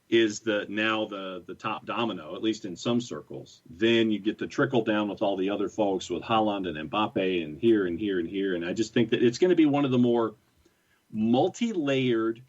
[SPEAKER 2] is now the top domino, at least in some circles, then you get to trickle down with all the other folks with Haaland and Mbappe and here and here and here. And I just think that it's going to be one of the more multi-layered,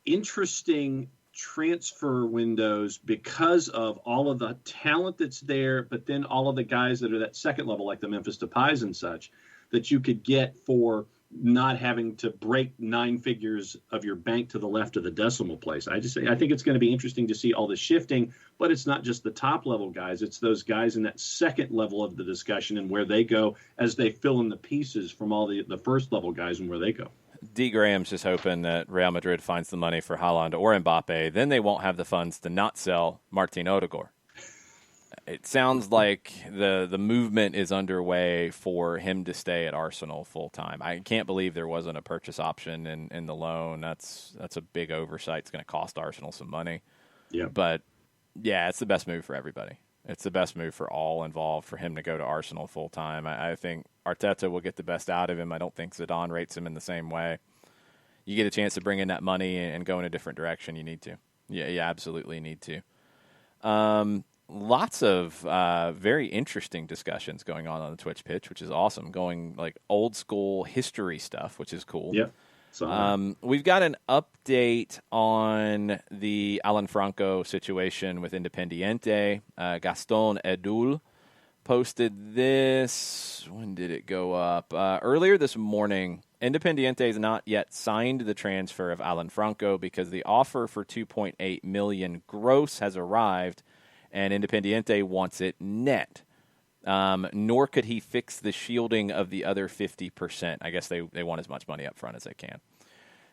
[SPEAKER 2] interesting transfer windows because of all of the talent that's there, but then all of the guys that are that second level, like the Memphis Depays and such, that you could get for not having to break 9 figures of your bank to the left of the decimal place. I think it's going to be interesting to see all the shifting, but it's not just the top level guys. It's those guys in that second level of the discussion and where they go as they fill in the pieces from all the first level guys and where they go.
[SPEAKER 1] D. Graham's just hoping that Real Madrid finds the money for Haaland or Mbappe. Then they won't have the funds to not sell Martin Odegaard. It sounds like the movement is underway for him to stay at Arsenal full time. I can't believe there wasn't a purchase option in the loan. That's a big oversight. It's going to cost Arsenal some money.
[SPEAKER 2] Yeah.
[SPEAKER 1] But yeah, it's the best move for everybody. It's the best move for all involved for him to go to Arsenal full time. I think Arteta will get the best out of him. I don't think Zidane rates him in the same way. You get a chance to bring in that money and go in a different direction, you need to. Yeah, you absolutely need to. Lots of very interesting discussions going on the Twitch pitch, which is awesome. Going like old school history stuff, which is cool.
[SPEAKER 2] Yep. So,
[SPEAKER 1] we've got an update on the Alan Franco situation with Independiente. Gaston Edul posted this. When did it go up? Earlier this morning. Independiente has not yet signed the transfer of Alan Franco because the offer for $2.8 million gross has arrived, and Independiente wants it net. Nor could he fix the shielding of the other 50%. I guess they want as much money up front as they can.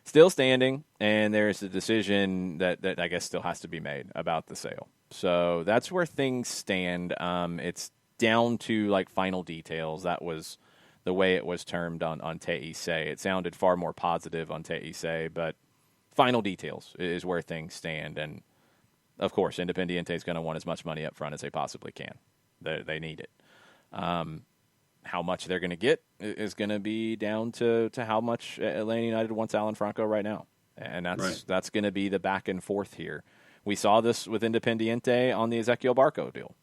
[SPEAKER 1] Still standing, and there's a decision that I guess still has to be made about the sale. So that's where things stand. It's down to like final details. That was the way it was termed on TIC. It sounded far more positive on TIC, but final details is where things stand. And of course, Independiente is going to want as much money up front as they possibly can. They need it. How much they're going to get is going to be down to how much Atlanta United wants Alan Franco right now. And that's going to be the back and forth here. We saw this with Independiente on the Ezequiel Barco deal,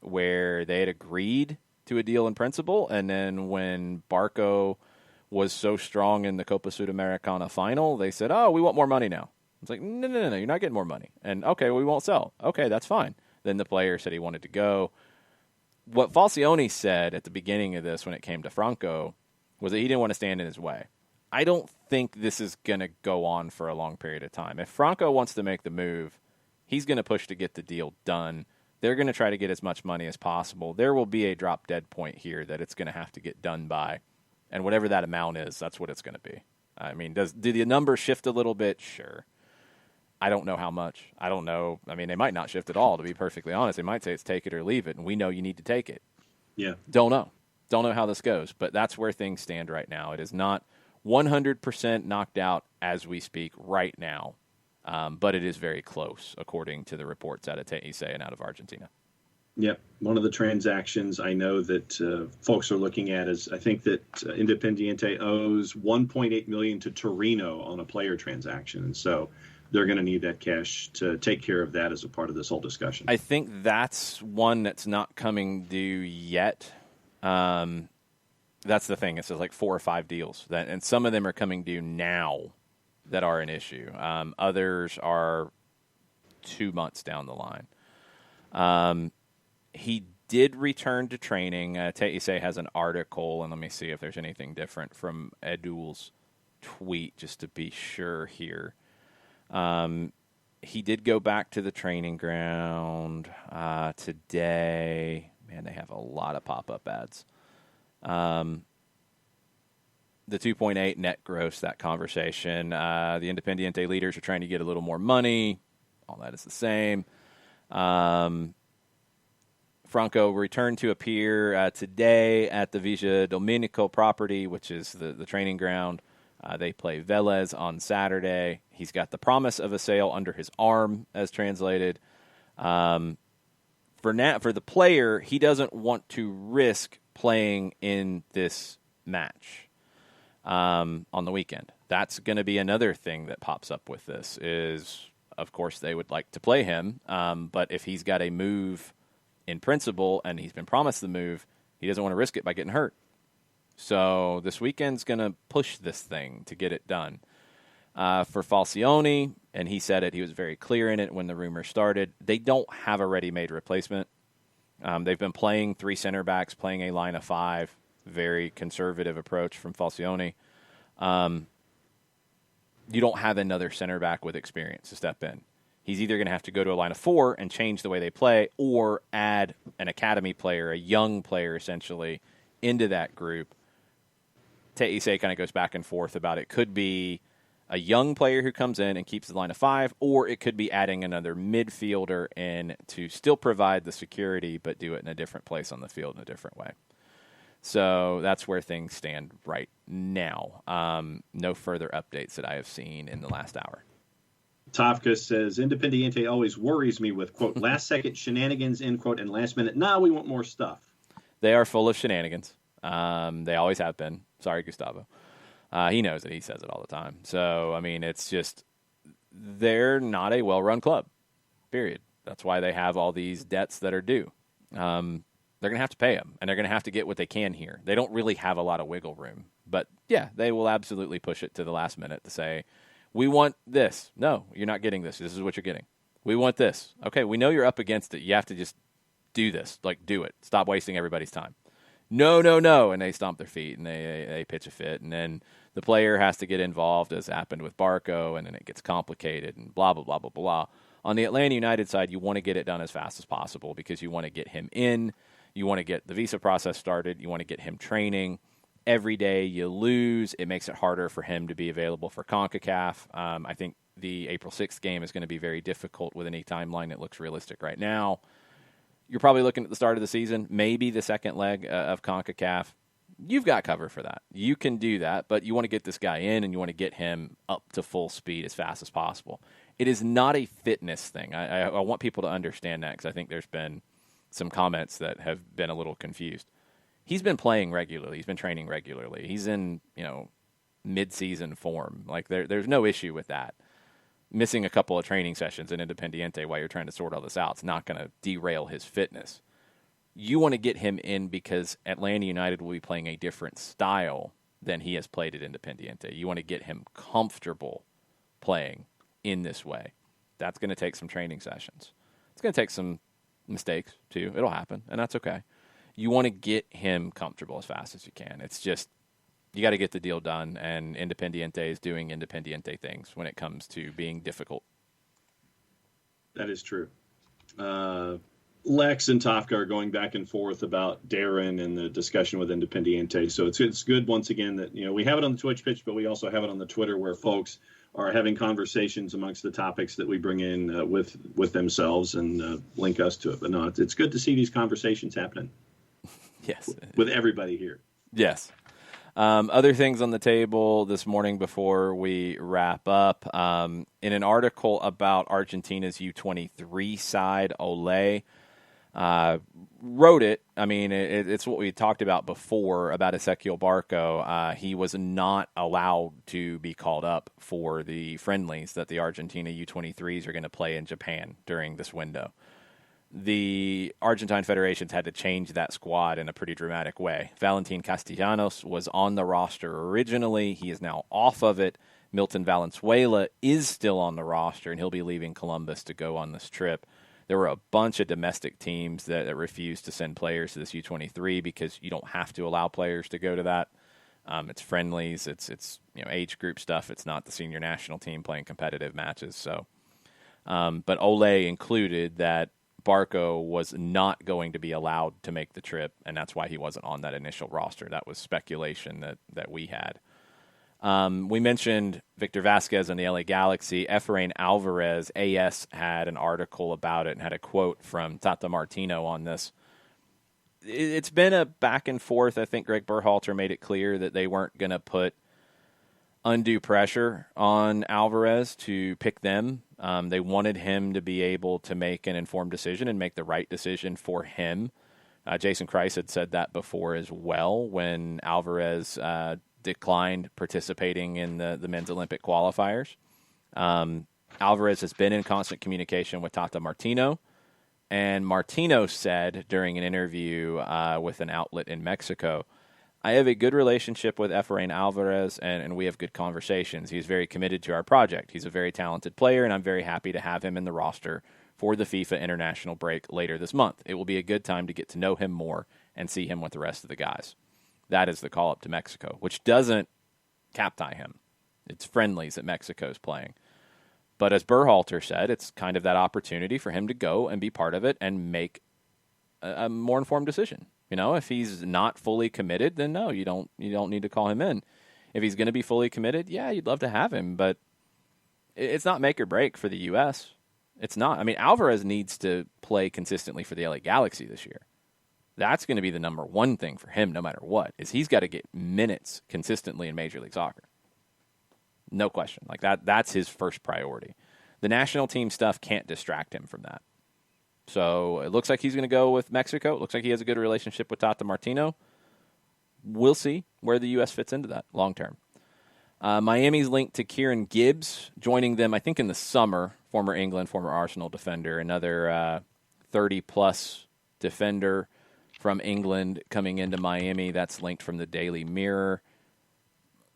[SPEAKER 1] where they had agreed to a deal in principle, and then when Barco was so strong in the Copa Sudamericana final, they said, oh, we want more money now. It's like, no, you're not getting more money. And, okay, we won't sell. Okay, that's fine. Then the player said he wanted to go. What Falcioni said at the beginning of this when it came to Franco was that he didn't want to stand in his way. I don't think this is going to go on for a long period of time. If Franco wants to make the move, he's going to push to get the deal done. They're going to try to get as much money as possible. There will be a drop-dead point here that it's going to have to get done by. And whatever that amount is, that's what it's going to be. I mean, do the numbers shift a little bit? Sure. I don't know how much. I don't know. I mean, they might not shift at all, to be perfectly honest. They might say it's take it or leave it, and we know you need to take it.
[SPEAKER 2] Yeah.
[SPEAKER 1] Don't know. Don't know how this goes, but that's where things stand right now. It is not 100% knocked out as we speak right now, but it is very close, according to the reports out of TIC and out of Argentina.
[SPEAKER 2] Yep. One of the transactions I know that folks are looking at is I think that Independiente owes $1.8 million to Torino on a player transaction. And so they're going to need that cash to take care of that as a part of this whole discussion.
[SPEAKER 1] I think that's one that's not coming due yet. That's the thing. It's like 4 or 5 deals, and some of them are coming due now that are an issue. Others are 2 months down the line. He did return to training. Teise has an article, and let me see if there's anything different from Edul's tweet just to be sure here. He did go back to the training ground today. Man, they have a lot of pop-up ads. The 2.8 net gross, that conversation. The Independiente leaders are trying to get a little more money. All that is the same. Franco returned to appear today at the Villa Dominico property, which is the training ground. They play Vélez on Saturday. He's got the promise of a sale under his arm, as translated. For the player, he doesn't want to risk playing in this match on the weekend. That's going to be another thing that pops up with this is, of course, they would like to play him. But if he's got a move in principle and he's been promised the move, he doesn't want to risk it by getting hurt. So this weekend's going to push this thing to get it done. For Falcioni, and he said it, he was very clear in it when the rumor started, they don't have a ready-made replacement. They've been playing 3 center backs, playing a line of 5, very conservative approach from Falcioni. You don't have another center back with experience to step in. He's either going to have to go to a line of 4 and change the way they play or add an academy player, a young player essentially, into that group. Teise kind of goes back and forth about it. Could be a young player who comes in and keeps the line of 5, or it could be adding another midfielder in to still provide the security but do it in a different place on the field in a different way. So that's where things stand right now. No further updates that I have seen in the last hour.
[SPEAKER 2] Tafka says, Independiente always worries me with, quote, last-second shenanigans, end quote, and last minute, we want more stuff.
[SPEAKER 1] They are full of shenanigans. They always have been. Sorry, Gustavo. He knows it. He says it all the time. So, I mean, it's just they're not a well-run club, period. That's why they have all these debts that are due. They're going to have to pay them, and they're going to have to get what they can here. They don't really have a lot of wiggle room. But, yeah, they will absolutely push it to the last minute to say, we want this. No, you're not getting this. This is what you're getting. We want this. Okay, we know you're up against it. You have to just do this. Like, do it. Stop wasting everybody's time. No, and they stomp their feet and they pitch a fit, and then the player has to get involved, as happened with Barco, and then it gets complicated and blah, blah, blah, blah, blah. On the Atlanta United side, you want to get it done as fast as possible because you want to get him in, you want to get the visa process started, you want to get him training. Every day you lose, it makes it harder for him to be available for CONCACAF. I think the April 6th game is going to be very difficult with any timeline that looks realistic right now. You're probably looking at the start of the season, maybe the second leg of CONCACAF. You've got cover for that. You can do that, but you want to get this guy in and you want to get him up to full speed as fast as possible. It is not a fitness thing. I want people to understand that because I think there's been some comments that have been a little confused. He's been playing regularly. He's been training regularly. He's in, mid-season form. Like there's no issue with that. Missing a couple of training sessions in Independiente while you're trying to sort all this out is not going to derail his fitness. You want to get him in because Atlanta United will be playing a different style than he has played at Independiente. You want to get him comfortable playing in this way. That's going to take some training sessions. It's going to take some mistakes, too. It'll happen, and that's okay. You want to get him comfortable as fast as you can. It's just you got to get the deal done, and Independiente is doing Independiente things when it comes to being difficult.
[SPEAKER 2] That is true. Lex and Tafka are going back and forth about Darren and the discussion with Independiente. So it's good, once again, that we have it on the Twitch pitch, but we also have it on the Twitter where folks are having conversations amongst the topics that we bring in with themselves and link us to it. But no, it's good to see these conversations happening.
[SPEAKER 1] Yes.
[SPEAKER 2] With everybody here.
[SPEAKER 1] Yes. Other things on the table this morning before we wrap up. In an article about Argentina's U23 side, Olé, wrote it. I mean, it's what we talked about before about Ezequiel Barco. He was not allowed to be called up for the friendlies that the Argentina U23s are going to play in Japan during this window. The Argentine federations had to change that squad in a pretty dramatic way. Valentin Castellanos was on the roster originally. He is now off of it. Milton Valenzuela is still on the roster, and he'll be leaving Columbus to go on this trip. There were a bunch of domestic teams that refused to send players to this U23 because you don't have to allow players to go to that. It's friendlies, it's age group stuff. It's not the senior national team playing competitive matches. So, but Ole included that Barco was not going to be allowed to make the trip, and that's why he wasn't on that initial roster. That was speculation that we had. We mentioned Victor Vazquez and the LA Galaxy. Efrain Alvarez, AS, had an article about it and had a quote from Tata Martino on this. It's been a back and forth. I think Greg Berhalter made it clear that they weren't going to put undue pressure on Alvarez to pick them. They wanted him to be able to make an informed decision and make the right decision for him. Jason Kreis had said that before as well when Alvarez declined participating in the men's Olympic qualifiers. Alvarez has been in constant communication with Tata Martino, and Martino said during an interview with an outlet in Mexico, I have a good relationship with Efrain Alvarez, and we have good conversations. He's very committed to our project. He's a very talented player, and I'm very happy to have him in the roster for the FIFA international break later this month. It will be a good time to get to know him more and see him with the rest of the guys. That is the call-up to Mexico, which doesn't cap tie him. It's friendlies that Mexico's playing. But as Berhalter said, it's kind of that opportunity for him to go and be part of it and make a more informed decision. If he's not fully committed, then no, you don't need to call him in. If he's going to be fully committed, yeah, you'd love to have him, but it's not make or break for the U.S. It's not. I mean, Alvarez needs to play consistently for the LA Galaxy this year. That's going to be the number one thing for him, no matter what, is he's got to get minutes consistently in Major League Soccer. No question. That's his first priority. The national team stuff can't distract him from that. So it looks like he's going to go with Mexico. It looks like he has a good relationship with Tata Martino. We'll see where the U.S. fits into that long term. Miami's linked to Kieran Gibbs, joining them, I think, in the summer. Former England, former Arsenal defender, another 30-plus defender from England coming into Miami. That's linked from the Daily Mirror.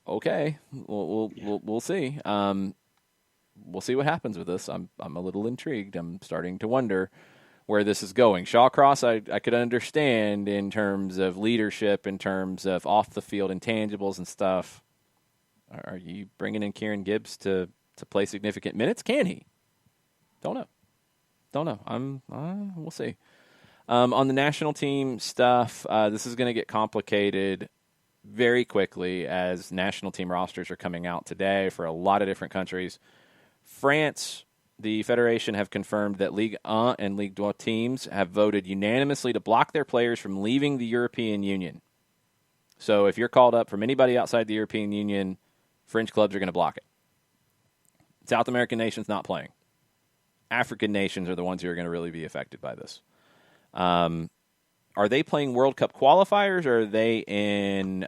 [SPEAKER 1] Okay, we'll see. We'll see what happens with this. I'm a little intrigued. I'm starting to wonder where this is going. Shawcross, I could understand in terms of leadership, in terms of off-the-field intangibles and stuff. Are you bringing in Kieran Gibbs to play significant minutes? Can he? Don't know. We'll see. On the national team stuff, this is going to get complicated very quickly as national team rosters are coming out today for a lot of different countries. France, the federation have confirmed that Ligue 1 and Ligue 2 teams have voted unanimously to block their players from leaving the European Union. So if you're called up from anybody outside the European Union, French clubs are going to block it. South American nations not playing. African nations are the ones who are going to really be affected by this. Are they playing World Cup qualifiers, or are they in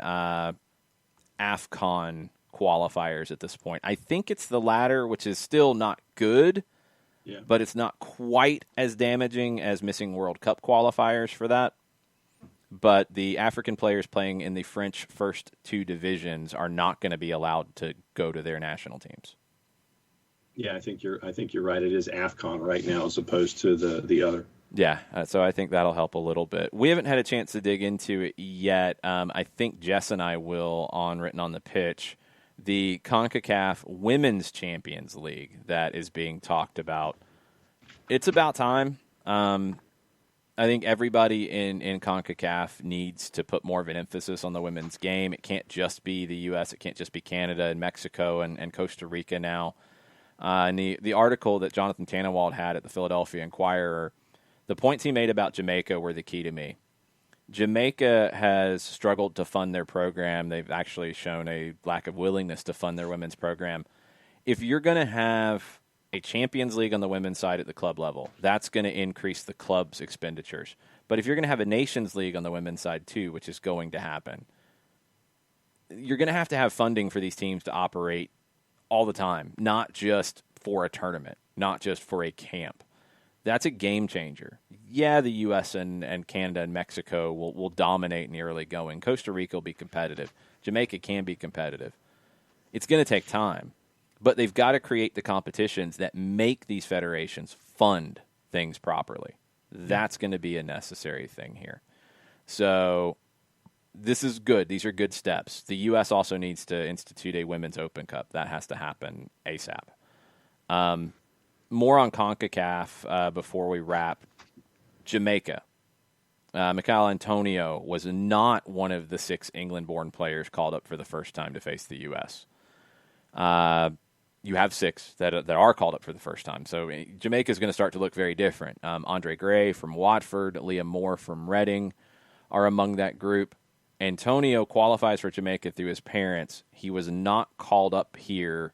[SPEAKER 1] AFCON qualifiers at this point? I think it's the latter, which is still not good, but it's not quite as damaging as missing World Cup qualifiers for that. But the African players playing in the French first two divisions are not going to be allowed to go to their national teams.
[SPEAKER 2] Yeah, I think you're right. It is AFCON right now as opposed to the other.
[SPEAKER 1] Yeah, so I think that'll help a little bit. We haven't had a chance to dig into it yet. I think Jess and I will on Written on the Pitch. The CONCACAF Women's Champions League that is being talked about. It's about time. I think everybody in CONCACAF needs to put more of an emphasis on the women's game. It can't just be the U.S. It can't just be Canada and Mexico and Costa Rica now. And the article that Jonathan Tannenwald had at the Philadelphia Inquirer, the points he made about Jamaica were the key to me. Jamaica has struggled to fund their program. They've actually shown a lack of willingness to fund their women's program. If you're going to have a Champions League on the women's side at the club level. That's going to increase the club's expenditures. But if you're going to have a Nations League on the women's side too, which is going to happen, you're going to have funding for these teams to operate all the time, not just for a tournament, not just for a camp. That's a game changer. Yeah, the U.S. and Canada and Mexico will dominate in the early going. Costa Rica will be competitive. Jamaica can be competitive. It's going to take time, but they've got to create the competitions that make these federations fund things properly. That's going to be a necessary thing here. So this is good. These are good steps. The U.S. also needs to institute a Women's Open Cup. That has to happen ASAP. More on CONCACAF before we wrap. Jamaica. Michael Antonio was not one of the 6 England-born players called up for the first time to face the U.S. You have 6 that are called up for the first time. So Jamaica is going to start to look very different. Andre Gray from Watford, Leah Moore from Reading are among that group. Antonio qualifies for Jamaica through his parents. He was not called up here.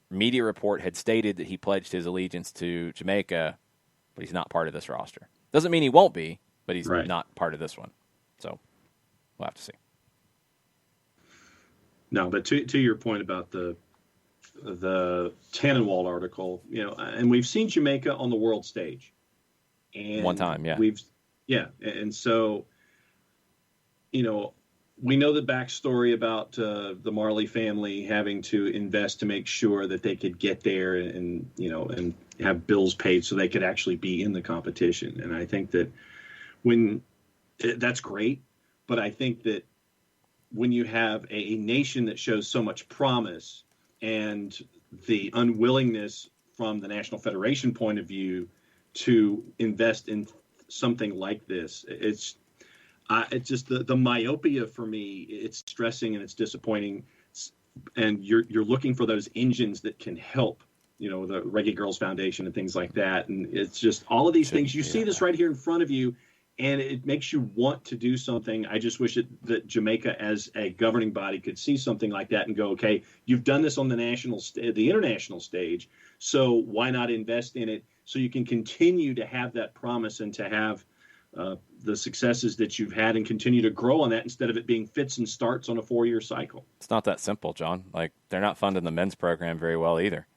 [SPEAKER 1] Media report had stated that he pledged his allegiance to Jamaica, but he's not part of this roster. Doesn't mean he won't be, but he's not part of this one. So we'll have to see.
[SPEAKER 2] No, but to your point about the Tannenwald article, and we've seen Jamaica on the world stage. And
[SPEAKER 1] one time, yeah.
[SPEAKER 2] And so, we know the backstory about the Marley family having to invest to make sure that they could get there and have bills paid so they could actually be in the competition. And I think that that's great, but I think that when you have a nation that shows so much promise and the unwillingness from the National Federation point of view to invest in something like this, it's just the myopia for me. It's stressing and it's disappointing. And you're looking for those engines that can help, the Reggae Girls Foundation and things like that. And it's just all of these things. You see this right here in front of you, and it makes you want to do something. I just wish that Jamaica as a governing body could see something like that and go, okay, you've done this on the international stage, so why not invest in it so you can continue to have that promise and to have the successes that you've had and continue to grow on that instead of it being fits and starts on a 4-year cycle.
[SPEAKER 1] It's not that simple, John. Like, they're not funding the men's program very well either.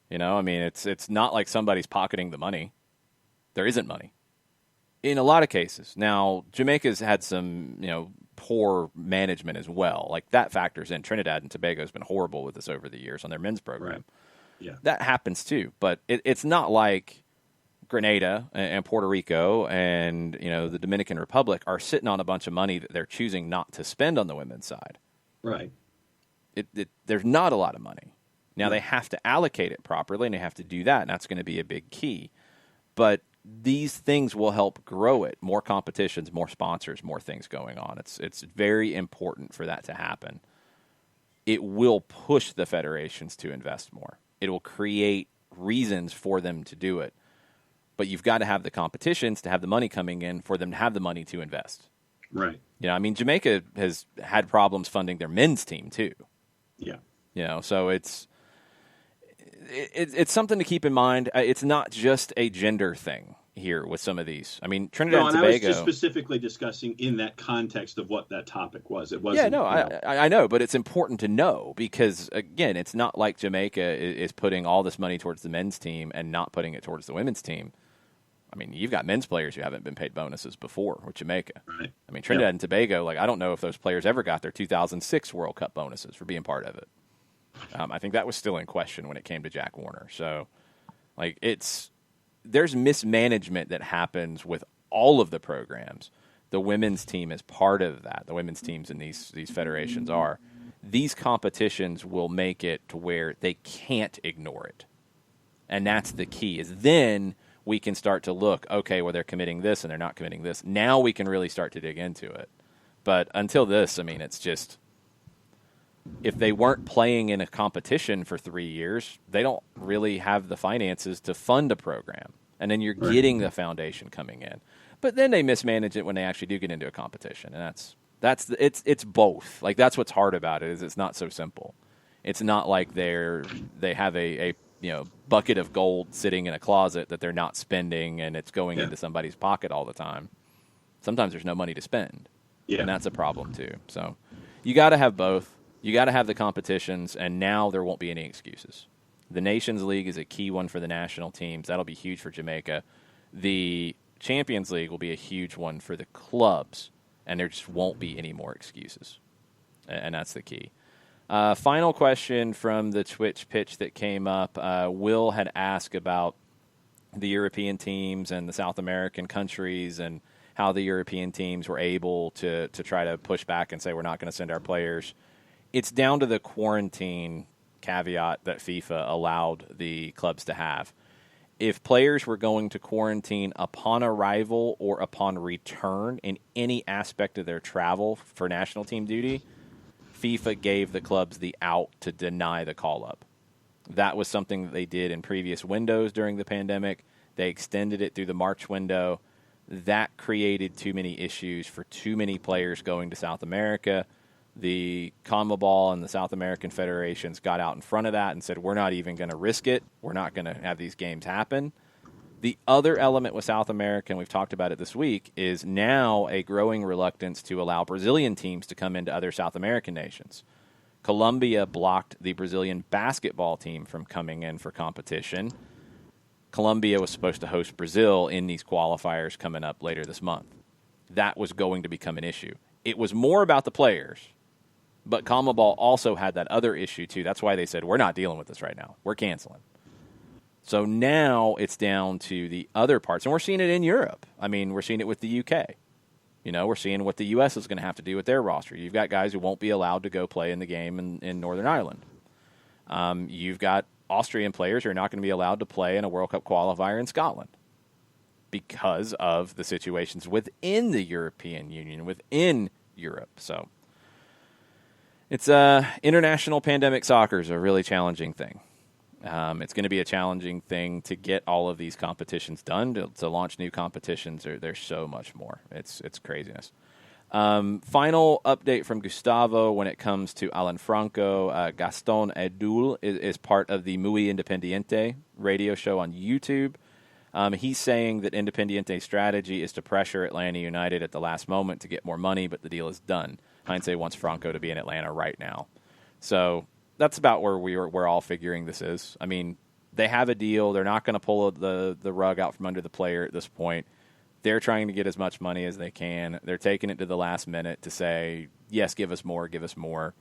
[SPEAKER 1] It's not like somebody's pocketing the money. There isn't money in a lot of cases. Now, Jamaica's had some, poor management as well. Like, that factors in. Trinidad and Tobago has been horrible with this over the years on their men's program.
[SPEAKER 2] Right. Yeah.
[SPEAKER 1] That happens too, but it's not like Grenada and Puerto Rico and the Dominican Republic are sitting on a bunch of money that they're choosing not to spend on the women's side.
[SPEAKER 2] Right.
[SPEAKER 1] There's not a lot of money. Now they have to allocate it properly, and they have to do that, and that's going to be a big key. But these things will help grow it. More competitions, more sponsors, more things going on. It's very important for that to happen. It will push the federations to invest more. It will create reasons for them to do it. But you've got to have the competitions to have the money coming in for them to have the money to invest.
[SPEAKER 2] Right.
[SPEAKER 1] Jamaica has had problems funding their men's team too.
[SPEAKER 2] Yeah.
[SPEAKER 1] So it's something to keep in mind. It's not just a gender thing here with some of these. Trinidad and Tobago.
[SPEAKER 2] I was just specifically discussing in that context of what that topic was. It wasn't.
[SPEAKER 1] Yeah, no, I know, but it's important to know because, again, it's not like Jamaica is putting all this money towards the men's team and not putting it towards the women's team. You've got men's players who haven't been paid bonuses before with Jamaica.
[SPEAKER 2] Right.
[SPEAKER 1] Trinidad and Tobago, I don't know if those players ever got their 2006 World Cup bonuses for being part of it. I think that was still in question when it came to Jack Warner. So, there's mismanagement that happens with all of the programs. The women's team is part of that. The women's teams in these federations are. These competitions will make it to where they can't ignore it. And that's the key, is then we can start to look, okay, well, they're committing this and they're not committing this. Now we can really start to dig into it. But until this, it's just, if they weren't playing in a competition for 3 years, they don't really have the finances to fund a program. And then you're getting the foundation coming in. But then they mismanage it when they actually do get into a competition. And it's both. That's what's hard about it, is it's not so simple. It's not like they have a bucket of gold sitting in a closet that they're not spending, and it's going into somebody's pocket all the time. Sometimes there's no money to spend, and that's a problem too. So you got to have both. You got to have the competitions, and now there won't be any excuses. The Nations League is a key one for the national teams. That'll be huge for Jamaica. The Champions League will be a huge one for the clubs, and there just won't be any more excuses, and that's the key. Final question from the Twitch pitch that came up. Will had asked about the European teams and the South American countries and how the European teams were able to try to push back and say we're not going to send our players. It's down to the quarantine caveat that FIFA allowed the clubs to have. If players were going to quarantine upon arrival or upon return in any aspect of their travel for national team duty, FIFA gave the clubs the out to deny the call-up. That was something that they did in previous windows during the pandemic. They extended it through the March window. That created too many issues for too many players going to South America. The CONMEBOL and the South American federations got out in front of that and said, we're not even going to risk it. We're not going to have these games happen. The other element with South America, and we've talked about it this week, is now a growing reluctance to allow Brazilian teams to come into other South American nations. Colombia blocked the Brazilian basketball team from coming in for competition. Colombia was supposed to host Brazil in these qualifiers coming up later this month. That was going to become an issue. It was more about the players, but CONMEBOL also had that other issue too. That's why they said, we're not dealing with this right now. We're canceling. So now it's down to the other parts, and we're seeing it in Europe. I mean, we're seeing it with the UK. We're seeing what the U.S. is going to have to do with their roster. You've got guys who won't be allowed to go play in the game in Northern Ireland. You've got Austrian players who are not going to be allowed to play in a World Cup qualifier in Scotland because of the situations within the European Union, within Europe. So it's international pandemic soccer is a really challenging thing. It's going to be a challenging thing to get all of these competitions done, to launch new competitions. There's so much more. It's craziness. Final update from Gustavo when it comes to Alan Franco. Gaston Edul is part of the Muy Independiente radio show on YouTube. He's saying that Independiente's strategy is to pressure Atlanta United at the last moment to get more money, but the deal is done. Heinze wants Franco to be in Atlanta right now. So that's about where we're all figuring this is. I mean, they have a deal. They're not going to pull the rug out from under the player at this point. They're trying to get as much money as they can. They're taking it to the last minute to say, yes, give us more, give us more.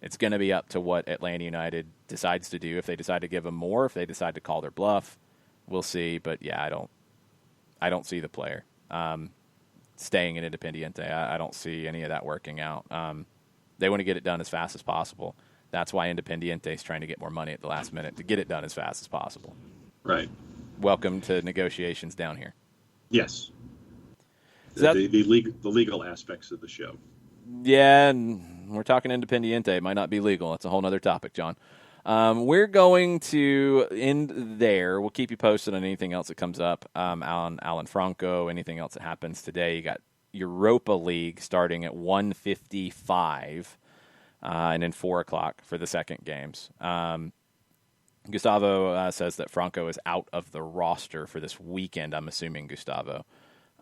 [SPEAKER 1] It's going to be up to what Atlanta United decides to do. If they decide to give them more, if they decide to call their bluff, we'll see. But yeah, I don't see the player staying in Independiente. I don't see any of that working out. They want to get it done as fast as possible. That's why Independiente is trying to get more money at the last minute to get it done as fast as possible.
[SPEAKER 2] Right.
[SPEAKER 1] Welcome to negotiations down here.
[SPEAKER 2] Yes.
[SPEAKER 1] So
[SPEAKER 2] the legal aspects of the show.
[SPEAKER 1] Yeah, and we're talking Independiente. It might not be legal. That's a whole other topic, John. We're going to end there. We'll keep you posted on anything else that comes up on Alan Franco, anything else that happens today. You got Europa League starting at 1:55 and then 4 o'clock for the second games. Gustavo says that Franco is out of the roster for this weekend, I'm assuming, Gustavo.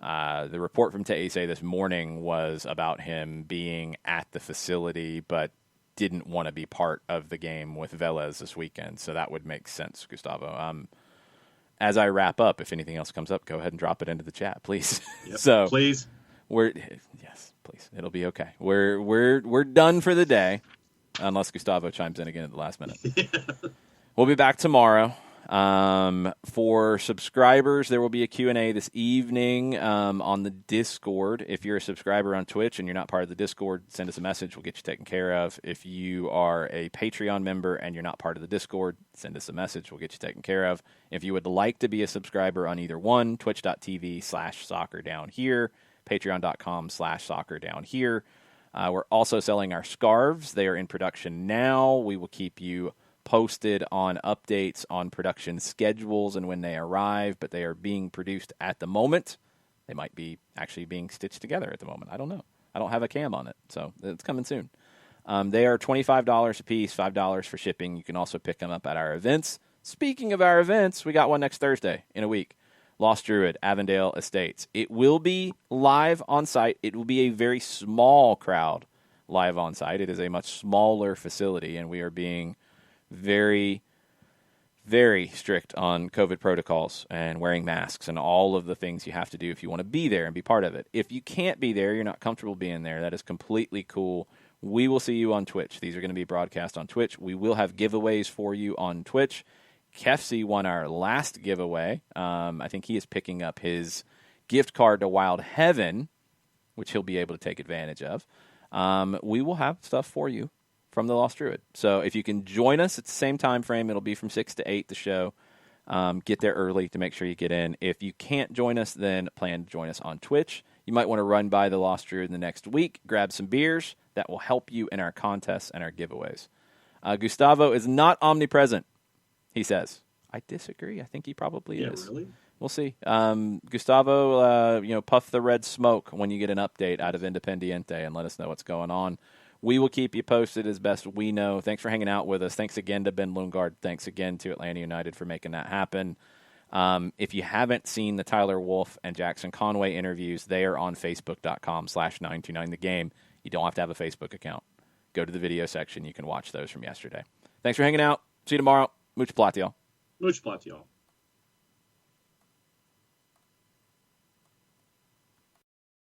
[SPEAKER 1] The report from TEC this morning was about him being at the facility, but didn't want to be part of the game with Vélez this weekend. So that would make sense, Gustavo. As I wrap up, if anything else comes up, go ahead and drop it into the chat, please.
[SPEAKER 2] Yep,
[SPEAKER 1] so
[SPEAKER 2] please.
[SPEAKER 1] Yes, please. It'll be okay. We're done for the day, unless Gustavo chimes in again at the last minute. We'll be back tomorrow. For subscribers, there will be a Q&A this evening on the Discord. If you're a subscriber on Twitch and you're not part of the Discord, send us a message. We'll get you taken care of. If you are a Patreon member and you're not part of the Discord, send us a message. We'll get you taken care of. If you would like to be a subscriber on either one, twitch.tv/soccerdownhere, patreon.com/soccerdownhere. We're also selling our scarves. They are in production now. We will keep you posted on updates on production schedules and when they arrive, but they are being produced at the moment. They might be actually being stitched together at the moment. I don't know. I don't have a cam on it, so it's coming soon. They are $25 a piece, $5 for shipping. You can also pick them up at our events. Speaking of our events, we got one next Thursday in a week. Lost Druid, Avondale Estates. It will be live on site. It will be a very small crowd live on site. It is a much smaller facility, and we are being very, very strict on COVID protocols and wearing masks and all of the things you have to do if you want to be there and be part of it. If you can't be there, you're not comfortable being there, that is completely cool. We will see you on Twitch. These are going to be broadcast on Twitch. We will have giveaways for you on Twitch. Kefsey won our last giveaway. I think he is picking up his gift card to Wild Heaven, which he'll be able to take advantage of. We will have stuff for you from the Lost Druid. So if you can join us at the same time frame, it'll be from 6 to 8, the show. Get there early to make sure you get in. If you can't join us, then plan to join us on Twitch. You might want to run by the Lost Druid in the next week, grab some beers. That will help you in our contests and our giveaways. Gustavo is not omnipresent, he says. I disagree. I think he probably is.
[SPEAKER 2] Really?
[SPEAKER 1] We'll see. Gustavo, puff the red smoke when you get an update out of Independiente and let us know what's going on. We will keep you posted as best we know. Thanks for hanging out with us. Thanks again to Ben Lundgaard. Thanks again to Atlanta United for making that happen. If you haven't seen the Tyler Wolff and Jackson Conway interviews, they are on Facebook.com/929thegame. You don't have to have a Facebook account. Go to the video section. You can watch those from yesterday. Thanks for hanging out. See you tomorrow. Much plot, y'all.
[SPEAKER 2] Much plot, y'all.